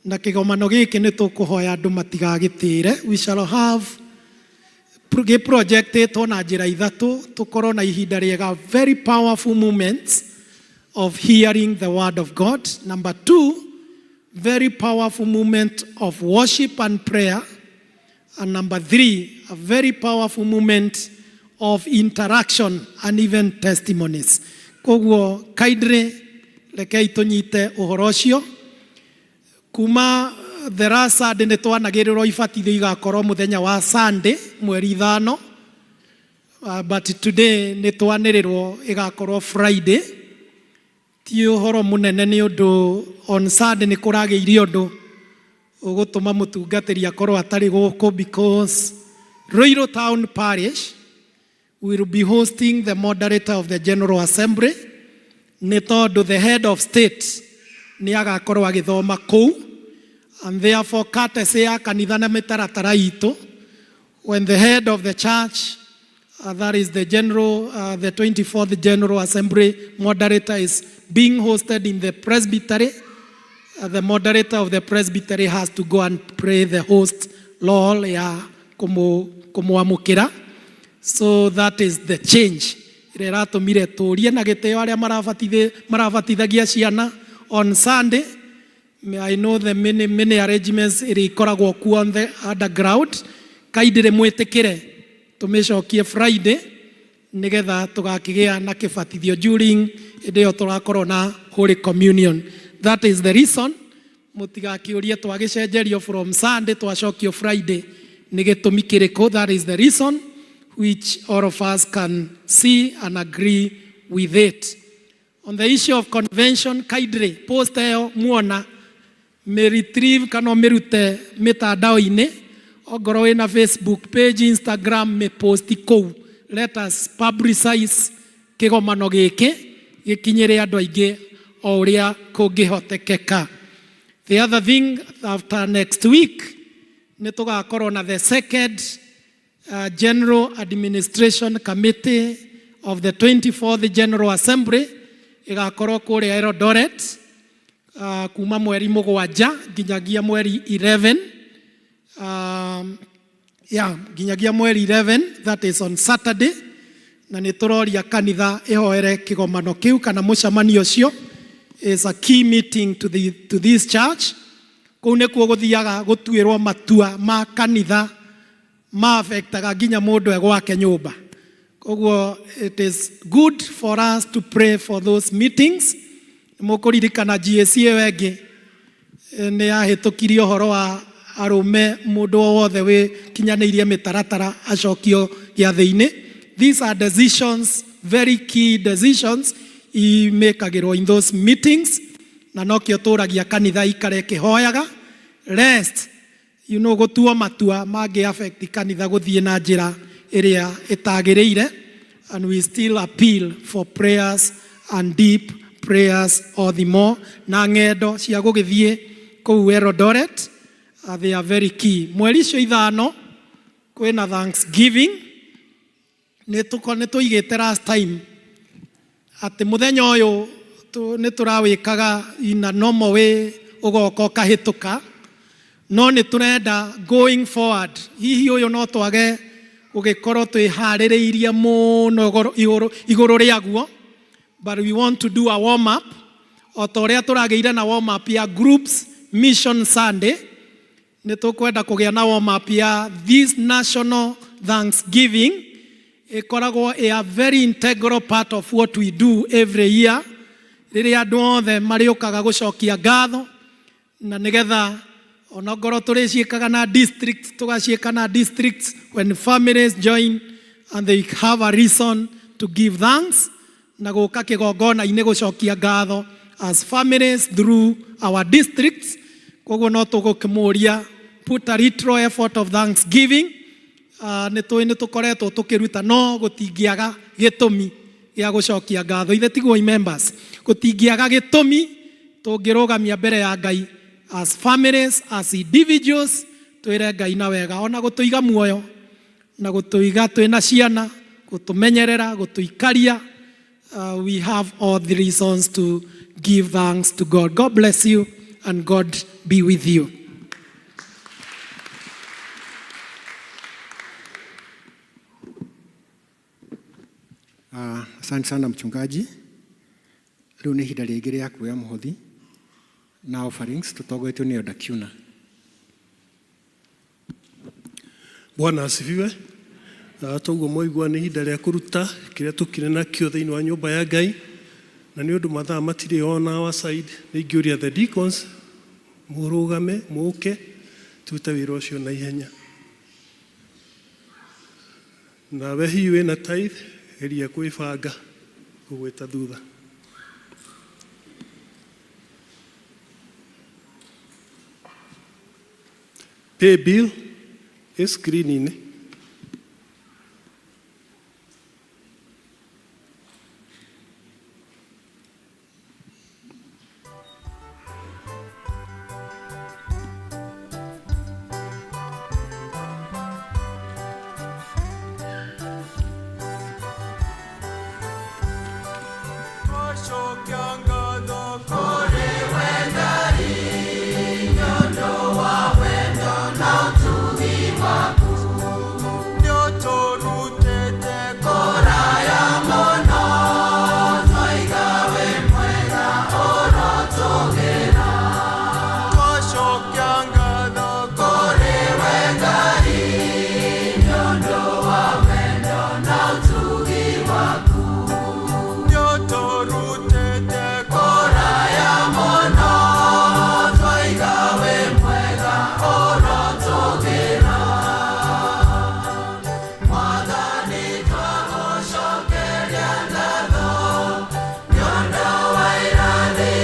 Na kigomano giki ni tukuhoya andu matigagitire. We shall have projected na njira ithatu tukorwo na ihinda riega, very powerful moments of hearing the word of God. Number two, very powerful moment of worship and prayer. And number three, a very powerful moment of interaction and even testimonies. Koguo kaidre rekei tunyite uhoro ucio. Kuma the last Sunday nĩ twanagĩrĩrwo ibatithio igakorwo mũthenya wa Sunday mweri 5, but today nĩ twanĩrĩrwo igakorwo Friday. Ti ũhoro mũnene nĩ ũndũ on Sunday nĩ kũragĩire ũndũ ũgũtũma mũtungatĩri akorwo atarĩ gũkũ, because Ruiru Town Parish will be hosting the moderator of the General Assembly. Nĩ tondũ the head of state nĩ agakorwo agĩthoma kũu. And therefore, courtesy ya kanitha na mitaratara itu, when the head of the church, that is the the 24th General Assembly moderator, is being hosted in the presbytery, the moderator of the presbytery has to go and pray the host law ya kumuamukira. So that is the change. Iratumire turie na giteo aria marabatithagia ciana on Sunday. I know the many arrangements irikoragwo ku on the underground. Kaidire mwetekire tumecokie Friday nigetha tugakigia na kibatithio during ĩyo turakorwo na Holy Communion. That is the reason mutigakiurie twagicenjerio from Sunday twacokio Friday nigitumi kiriko. That is the reason which all of us can see and agree with it. On the issue of convention, kaidre post ĩyo muona me retrieve kana merute mitandao-ini, ongorwo ina Facebook page, Instagram, me posti kou. Let us publicize kigomano giki gikinyire andu aingi o uria kungihotekeka. The other thing, after next week ni tugakorwo na the second General Administration Committee of the 24th General Assembly igakorwo kuria Eldoret kuma mweri 7 nginyagia mweri 11, nginyagia mweri 11, that is on Saturday. Na nĩ turoria kanitha ihoere kigomano kiu kana mucamanio cio is a key meeting to this church. Kũu nĩkuo gũthiaga gũtuĩrwo matua ma kanitha ma affectaga nginya mũndũ egwake nyũmba. Koguo it is good for us to pray for those meetings. Mũkũririkana GSC wengi nĩ yahĩtũkirie ũhoro wa arũme mũndũ wothe wĩ kinyanĩirie mĩtaratara acokio gĩathĩ-inĩ. These are decisions, very key decisions imekagĩrwo in those meetings, na nokĩo tũragia kanitha ikare kĩhoyaga rest gũtuo matua mangĩ affect kanitha gũthiĩ na njĩra ĩrĩa ĩtagĩrĩire. And we still appeal for prayers and deep prayers all the more. Na ng'endo cia gũgĩthiĩ kũu Eldoret, they are very key. Mweri icio 5 kwĩna Thanksgiving. Nĩ tũigĩte last time atĩ mũthenya ũyũ nĩ tũrawĩkaga in a normal way ũgoka ũkahĩtũka, no nĩ tũrenda going forward hihi ũyũ no twage gũgĩkorwo twĩharĩrĩirie mũno igũrũ rĩaguo, but we want to do a warm up o ta ũrĩa tũragĩire na warm up ya groups mission Sunday. Nĩ tũkwenda kũgĩa na warm up ya this national Thanksgiving. Ikoragwo a very integral part of what we do every year. Rĩrĩa andũ othe marĩũkaga gũcokia ngatho na nĩgetha onongoro turiciikaga na districts tugaciika na districts when families join and they have a reason to give thanks na guka kigongona-ini gucokia ngatho as families through our districts. Koguo no tugukimuria put a little effort of thanksgiving. Nĩ tũkoretwo tũkĩruta no gũtingiaga gĩtũmi gĩa gũcokia ngatho. Ithe tiguo members, gũtingiaga gĩtũmi tũngĩrũgamia mbere ya Ngai as families, as individuals, twĩre Ngai na wega ona gũtũiga muoyo na gũtũiga twĩna ciana, gũtũmenyerera, gũtũikaria. We have all the reasons to give thanks to God. God bless you and God be with you. Asante sana mchungaji. Leo ni ihinda rĩngĩ rĩa kuoya mũhothi na offerings tũtongoretio nĩ Elder Kiuna. Bwana asifiwe. Toguo mwaigua nĩ ihinda rĩa kũruta kĩrĩa tũkĩrĩ nakĩo thĩinĩ wa nyũmba ya Ngai, na nĩ ũndũ mathaa matirĩ on our side, nĩ ingĩũria the deacons mũrũgame mũke tute wĩra ũcio na ihenya. Nawe hihi wĩna tithe geria kwĩbanga gũgwĩta thutha. Pay bill screen-inĩ.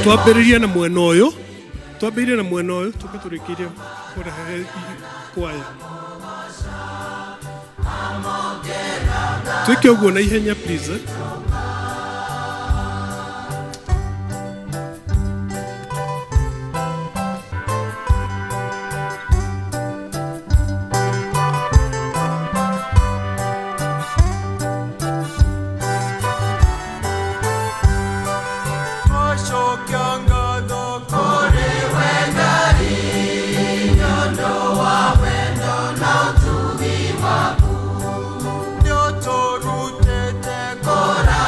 Twambĩrĩrie na mwena ũyũ, tũke tũrĩkĩrie kũrehe kwaya. Twĩke ũguo na ihenya please. Kora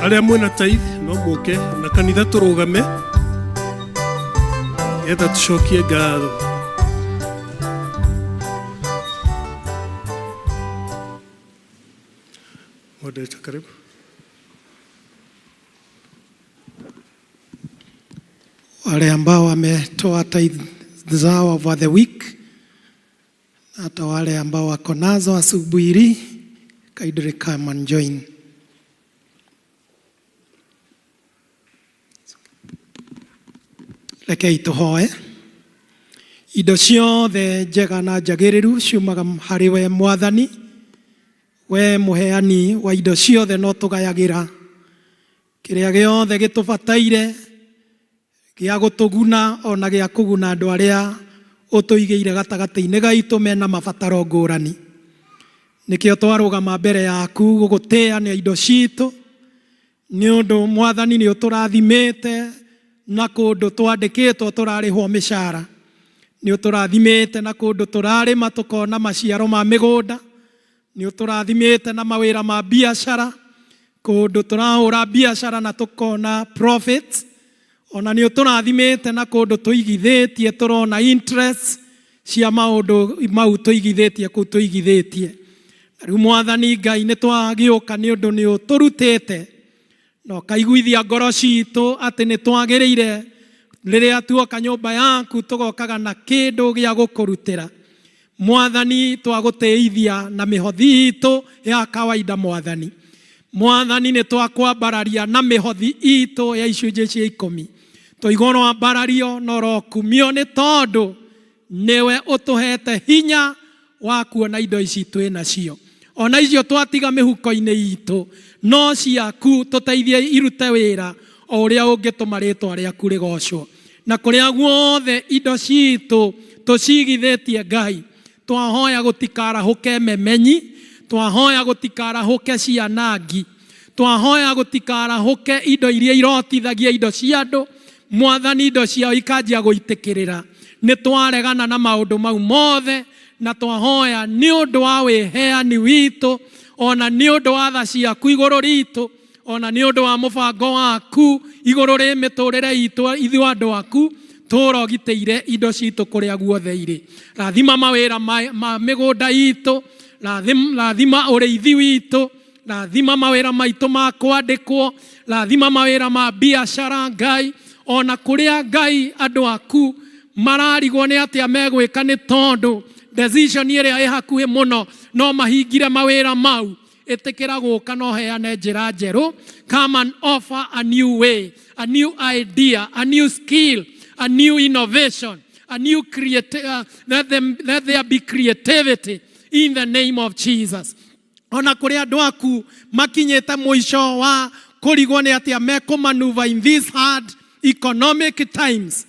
Aria mwena tithe no muke na kanitha turugame getha tucokie ngatho. Moderator, karibu. Wale ambao wametoa tithe zao over the week, hata wale ambao wako nazo asubuhi, kindly come and join. Rekei tuhoe. Indo ciothe njega na njagĩrĩru ciumaga harĩ we Mwathani. We mũheani wa indo ciothe no tũgayagĩra kĩrĩa gĩothe gĩtũbataire gĩa gũtũguna ona gĩa kũguna andũ arĩa ũtũigĩire gatagatĩ-inĩ gaitũ mena mabataro ngũrani. Nĩkĩo twarũgama mbere yaku gũgũtĩa nĩ indo citũ, nĩ ũndũ Mwathani nĩ ũtũrathimĩte na kũndũ twandĩkĩtwo tũrarĩhwo mĩcara, nĩ ũtũrathimĩte na kũndũ tũrarĩma tũkona maciaro ma mĩgũnda, nĩ ũtũrathimĩte na mawĩra ma biacara, kũndũ tũrahũra biacara na tũkona profits, ona nĩ ũtũrathimĩte na kũndũ tũigithĩtie tũrona interest cia maũndũ mau tũigithĩtie kũu tũigithĩtie. Rĩu Mwathani Ngai nĩ twagĩũka nĩ ũndũ nĩ ũtũrutĩte na ũkaiguithia ngoro citũ atĩ nĩ twagĩrĩire rĩrĩa tuoka nyũmba yaku tũgokaga na kĩndũ gĩa gũkũrutĩra. Mwathani twagũteithia na mĩhothi itũ ya kawaida. Mwathani nĩ twakwambararia na mĩhothi itũ ya icunjĩ cia 10. Tũigũrwo ambarario na ũrokumio nĩ tondũ nĩwe ũtũhete hinya wa kuona indo ici twĩ nacio. Ona icio twatiga mĩhuko-inĩ itũ no ciaku tũteithie irute wĩra o ũrĩa ũngĩtũma rĩĩtwa rĩaku rĩgocwo. Na kũrĩa guothe indo citũ tũcigithĩtie Ngai, twahoya gũtikarahũke memenyi, twahoya gũtikarahũke cianangi, twahoya gũtikarahũke indo iria irotithagia indo cia andũ. Mwathani indo ciao ikanjia gũitĩkĩrĩra. Nĩ twaregana na maũndũ mau mothe na twahoya nĩ ũndũ wa wĩheani witũ, ona nĩ ũndũ wa tha ciaku igũrũ ritũ, ona nĩ ũndũ wa mũbango waku igũrũ rĩ mĩtũrĩre itũ ithuĩ andũ aku, tũrogitĩire indo citũ kũrĩa guothe irĩ. Rathima mawĩra ma mĩgũnda itũ, rathima ũrĩithi witũ, rathima mawĩra maitũ ma kwandĩkwo, rathima mawĩra ma biacara Ngai, ona kũrĩa Ngai andũ aku mararigwo nĩ atĩa megwĩka nĩ tondũ decision ĩrĩa ĩ hakuhĩ mũno no mahingire mawĩra mau. Ĩtĩkĩra gũka no heane njĩra njerũ. Come and offer a new way, a new idea, a new skill, a new innovation, a new let there be creativity in the name of Jesus. Ona kũrĩa andũ aku makinyĩte mũico wa kũrigwo nĩ atĩa mekũmanuva in this hard economic times,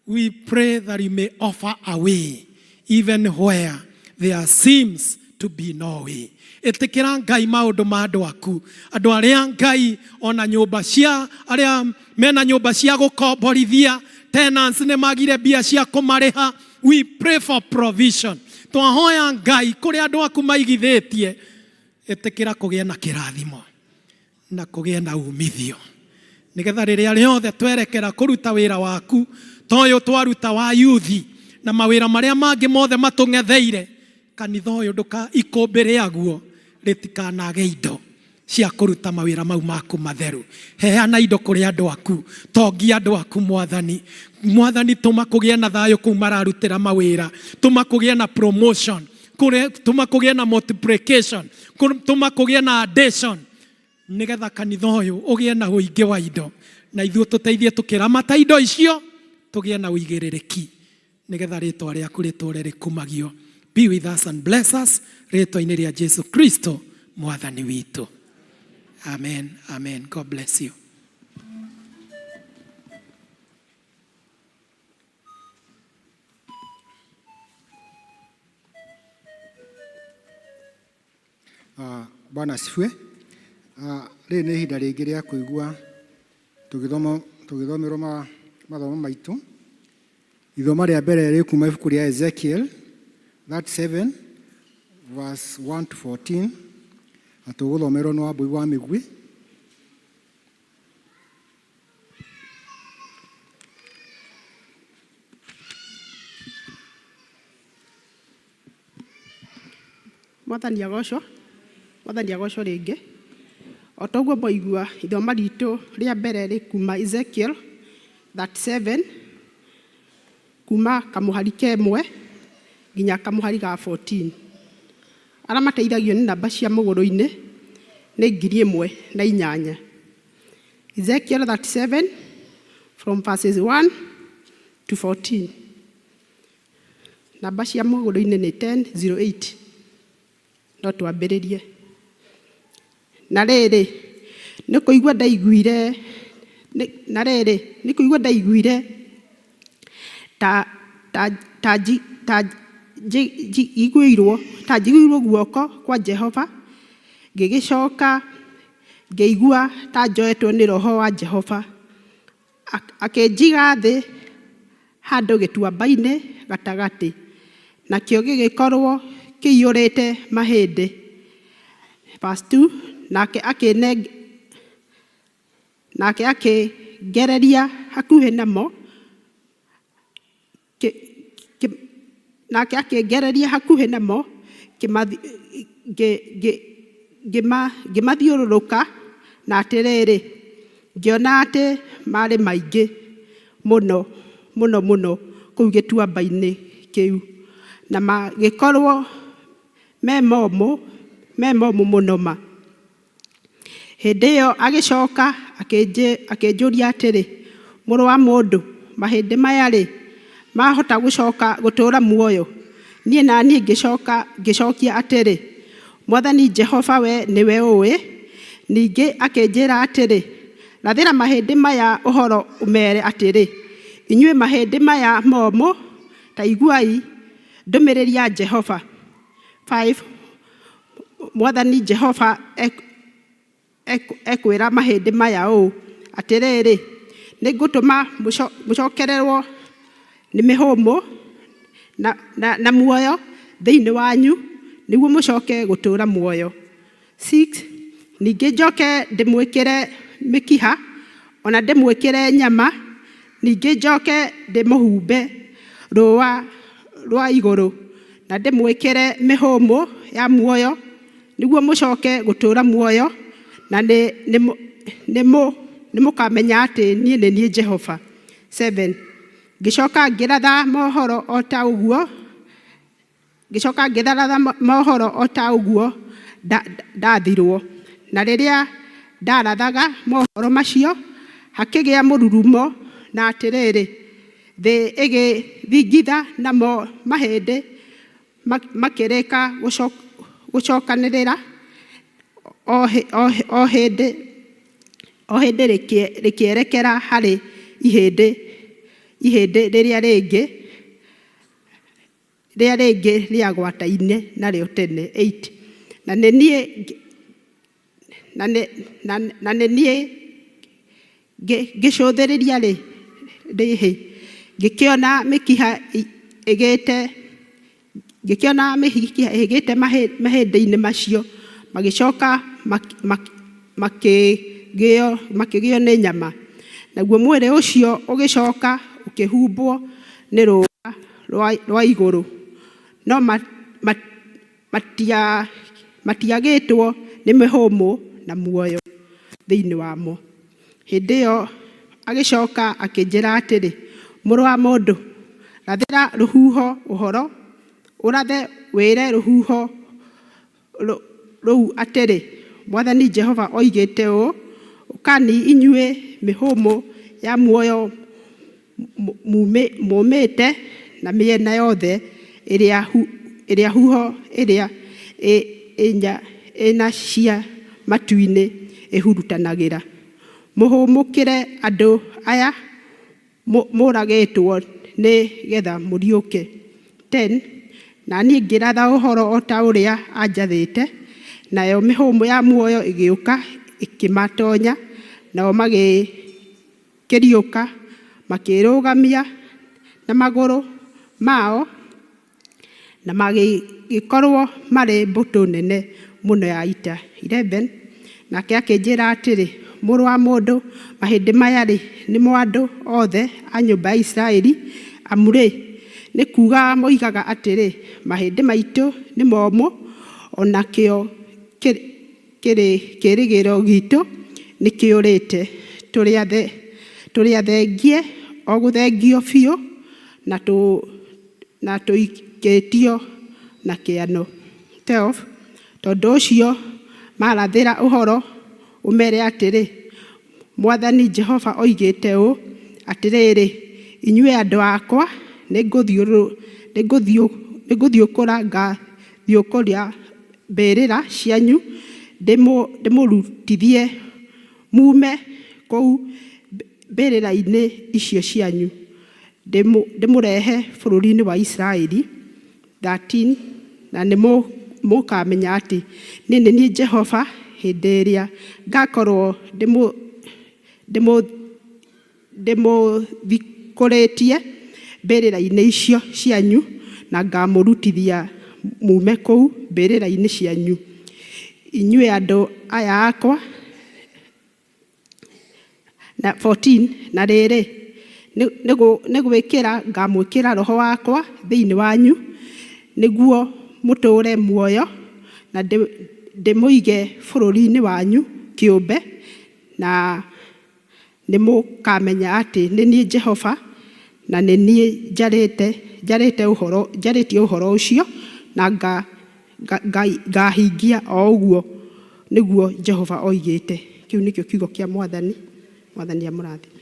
we pray that you may offer a way even where there seems to be no way. Ĩtĩkĩra Ngai maũndũ ma andũ aku, andũ arĩa Ngai ona nyũmba cia arĩa mena nyũmba cia gũkomborithia, tenants nĩ magire mbia cia kũmarĩha. We pray for provision. Twahoya Ngai kũrĩa andũ aku maigithĩtie, ĩtĩkĩra kũgĩe na kĩrathimo na kũgĩe na umithio, nĩgetha rĩrĩa rĩothe twerekera kũruta wĩra waku toyo twaruta wa yuthi na mawĩra marĩa mangĩ mothe matũng'etheire, kanitha ũyũ ndũka ikũmbĩ rĩaguo rĩtikanage indo cia kũruta mawĩra mau maku matheru. Heana indo kũrĩ andũ aku, tongia andũ aku Mwathani, tũma kũgĩe na thayũ kũu mararutĩra mawĩra, tũma kũgĩe na promotion, tũma kũgĩe na multiplication, tũma kũgĩe na addition, nĩgetha kanitha ũyũ ũgĩe na ũingĩ wa indo na ithuĩ tũteithie tũkĩramata indo icio, tũgĩe na ũigĩrĩrĩki, nĩgetha rĩĩtwa rĩaku rĩtũre rĩkumagio. Be with us and bless us, rĩĩtwa-inĩ rĩa Jesu Kristo Mwathani witũ. Amen. Amen. God bless you. Bwana asifiwe. Rĩrĩ nĩ ihinda rĩngĩ rĩa kũigua tũgĩthomerwo mathomo maitũ. Ithomo rĩa mbere rĩ kuma ibuku rĩa Ezekiel 37 verse 1 to 14. Na tũgũthomerwo nĩ Wambui wa Mĩgwi. Mwathani agocwo rĩngĩ. O ta ũguo mwaigua ithoma ritũ rĩa mbere rĩ kuma Ezekiel 37 kuma kamũhari ka 1 nginya kamũhari ga 14. Arĩa mateithagio nĩ namba cia mũgũrũ-inĩ nĩ 1008. Ezekiel 37 from verses 1 to 14. Namba cia mũgũrũ-inĩ nĩ 1008. No twambĩrĩrie. Na rĩrĩ nĩ kũigua ndaiguire ta njiguirwo guoko kwa Jehova, ngĩgĩcoka ngĩigua ta njoetwo nĩ Roho wa Jehova, akĩnjiga thĩ handũ gĩtuamba-inĩ gatagatĩ, nakĩo gĩgĩkorwo kĩiyũrĩte mahĩndĩ. Verse 2, nake akĩngereria hakuhĩ namo, ngĩmathiũrũrũka, na atĩrĩrĩ, ngĩona atĩ marĩ maingĩ mũno kũu gĩtuamba-inĩ kĩu, na magĩkorwo me momũ mũno ma. Hĩndĩ ĩyo agĩcoka akĩnjũria atĩrĩ, mũrũ wa mũndũ, mahĩndĩ maya-rĩ, mahota gũcoka gũtũũra muoyo? Niĩ na niĩ ngĩcokia atĩrĩ, Mwathani Jehova, we nĩwe ũĩ. Ningĩ akĩnjĩra atĩrĩ, rathĩra mahĩndĩ maya ũhoro ũmeere atĩrĩ, inyuĩ mahĩndĩ maya momũ, ta iguai ndũmĩrĩri ya Jehova. 5. Mwathani Jehova ekwĩra mahĩndĩ maya ũũ atĩrĩrĩ, nĩ ngũtũma mũcokererwo nĩ mĩhũmũ na muoyo thĩinĩ wanyu, nĩguo mũcoke gũtũũra muoyo. 6. Ningĩ njoke ndĩmwĩkĩre mĩkiha, ona ndĩmwĩkĩre nyama, ningĩ njoke ndĩmũhumbe rũũa rwa igũrũ, na ndĩmwĩkĩre mĩhũmũ ya muoyo, nĩguo mũcoke gũtũũra muoyo, na nĩmũkamenya atĩ niĩ nĩ niĩ Jehova. 7. Ngĩcoka ngĩratha mohoro o ta ũguo ndathirwo. Na rĩrĩa ndarathaga mohoro macio, hakĩgĩa mũrurumo, na atĩrĩrĩ, thĩ ĩgĩthingitha namo mahĩndĩ makĩrĩka gũcokanĩrĩra o hĩndĩ rĩkĩerekera harĩ ihĩndĩ rĩrĩa rĩngĩ rĩagwataine narĩo tene. 8. Na nĩ niĩ ngĩcũthĩrĩria rĩhĩ, ngĩkĩona mĩkiha ĩgĩte mahĩndĩ-inĩ macio, magĩcoka makĩgĩo nĩ nyama. Naguo mwĩrĩ ũcio ũgĩcoka ũkĩhumbwo nĩ rũũa rwa igũrũ, no matiagĩtwo nĩ mĩhũmũ na muoyo thĩinĩ wamo. Hĩndĩ ĩyo agĩcoka akĩnjĩra atĩrĩ, mũrũ wa mũndũ, rathĩra rũhuho ũhoro, ũrathe wĩre rũhuho rũu atĩrĩ, Mwathani Jehova oigĩte ũũ, ũkani inyuĩ mĩhũmũ ya muoyo mumĩte na mĩena yothe ĩrĩa huho ĩrĩa ĩna cia matu-inĩ ĩhurutanagĩra. Mũhũmũkĩre andũ aya mũragĩtwo nĩ getha mũriũke. 10. Na niĩ ngĩratha ũhoro o ta ũrĩa anjathĩte, nayo mĩhũmũ ya muoyo ĩgĩũka ĩkĩmatonya, nao magĩkĩriũka makĩrũgamia na magũrũ mao, na magĩkorwo marĩ mbũtũ nene mũno ya ita. 11. Nake akĩnjĩra atĩrĩ, mũrũ wa mũndũ, mahĩndĩ maya-rĩ, nĩmo andũ othe a nyũmba ya Isiraeli, amu-rĩ, nĩ kuuga moigaga atĩrĩ, mahĩndĩ maitũ nĩ momũ, onakĩo kĩrĩgĩro gitũ nĩ kĩũrĩte, tũrĩ athengie o gũthengio biũ na tũikĩtio na kĩano. 12. Tondũ ũcio marathĩra ũhoro ũmere atĩrĩ, Mwathani Jehova oigĩte ũũ atĩrĩrĩ, inyuĩ andũ akwa nĩngũthiũkũra ngathiũkũria mbĩrĩra cianyu, ndĩmũrutithie mume kũu mbĩrĩra-inĩ icio cianyu, ndĩmũrehe bũrũri-inĩ wa Isiraeli. 13. Na nĩmũkamenya atĩ nĩ niĩ Jehova hĩndĩ ĩrĩa ngakorwo ndĩmũthikũrĩtie mbĩrĩra-inĩ icio cianyu na ngamũrutithia mume kũu mbĩrĩra-inĩ cianyu. Inyuĩ andũ aya akwa. Na 14. Na rĩrĩ, ngamwĩkĩra roho wakwa thĩinĩ wanyu, nĩguo mũtũũre muoyo, na ndĩmũige bũrũri-inĩ wanyu kĩũmbe, na nĩmũkamenya atĩ nĩ niĩ Jehova, na nĩ niĩ njarĩtie ũhoro ũcio, na ngahingia o ũguo nĩguo Jehova oigĩte. Kĩu nĩkĩo kiugo kĩa Mwathani. Mwathani amũrathime.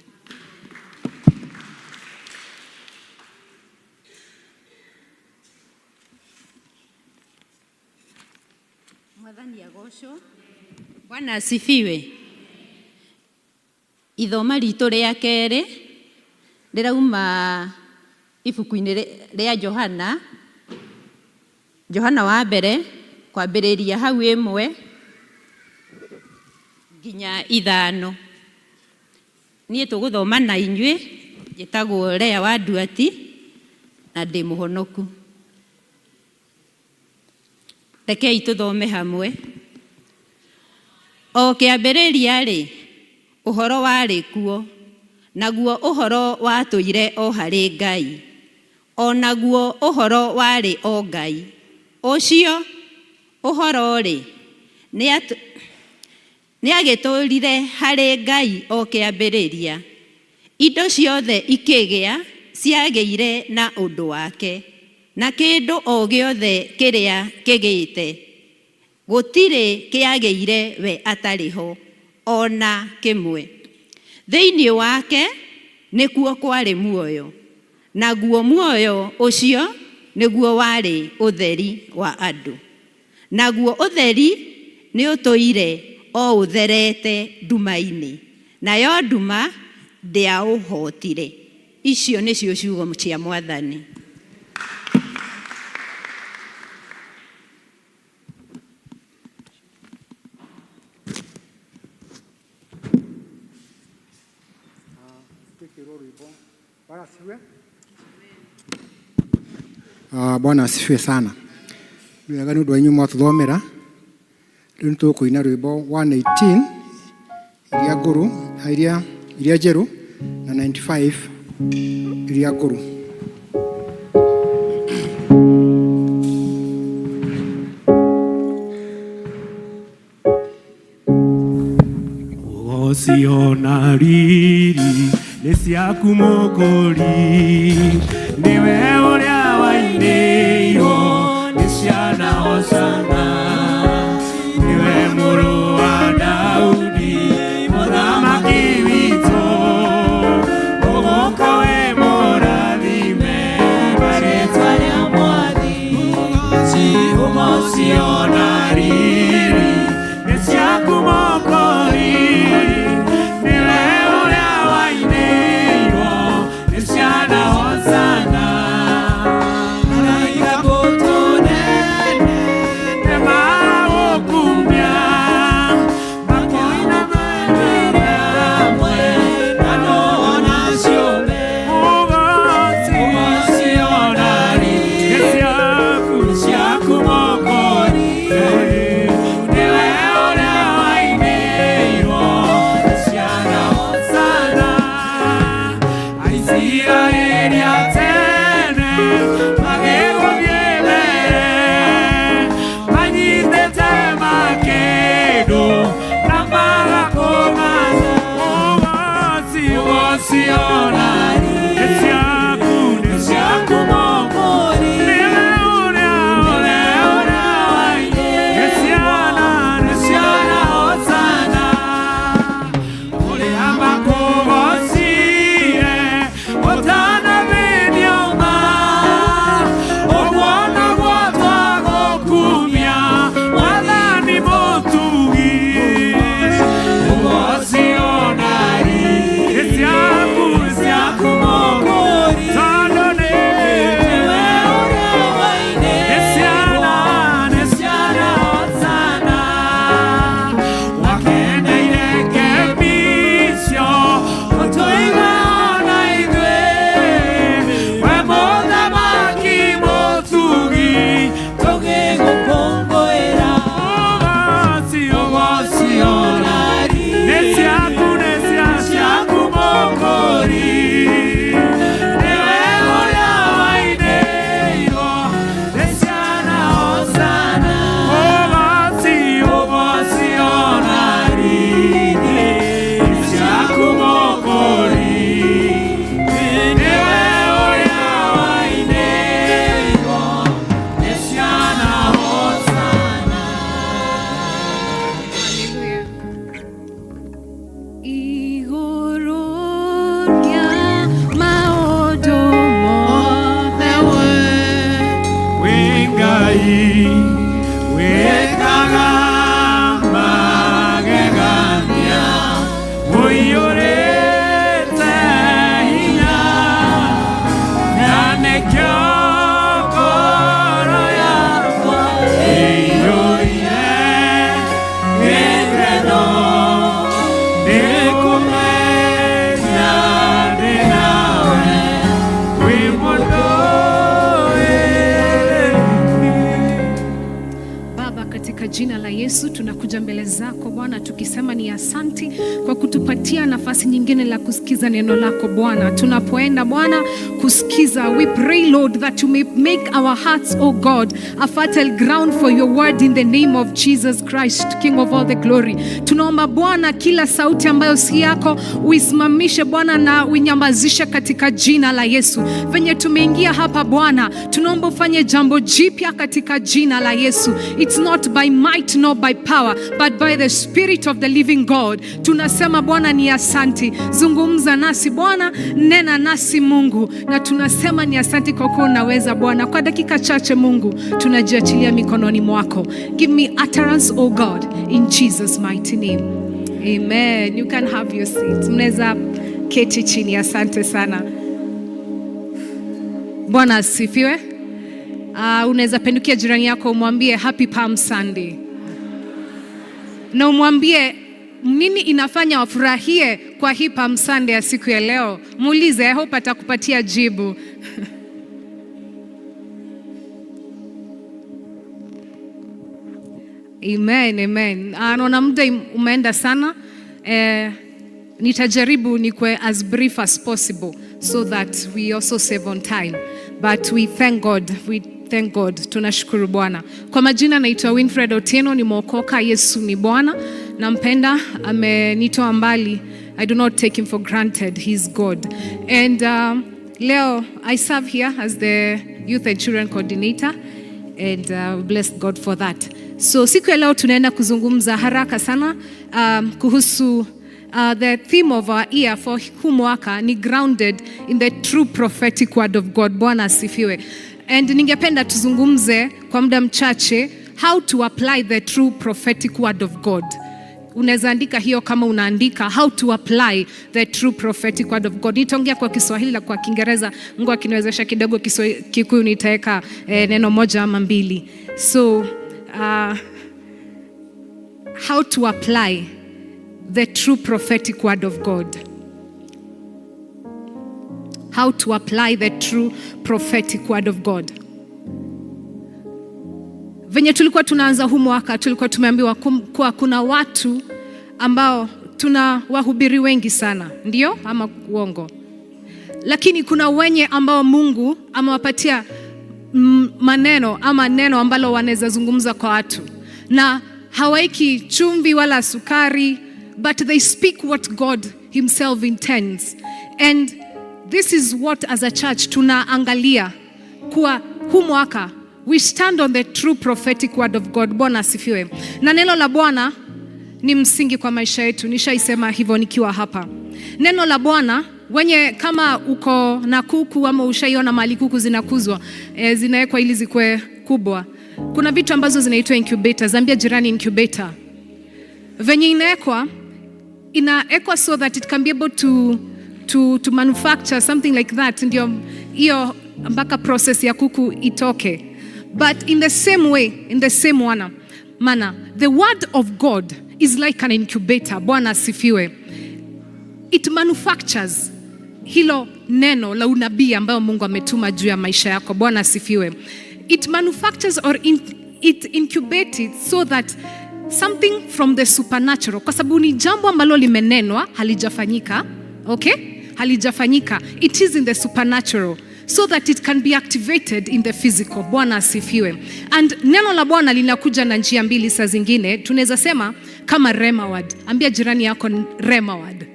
Mwathani agocwo. Bwana asifiwe. Ithoma ritũ rĩa kerĩ rĩrauma ibuku-inĩ rĩa Johana wa mbere kwambĩrĩria hau 1 nginya 5. Niĩ tũgũthoma na inyuĩ, njĩtagwo Lea wa Nduati na ndĩ mũhonoku. Rekei tũthome hamwe. O kĩambĩrĩria-rĩ, ũhoro warĩ kuo, naguo ũhoro watũire o harĩ Ngai, o naguo ũhoro warĩ o Ngai. Ũcio ũhoro-rĩ, nĩ agĩtũũrire harĩ Ngai o kĩambĩrĩria. Indo ciothe ikĩgĩa ciagĩire na ũndũ wake, na kĩndũ o gĩothe kĩrĩa kĩgĩte, gũtirĩ kĩagĩire we atarĩ ho, ona kĩmwe. Thĩinĩ wake nĩkuo kwarĩ muoyo, naguo muoyo ũcio nĩguo warĩ ũtheri wa andũ. Naguo ũtheri nĩ ũtũire o ũtherete nduma-inĩ, nayo nduma ndĩaũhotire. Icio nĩcio ciugo cia Mwathani. Bwana asifiwe sana. Nĩwega nĩ ũndũ wa inyuĩ mwatũthomera. Rĩu nĩtũkũina rwĩmbo 118 iria ngũrũ, iria njerũ na 95 iria ngũrũ. Osiona riri nĩ ciaku Mũkũri, nĩwe ũrĩa wainĩirwo nĩ ciana Hosana, nĩwe mũrũ wa Daudi mũthamaki witũ, ũgũka wĩ mũrathime marĩĩtwa rĩa Mwathi. Ũgociona riri nĩ ciaku Mũkũri, nĩwe ũrĩa wainĩirwo nĩ ciana Hosana, na ikabũtũ nene Yesu, tunakuja mbele zako Bwana tukisema ni asanti kwa kutupatia nafasi nyingine la kusikiza neno lako Bwana. Tunapoenda Bwana kusikiza, we pray Lord that you may make our hearts, oh God, a fertile ground for your word in the name of Jesus Christ, King of all the glory. Tunaomba Bwana kila sauti ambayo si yako uisimamishe Bwana na uinyamazishe katika jina la Yesu. Venye tumeingia hapa Bwana, tunaomba ufanye jambo jipya katika jina la Yesu. It's not by might nor by power but by the Spirit of the living God. Tunasema Bwana ni asanti. Zungumza nasi Bwana, nena nasi Mungu, na tunasema ni asanti kwa kuwa unaweza Bwana. Kwa dakika chache Mungu, tunajiachilia mikononi mwako. Give me utterance, oh God, in Jesus mighty name. Amen. You can have your seat. Mnaweza keti chini. Asante sana. Bwana asifiwe. Unaweza pendukia jirani yako umwambie Happy Palm Sunday. Na umwambie nini inafanya wafurahie kwa hii Palm Sunday ya siku ya leo. Muulize, I hope atakupatia jibu. Amen, amen. Naona muda umeenda sana. Nitajaribu nikwe as brief as possible so that we also save on time. But we thank God. Thank God. Tunashukuru Bwana. Kwa majina naitwa Winfred Otieno, ni mwokoka. Yesu ni Bwana. Nampenda, amenitoa mbali. I do not take him for granted. He's God. And leo I serve here as the Youth and Children Coordinator, and bless God for that. So siku ya leo tunaenda kuzungumza haraka sana kuhusu the theme of our year for huu mwaka ni grounded in the true prophetic word of God. Bwana asifiwe. And ningependa tuzungumze kwa muda mchache how to apply the true prophetic word of God. Unaweza andika hiyo kama unaandika, how to apply the true prophetic word of God. Nitaongea kwa Kiswahili na kwa Kiingereza. Mungu akiniwezesha kidogo Kikuyu nitaweka neno moja ama mbili. So how to apply the true prophetic word of God. How to apply the true prophetic word of God. Venye tulikuwa tunaanza huu mwaka, tulikuwa tumeambiwa kuwa kuna watu ambao tuna wahubiri wengi sana, ndio ama uongo? Lakini kuna wenye ambao Mungu amewapatia maneno ama neno ambalo wanaweza zungumza kwa watu, na hawaiki chumvi wala sukari, but they speak what God himself intends. And this is what as a church tunaangalia kwa huu mwaka. We stand on the true prophetic word of God. Bwana asifiwe. Na neno la Bwana ni msingi kwa maisha yetu. Nishaisema hivyo nikiwa hapa. Neno la Bwana, wenye kama uko na kuku ama ushaiona mahali kuku zinakuzwa, zinawekwa ili zikue kubwa. Kuna vitu ambazo zinaitwa incubators. Ambia jirani incubator. Venye inaekwa so that it can be able to manufacture something like that. Ndio hiyo mpaka process ya kuku itoke. But in the same way, in the same manner, the word of God is like an incubator. Bwana asifiwe. It manufactures hilo neno la unabii ambayo Mungu ametuma juu ya maisha yako. Bwana asifiwe. It manufactures or it incubates it so that something from the supernatural, kwa sababu ni jambo ambalo limenenwa, halijafanyika, okay? Halijafanyika. It is in the supernatural, so that it can be activated in the physical. Bwana asifiwe. And neno la Bwana linakuja na njia mbili saa zingine. Tunaweza sema kama rhema word. Ambia jirani yako rhema word.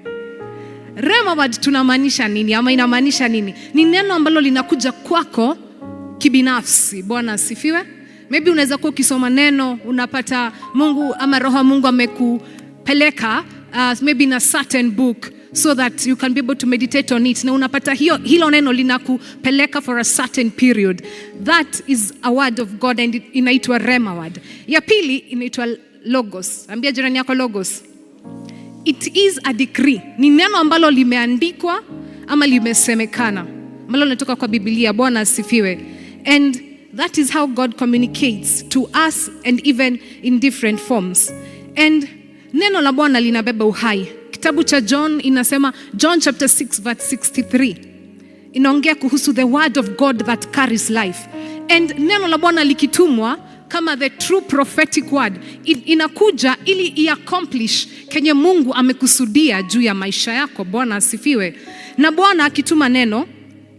Rhema word tunamaanisha nini ama inamaanisha nini? Ni neno ambalo linakuja kwako kibinafsi. Bwana asifiwe. Maybe unaweza kuwa ukisoma neno unapata Mungu ama roho Mungu amekupeleka maybe in a certain book so that you can be able to meditate on it. Na unapata hilo neno linakupeleka for a certain period. That is a word of God and inaitwa rhema word. Ya pili inaitwa logos. Ambia jirani yako logos. It is a decree. Ni neno ambalo limeandikwa ama limesemekana, ambalo linatoka kwa Biblia. Bwana asifiwe. And that is how God communicates to us and even in different forms. And neno la Bwana linabeba uhai. Kitabu cha John inasema, John chapter 6 verse 63. Inaongea kuhusu the word of God that carries life. And neno la Bwana likitumwa kama the true prophetic word inakuja ili iaccomplish kenye Mungu amekusudia juu ya maisha yako. Bwana asifiwe. Na Bwana akituma neno,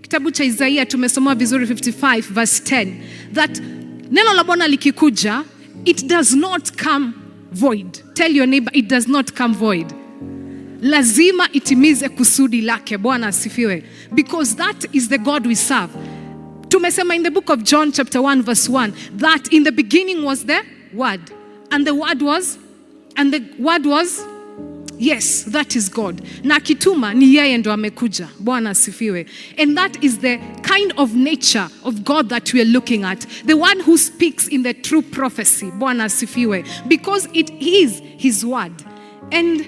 kitabu cha Isaia tumesoma vizuri 55 verse 10, that neno la Bwana likikuja, it does not come void. Tell your neighbor, it does not come void. Lazima itimize kusudi lake. Bwana asifiwe. Because that is the God we serve. Tumesema in the book of John chapter 1 verse 1 that in the beginning was the word, and the word was, yes, that is God. Na kituma ni yeye ndo amekuja. Bwana asifiwe. And that is the kind of nature of God that we are looking at. The one who speaks in the true prophecy. Bwana asifiwe. Because it is his word. And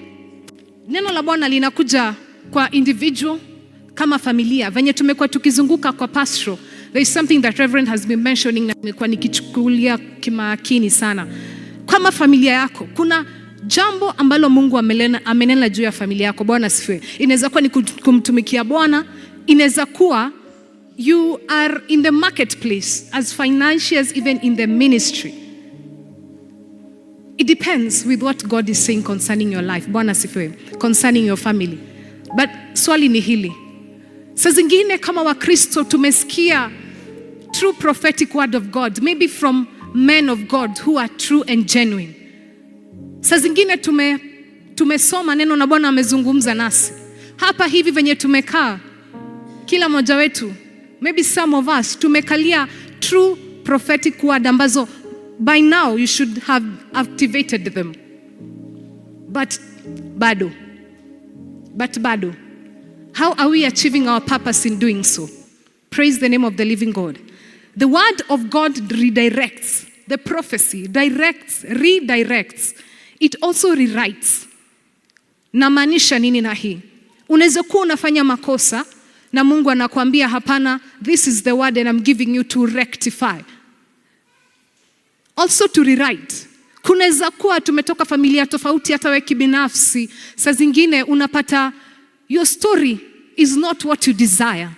neno la Bwana linakuja kwa individual kama familia. Venye tumekuwa tukizunguka kwa pastoral, there is something that Reverend has been mentioning na nimekuwa nikichukulia kimakini sana. Kama familia yako, kuna jambo ambalo Mungu amenena juu ya familia yako. Bwana asifiwe. Inaweza kuwa ni kumtumikia Bwana, inaweza kuwa you are in the marketplace as financiers, even in the ministry. It depends with what God is saying concerning your life. Bwana asifiwe. Concerning your family. But swali ni hili. Saa zingine kama Wakristo tumesikia true prophetic word of God, maybe from men of God who are true and genuine. Saa zingine tumesoma neno na Bwana amezungumza nasi. Hapa hivi venye tumekaa, kila mmoja wetu, maybe some of us, tumekalia true prophetic word ambazo by now you should have activated them. But bado. How are we achieving our purpose in doing so? Praise the name of the living God. The word of God redirects. The prophecy redirects. It also rewrites. Namaanisha nini na hii? Unaweza kuwa unafanya makosa na Mungu anakuambia hapana, this is the word and I'm giving you to rectify. Also to rewrite. Kunaweza kuwa tumetoka familia tofauti, hata wewe kibinafsi. Saa zingine unapata your story is not what you desire.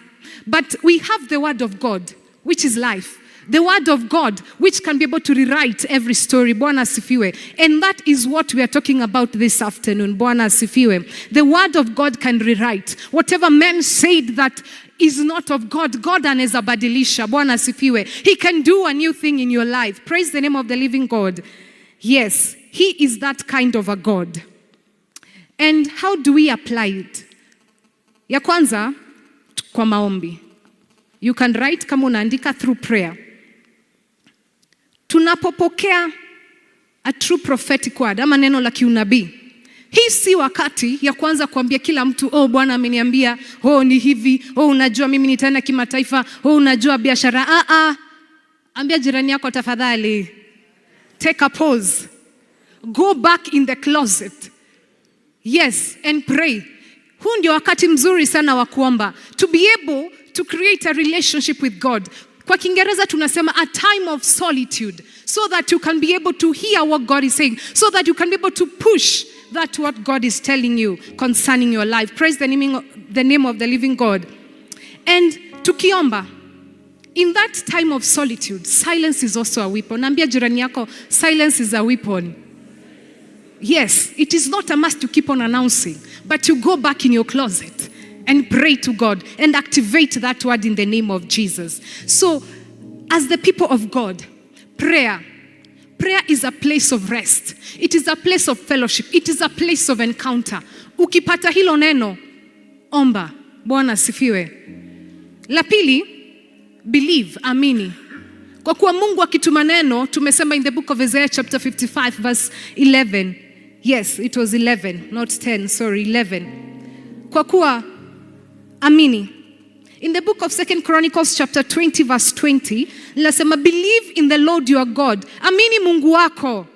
But we have the word of God, which is life. The word of God, which can be able to rewrite every story. Bwana asifiwe. And that is what we are talking about this afternoon. Bwana asifiwe. The word of God can rewrite. Whatever men said that is not of God, God anaweza badilisha. Bwana asifiwe. He can do a new thing in your life. Praise the name of the living God. Yes, he is that kind of a God. And how do we apply it? Ya kwanza, kwa maombi. You can write kama unaandika through prayer. Tunapopokea a true prophetic word, ama neno la kiunabii, hii si wakati ya kwanza kuambia kila mtu, oh Bwana ameniambia, oh ni hivi, oh unajua mimi nitaenda kimataifa, oh unajua biashara. Ambia jirani yako tafadhali, take a pause. Go back in the closet. Yes, and pray. Huu ndio wakati mzuri sana wa kuomba. To be able to create a relationship with God. Kwa Kiingereza tunasema a time of solitude, so that you can be able to hear what God is saying, so that you can be able to push that what God is telling you concerning your life. Praise the name of the living God. And tukiomba, in that time of solitude, silence is also a weapon. Ambia jirani yako, silence is a weapon. Yes, it is not a must to keep on announcing, but you go back in your closet and pray to God and activate that word in the name of Jesus. So, as the people of God, prayer is a place of rest. It is a place of fellowship. It is a place of encounter. Ukipata hilo neno, omba. Bwana asifiwe. La pili, believe, amini. Kwa kuwa Mungu akituma neno, tumesema in the book of Isaiah chapter 55 verse 11. Yes, it was 11, not 10, sorry, 11. Kwa kuwa amini. In the book of 2 Chronicles chapter 20 verse 20, linasema believe in the Lord your God. Amini Mungu wako,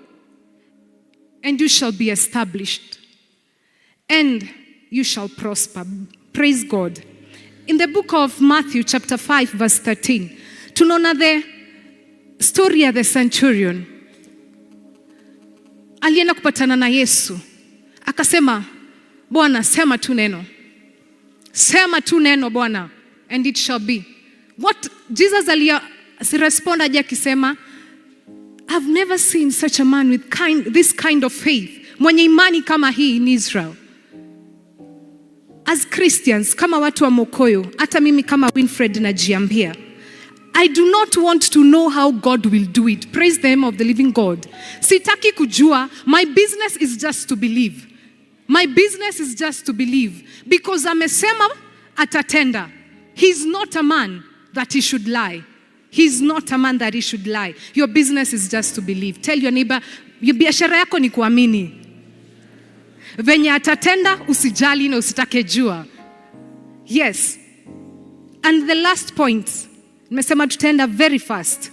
and you shall be established, and you shall prosper. Praise God. In the book of Matthew chapter 5 verse 13, tunaona the story of the centurion. Alienda kupatana na Yesu. Akasema, Bwana, sema tu neno. Sema tu neno Bwana, and it shall be. What Jesus respond aje akisema, I've never seen such a man with this kind of faith. Mwenye imani kama hii in Israel. As Christians, kama watu wa Mokoyo, hata mimi kama Winfred najiambia, I do not want to know how God will do it. Praise the name of the living God. Sitaki kujua. My business is just to believe. My business is just to believe. Because amesema atatenda. He's not a man that he should lie. He's not a man that he should lie. Your business is just to believe. Tell your neighbor, biashara yako ni kuamini. Venye atatenda usijali na usitake jua. Yes. And the last point, nimesema tutaenda very fast.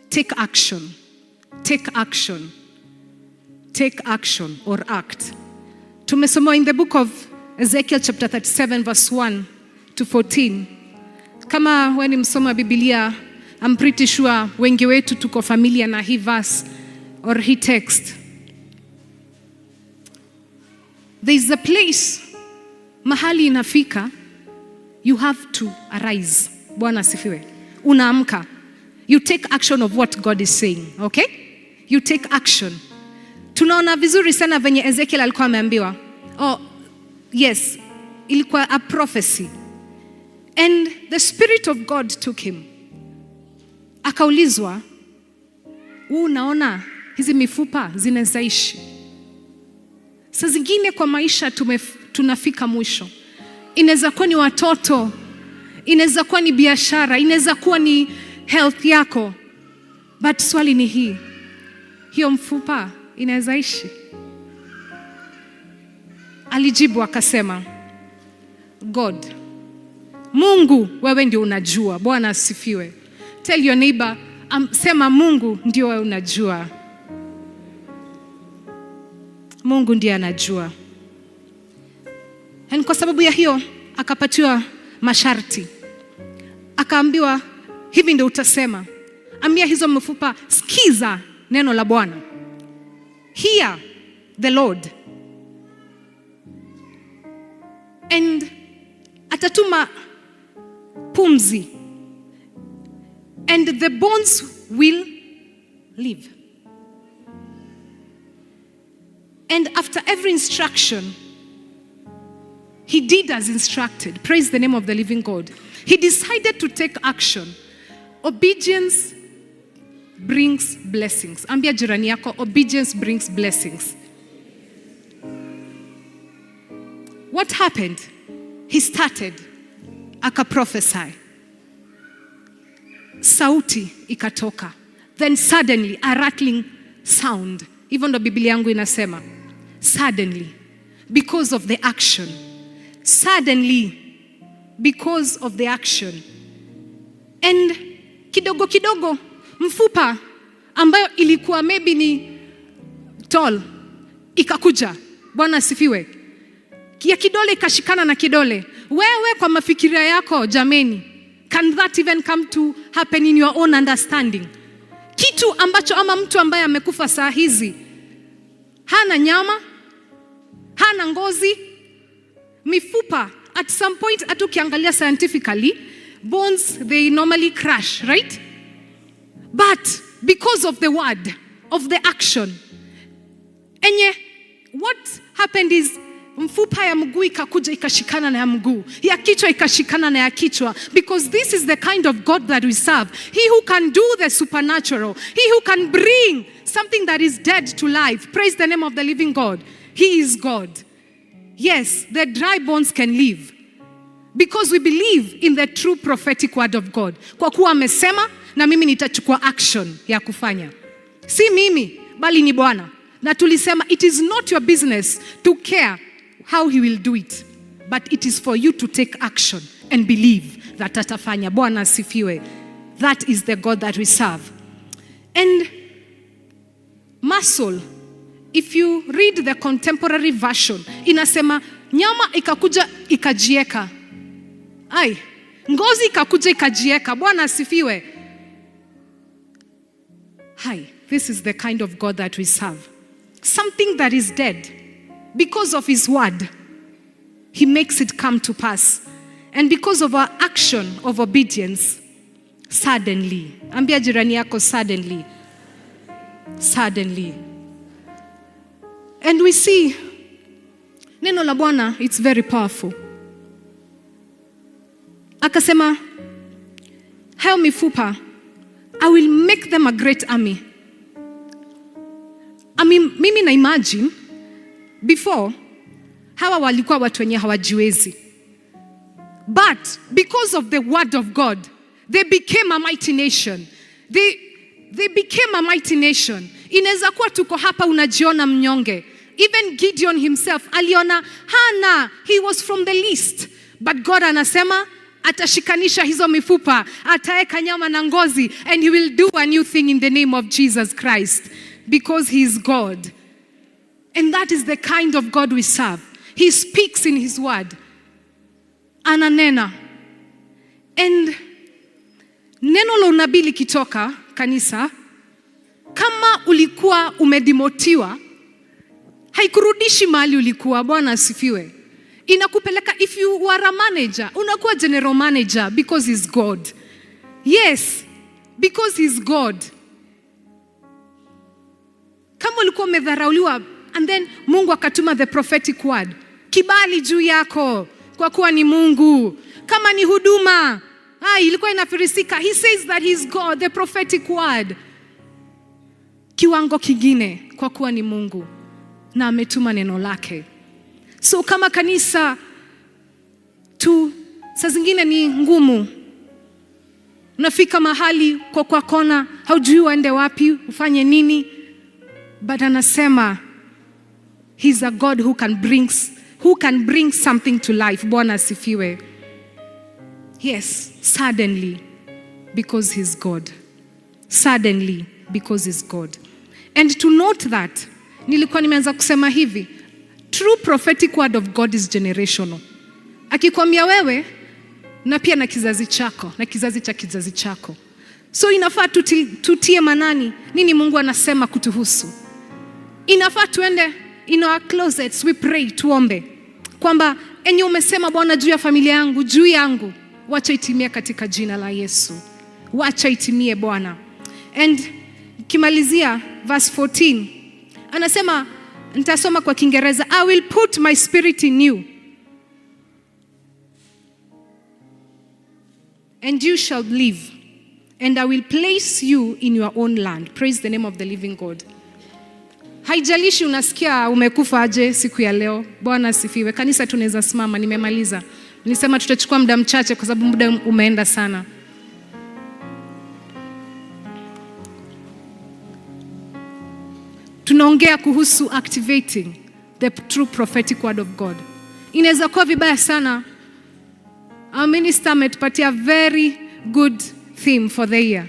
Take action. Take action. Take action or act. Tumesoma in the book of Ezekiel chapter 37 verse 1 to 14. Kama wewe ni msoma Biblia, I'm pretty sure wengi wetu tuko familiar na hii verse or hii text. There is a place mahali inafika, you have to arise. Bwana asifiwe. Unaamka. You take action of what God is saying, okay? You take action. Tunaona vizuri sana venye Ezekiel alikuwa ameambiwa. Oh, yes, ilikuwa a prophecy. And the Spirit of God took him. Akaulizwa, unaona hizi mifupa zinazaishi? Saa zingine kwa maisha tunafika mwisho. Inaweza kuwa ni watoto, inaweza kuwa ni biashara, inaweza kuwa ni health yako. But swali ni hii, hiyo mfupa inaweza ishi? Alijibu akasema, God, Mungu wewe ndio unajua. Bwana asifiwe. Tell your neighbor, sema Mungu ndio wewe unajua. Mungu ndiye anajua. Na kwa sababu ya hiyo akapatiwa masharti. Akaambiwa hivi ndio utasema. Ambia hizo mfupa, sikiza neno la Bwana. Hear the Lord. And atatuma pumzi. And the bones will live. And after every instruction, he did as instructed. Praise the name of the living God. He decided to take action. Obedience brings blessings. Ambia jirani yako, obedience brings blessings. What happened? He started, akaprophesy. Sauti ikatoka. Then suddenly a rattling sound. Even though Biblia yangu inasema suddenly, because of the action. Suddenly, because of the action. And kidogo kidogo mfupa ambayo ilikuwa maybe ni tall ikakuja. Bwana asifiwe. Ya kidole ikashikana na kidole. Wewe kwa mafikiria yako jameni, can that even come to happen in your own understanding? Kitu ambacho ama mtu ambaye amekufa saa hizi hana nyama, hana ngozi, mifupa at some point atukiangalia scientifically, bones they normally crash, right? But because of the word, of the action, enye what happened is mfupa ya mguu ikakuja ikashikana na ya mguu, ya kichwa ikashikana na ya kichwa, because this is the kind of God that we serve. He who can do the supernatural, he who can bring something that is dead to life. Praise the name of the living God. He is God. Yes, the dry bones can live because we believe in the true prophetic word of God. Kwa kuwa amesema na mimi nitachukua action ya kufanya. Si mimi bali ni Bwana. Na tulisema it is not your business to care how he will do it, but it is for you to take action and believe that atafanya. Bwana asifiwe. That is the God that we serve. And muscle, if you read the contemporary version, inasema nyama ikakuja ikajieka. Ai, ngozi ikakuja ikajieka. Bwana asifiwe. Hi, this is the kind of God that we serve. Something that is dead, because of his word, he makes it come to pass. And because of our action of obedience, suddenly, ambia jirani yako suddenly. Suddenly. And we see, neno la Bwana, it's very powerful. Akasema, hayo mifupa, I will make them a great army. Mimi na imagine, before, hawa walikuwa watu wenye hawajiwezi. But because of the word of God, they became a mighty nation. They became a mighty nation. Inaweza kuwa tuko hapa unajiona mnyonge. Even Gideon himself aliona hana, he was from the least. But God anasema atashikanisha hizo mifupa, ataeka nyama na ngozi, and he will do a new thing in the name of Jesus Christ, because he is God. And that is the kind of God we serve. He speaks in his word. Ananena. And neno la unabii likitoka kanisa, kama ulikuwa umedimotiwa, haikurudishi mahali ulikuwa. Bwana asifiwe. Inakupeleka, if you were a manager, unakuwa general manager because he's God. Yes, because he's God. Kama ulikuwa umedharauliwa, and then Mungu akatuma the prophetic word, kibali juu yako kwa kuwa ni Mungu. Kama ni huduma, ilikuwa inafirisika, he says that he's God, the prophetic word. Kiwango kingine kwa kuwa ni Mungu na ametuma neno lake. So kama kanisa tu, saa zingine ni ngumu. Unafika mahali kwa kona, haujui uende wapi, ufanye nini. But anasema, he's a God who can bring something to life. Bwana asifiwe. Yes, suddenly, because he's God. Suddenly, because he's God. And to note that, nilikuwa nimeanza kusema hivi, true prophetic word of God is generational. Akikwambia wewe, na pia na kizazi chako, na kizazi cha kizazi chako. So inafaa tutie manani nini Mungu anasema kutuhusu. Inafaa tuende in our closets, we pray, tuombe kwamba enye umesema Bwana juu ya familia yangu, juu yangu, wacha itimie katika jina la Yesu. Wacha itimie Bwana. And kimalizia verse 14, anasema, nitasoma kwa Kiingereza, I will put my spirit in you and you shall live, and I will place you in your own land. Praise the name of the living God. Haijalishi unasikia umekufa aje siku ya leo. Bwana asifiwe. Kanisa tunaweza simama, nimemaliza. Nilisema tutachukua muda mchache kwa sababu muda umeenda sana. Tunaongea kuhusu activating the true prophetic word of God. Inaweza kuwa vibaya sana. Our minister ametupatia very good theme for the year.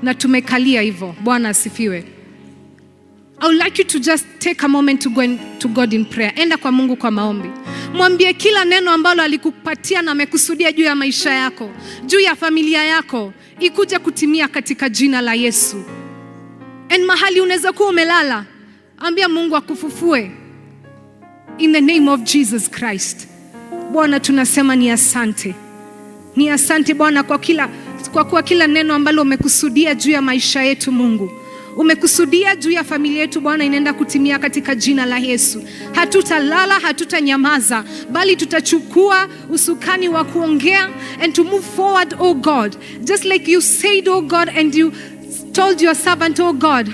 Na tumekalia hivyo. Bwana asifiwe. I would like you to just take a moment to go to God in prayer. Enda kwa Mungu kwa maombi. Mwambie kila neno ambalo alikupatia na amekusudia juu ya maisha yako, juu ya familia yako, ikuje kutimia katika jina la Yesu. And mahali unaweza kuwa umelala, ambia Mungu akufufue in the name of Jesus Christ. Bwana tunasema ni asante. Ni asante Bwana kwa kuwa kila neno ambalo umekusudia juu ya maisha yetu Mungu, umekusudia juu ya familia yetu Bwana, inaenda kutimia katika jina la Yesu. Hatutalala, hatutanyamaza, bali tutachukua usukani wa kuongea and to move forward, oh God. Just like you said, oh God, and you told your servant, oh God,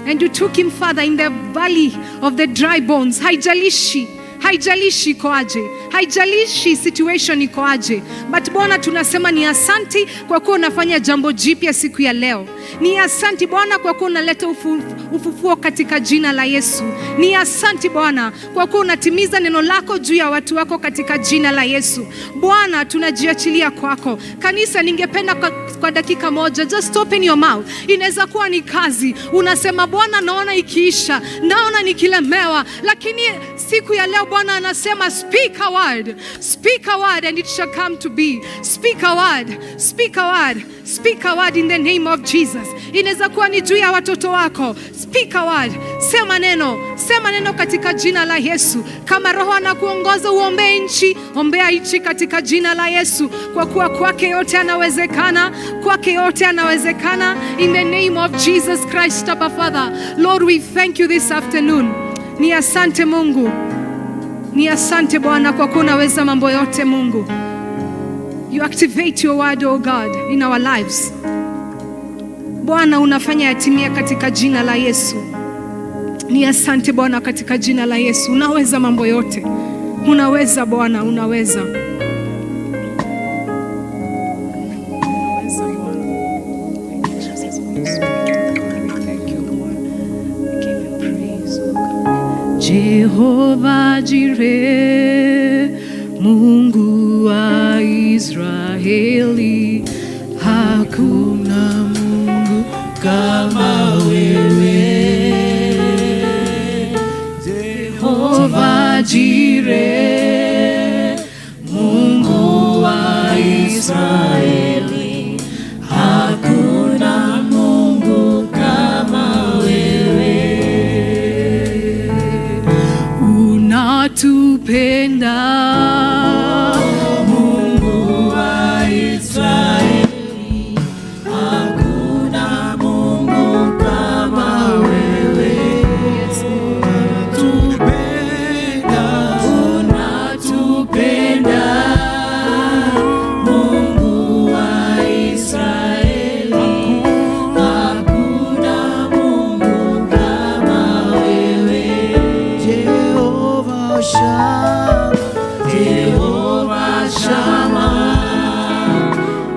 and you took him further in the valley of the dry bones. Haijalishi iko aje, haijalishi situation iko aje, but Bwana tunasema ni asanti kwa kuwa unafanya jambo jipya siku ya leo. Ni asanti Bwana kwa kuwa unaleta ufufuo katika jina la Yesu. Ni asanti Bwana kwa kuwa unatimiza neno lako juu ya watu wako katika jina la Yesu. Bwana tunajiachilia kwako. Kanisa, ningependa kwa dakika moja, just open your mouth. Inaweza kuwa ni kazi, unasema Bwana naona ikiisha, naona nikilemewa, lakini siku ya leo Bwana anasema speak a word. word. Speak a word and it shall come to be. Speak a word. Speak a word. Speak a word in the name of Jesus. Inaweza kuwa ni juu ya watoto wako. Speak a word. Sema neno. Sema neno katika jina la Yesu. Kama Roho anakuongoza uombee nchi, ombea nchi katika jina la Yesu. Kwa kuwa kwake yote yanawezekana. Kwake yote yanawezekana. In the name of Jesus Christ, Abba Father. Lord, we thank you this afternoon. Ni asante Mungu. Ni asante Bwana kwa kuwa unaweza mambo yote Mungu. You activate your word, oh God, in our lives. Bwana unafanya yatimia katika jina la Yesu. Ni asante Bwana katika jina la Yesu. Unaweza mambo yote. Unaweza Bwana, unaweza. Jehova Jireh, Mungu wa Israeli, hakuna Mungu kama wewe. Jehova Jireh, Mungu wa Israeli, hakuna Mungu kama wewe. Unatupenda Mungu wa Israeli, hakuna Mungu kama wewe. Unatupenda Mungu wa Israeli, hakuna Mungu kama wewe. Jehova Shama, Jehova Shama,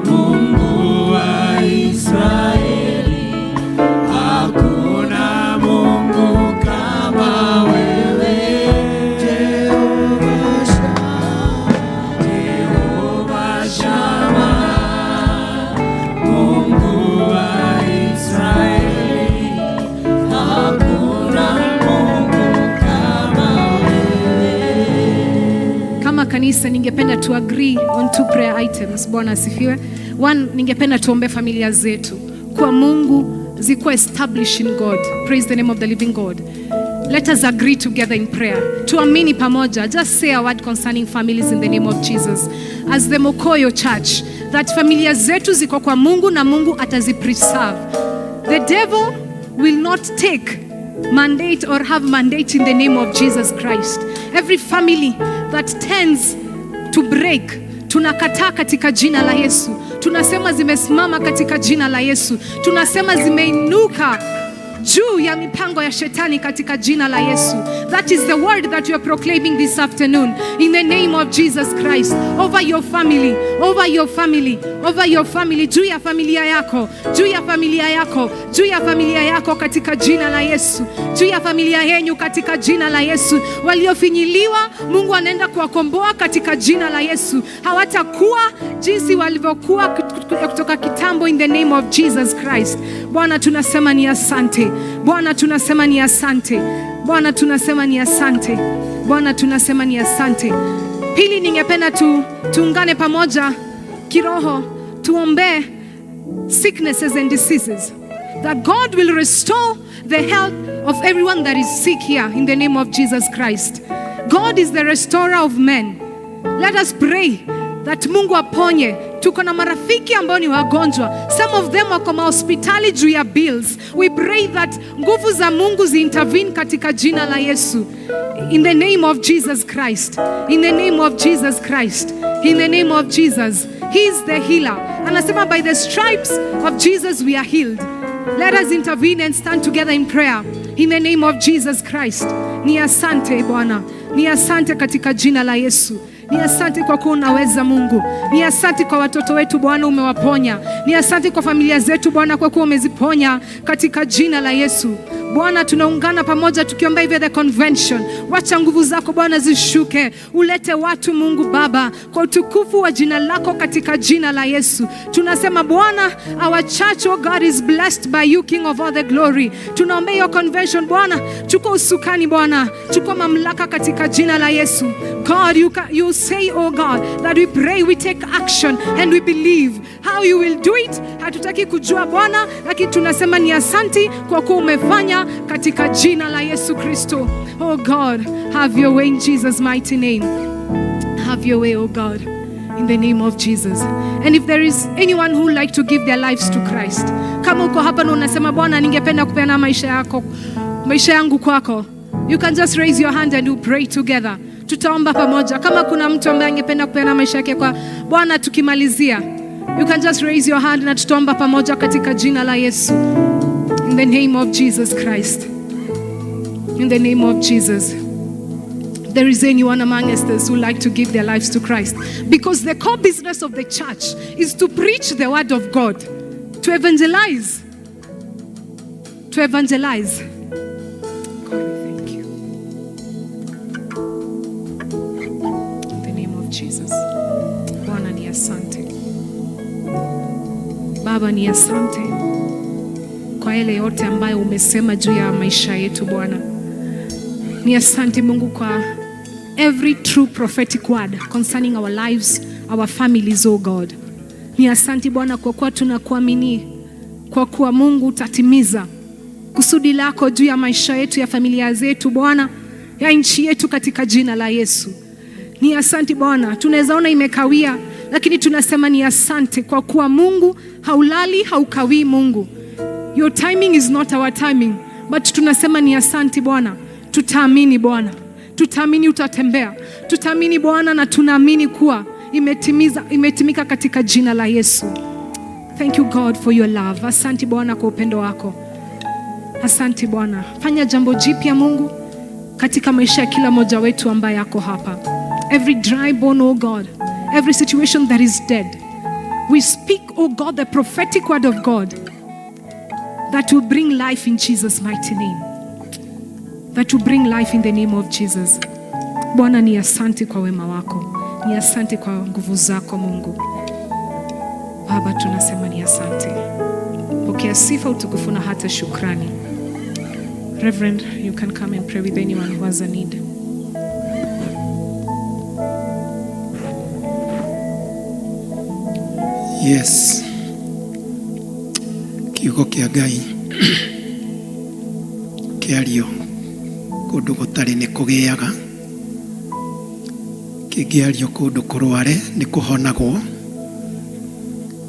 Mungu wa Israeli, hakuna Mungu kama wewe. Jehova Shama, Jehova Shama, Mungu wa Israeli, hakuna Mungu kama wewe. Kama kanisa ningependa to agree on 2 prayer items. Bwana asifiwe. One, ningependa tuombe familia zetu kwa Mungu zikuwa established in God. Praise the name of the living God. Let us agree together in prayer. Tuamini pamoja. Just say a word concerning families in the name of Jesus. As the Mokoyo Church, that familia zetu ziko kwa Mungu na Mungu atazipreserve. The devil will not take mandate or have mandate in the name of Jesus Christ. Every family that tends to break, tunakataa katika jina la Yesu. Tunasema zimesimama katika jina la Yesu. Tunasema zimeinuka juu ya mipango ya shetani katika jina la Yesu. That is the word that you are proclaiming this afternoon in the name of Jesus Christ over your family, over your family, over your family, juu ya familia yako, juu ya familia yako, juu ya familia yako katika jina la Yesu, juu ya familia yenu katika jina la Yesu. Waliofinyiliwa Mungu anaenda kuwakomboa katika jina la Yesu. Hawatakuwa jinsi walivyokuwa kutoka kitambo in the name of Jesus Christ. Bwana tunasema ni asante. Bwana tunasema ni asante. Bwana tunasema ni asante. Bwana tunasema ni asante. Pili, ningependa tuungane pamoja kiroho tuombe sicknesses and diseases, that God will restore the health of everyone that is sick here in the name of Jesus Christ. God is the restorer of men. Let us pray that Mungu aponye. Tuko na marafiki ambao ni wagonjwa. Some of them wako hospitali juu ya bills. We pray that nguvu za Mungu zi-intervene katika jina la Yesu. In the name of Jesus Christ. In the name of Jesus Christ. In the name of Jesus. He is the healer. Anasema by the stripes of Jesus we are healed. Let us intervene and stand together in prayer. In the name of Jesus Christ. Ni asante Bwana. Ni asante katika jina la Yesu. Ni asante kwa kuwa unaweza Mungu. Ni asante kwa watoto wetu Bwana umewaponya. Ni asante kwa familia zetu Bwana kwa kuwa umeziponya katika jina la Yesu. Bwana, tunaungana pamoja tukiomba hivyo the convention. Wacha nguvu zako Bwana zishuke, ulete watu Mungu Baba, kwa utukufu wa jina lako, katika jina la Yesu. Tunasema Bwana, our church, oh God, is blessed by you, King of all the glory. Tunaomba hiyo convention Bwana, chukua usukani Bwana, chukua mamlaka katika jina la Yesu. God, you say, oh God, that we pray, we take action and we believe. How you will do it, hatutaki kujua Bwana, lakini tunasema ni asanti kwa kuwa umefanya katika jina la Yesu Kristo. Oh God, have your way in Jesus' mighty name. Have your way, oh God, in the name of Jesus. And if there is anyone who would like to give their lives to Christ, kama uko hapa na unasema Bwana, ningependa kupeana maisha yangu kwako, you can just raise your hand and we'll pray together. Tutaomba pamoja. Kama kuna mtu ambaye angependa kupeana maisha yake kwa Bwana tukimalizia, you can just raise your hand na tutaomba pamoja katika jina la Yesu. In the name of Jesus Christ. In the name of Jesus. There is anyone among us who would like to give their lives to Christ, because the core business of the church is to preach the word of God, to evangelize. To evangelize. God, we thank you. In the name of Jesus. Bwana ni asante. Baba ni asante kwa yale yote ambayo umesema juu ya maisha yetu Bwana. Ni asante Mungu kwa every true prophetic word concerning our lives, our families, oh God. Ni asante Bwana kwa kuwa tunakuamini, kwa kuwa Mungu utatimiza kusudi lako juu ya maisha yetu, ya familia zetu Bwana, ya nchi yetu, katika jina la Yesu. Ni asante Bwana, tunaweza ona imekawia, lakini tunasema ni asante kwa kuwa Mungu haulali, haukawii Mungu. Your timing is not our timing, but tunasema ni asante Bwana. Tutaamini Bwana, tutaamini utatembea, tutaamini Bwana, na tunaamini kuwa imetimika katika jina la Yesu. Thank you God for your love. Asante Bwana kwa upendo wako. Asante Bwana, fanya jambo jipya Mungu katika maisha ya kila mmoja wetu ambaye yako hapa. Every dry bone, oh God, every situation that is dead, we speak, oh God, the prophetic word of God that will bring life in Jesus' mighty name. That will bring life in the name of Jesus. Bwana ni asante kwa wema wako, ni asante kwa nguvu zako Mungu. Baba tunasema ni asante. Pokea sifa, utukufu na hata shukrani. Reverend, you can come and pray with anyone who has a need. Yes. Kiugo kia Ngai kiario kundu gutari ni kugiaga, kingiario kundu kurware ni kuhonagwo.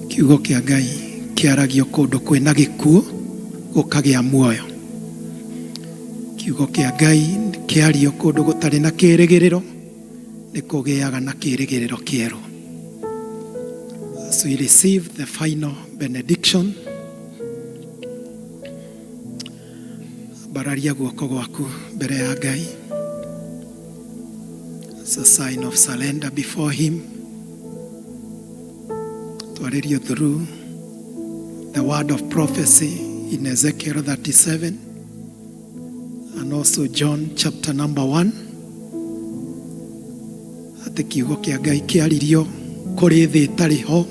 Kiugo kia Ngai kiaragio kundu kwina gikuo gukagia muoyo. Kiugo kia Ngai kiario kundu gutari na kirigiriro ni kugiaga na kirigiriro kieru. As we receive the final benediction, bararia guoko gwaku mbere ya Ngai as a sign of surrender before him. Twaririo through the word of prophecy in Ezekiel 37 and also John chapter number 1. Ati kiugo kia Ngai kiaririo kuri thi itari ho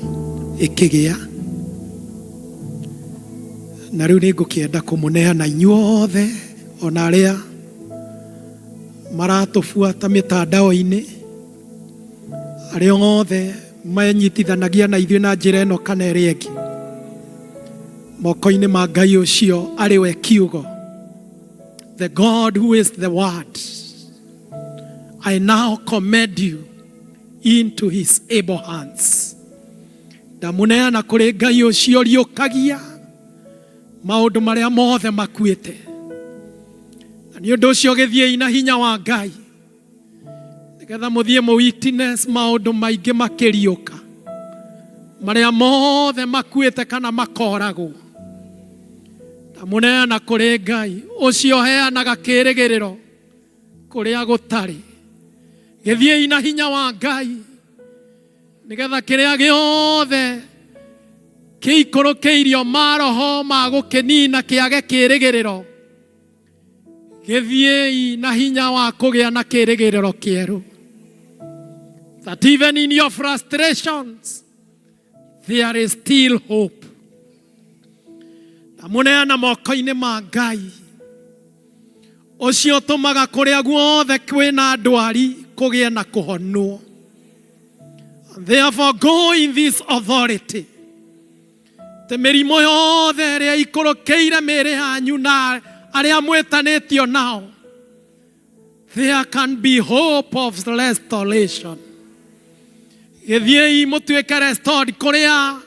ikigia, na riu ningukienda kumuneana inyuothe ona aria maratufuata mitandao-ini, aria othe manyitithanagia na ithuĩ na njĩra ĩno kana ĩrĩa ĩngĩ, moko-inĩ ma Ngai ũcio arĩ we kiugo, the God who is the word. I now commend you into his able hands. Ndamuneana kũrĩ Ngai ũcio riũkagia maũndũ marĩa mothe makuĩte, na nĩ ũndũ ũcio gĩthiĩi na hinya wa Ngai nĩgetha mũthiĩ witness maũndũ maingĩ makĩriũka marĩa mothe makuĩte kana makoragwo. Ndamuneana kũrĩ Ngai ũcio heanaga kĩĩrĩgĩrĩro kũrĩa gũtarĩ. Gĩthiĩi na hinya wa Ngai nĩgetha kĩrĩa gĩothe kĩikũrũkĩirio maroho ma gũkĩnina kĩage kĩĩrĩgĩrĩro Githiei na hinya wa kugĩa na kĩrĩgĩrĩro kĩerũ. That even in your frustrations, there is still hope. Na mũneana moko-inĩ ma Ngai. Ũcio ũtũmaga kũrĩa guothe kwĩna ndwari kũgĩe na kũhonwo. Therefore go in this authority. Te mĩrimũ yothe ĩrĩa ikũrũkĩire mĩĩrĩ yanyu na arĩa mwĩtanĩtio nao. There can be hope of restoration. Gĩthiei mũtuĩke restored kũrĩa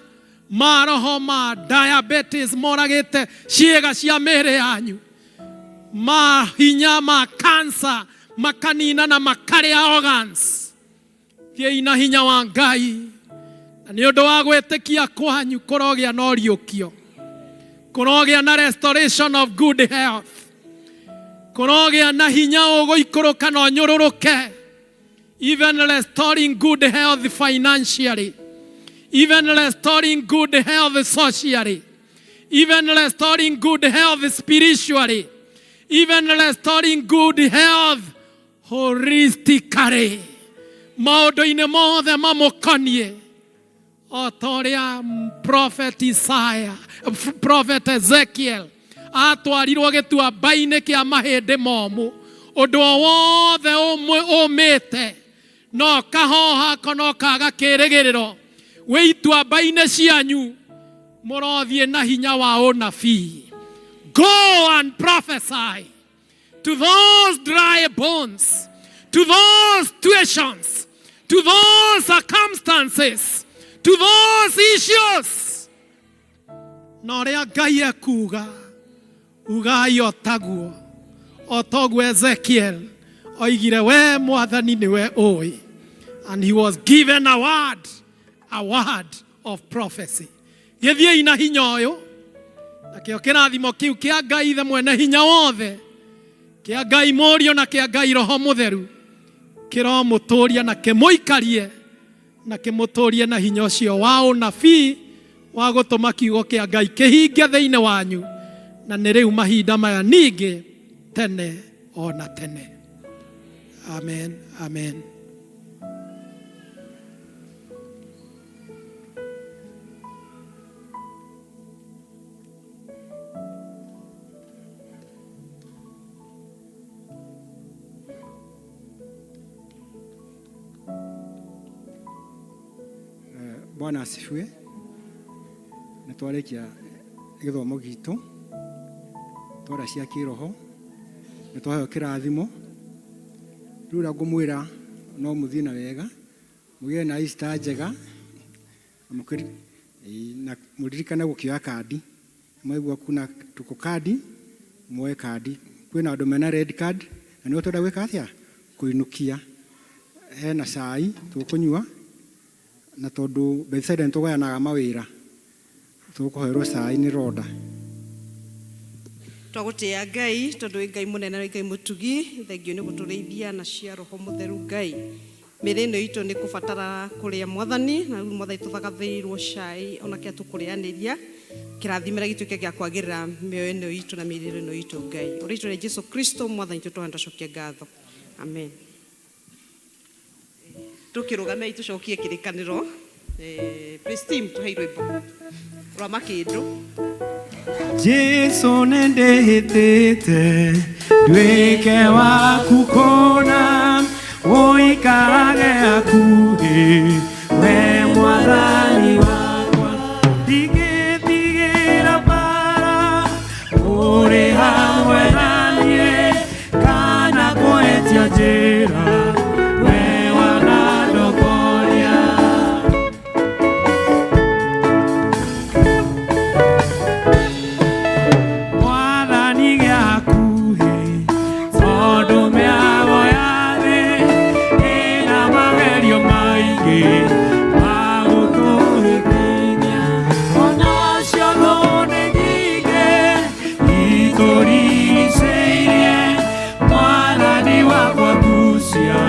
maroho ma diabetes moragĩte ciĩga cia mĩĩrĩ yanyu. Mahinya ma cancer makanina na makarĩa organs. Thiĩi na hinya wa Ngai. Na nĩ ũndũ wa gwĩtĩkia kwanyu kũrogĩa na ũriũkio. Kũrogĩa na restoration of good health. Kũrogĩa na hinya ũgũikũrũka na ũnyũrũrũke. Even restoring good health financially. Even restoring good health socially. Even restoring good health spiritually. Even restoring good health holistically. Maũndũ-inĩ mothe mamũkoniĩ. O ta ũrĩa Prophet Ezekiel atwarirwo gĩtuamba-inĩ kĩa mahĩndĩ momũ. Ũndũ o wothe ũmĩte no kahoha kana kaga kĩrĩgĩrĩro. Wĩ ituamba-inĩ cianyu mũrothiĩ na hinya wa ũnabii. Go and prophesy to those dry bones, to those situations, to those circumstances, to those issues. Na ũrĩa Ngai ekuga, ugai o taguo. O toguo Ezekiel oigire we Mwathani nĩwe ũĩ. And he was given a word of prophecy. Gĩthiei na hinya ũyũ. Nakĩo kĩrathimo kĩu kĩa Ngai Ithe mwene hinya wothe, kĩa Ngai Mũriũ na kĩa Ngai Roho Mũtheru, kĩromũtũũria na kĩmũikarie na kĩmũtũũrie na hinya ũcio wa ũnabii wa gũtũma kiugo kĩa Ngai kĩhinge thĩinĩ wanyu. Na nĩ rĩu mahinda maya ningĩ tene ona tene. Amen. Amen. Bwana asifiwe. Nĩtwarĩkia gĩthomo gitũ. Twara cia kĩroho. Nĩtwaheo kĩrathimo. Rĩu ũrĩa ngũmwĩra no mũthiĩ na wega. Mũgĩe na Easter njega. Na mũririkane gũkĩoya kandi. Mwaigua kuna tuko kandi. Muoe kandi. Kwĩna andũ mena red card. Na nĩo twenda gwĩka atĩa? Kũinũkia. Hena cai tũkũnyua. Na tondũ Bethsaida nĩtũgayanaga mawĩra. Tũkũherwo cai nĩ Roda. Twagũtĩa Ngai tondũ Ngai mũnene na Ngai mũtugi. Thengio nĩ gũtũrĩithia na cia Roho Mũtheru Ngai. Mĩrĩ ĩno itũ nĩ kũbatara kũrĩa Mwathani. Na rĩu Mwathani tũthagathĩirwo cai ona kĩa tũkũrĩanĩria. Kĩrathimĩra gĩtuĩke gĩa kwagĩrĩra mĩoyo ĩno itũ na mĩrĩ ĩno itũ Ngai. Ũrĩtwo nĩ Jesũ Kristo Mwathani tũtũhanda cokia ngatho. Amen. Tukĩrũgamia itucokie kĩrĩkanĩro. Praise team tũhe rwĩmbo rwa makĩndũ. Jesu nĩndĩhĩtĩte nduĩke waku kũna ũikarage hakuhĩ we Mwathani wakwa ndingĩtigĩra bara ũrĩ hamwe naniĩ kana kũhetia njĩra. Mwathani wakwa gucia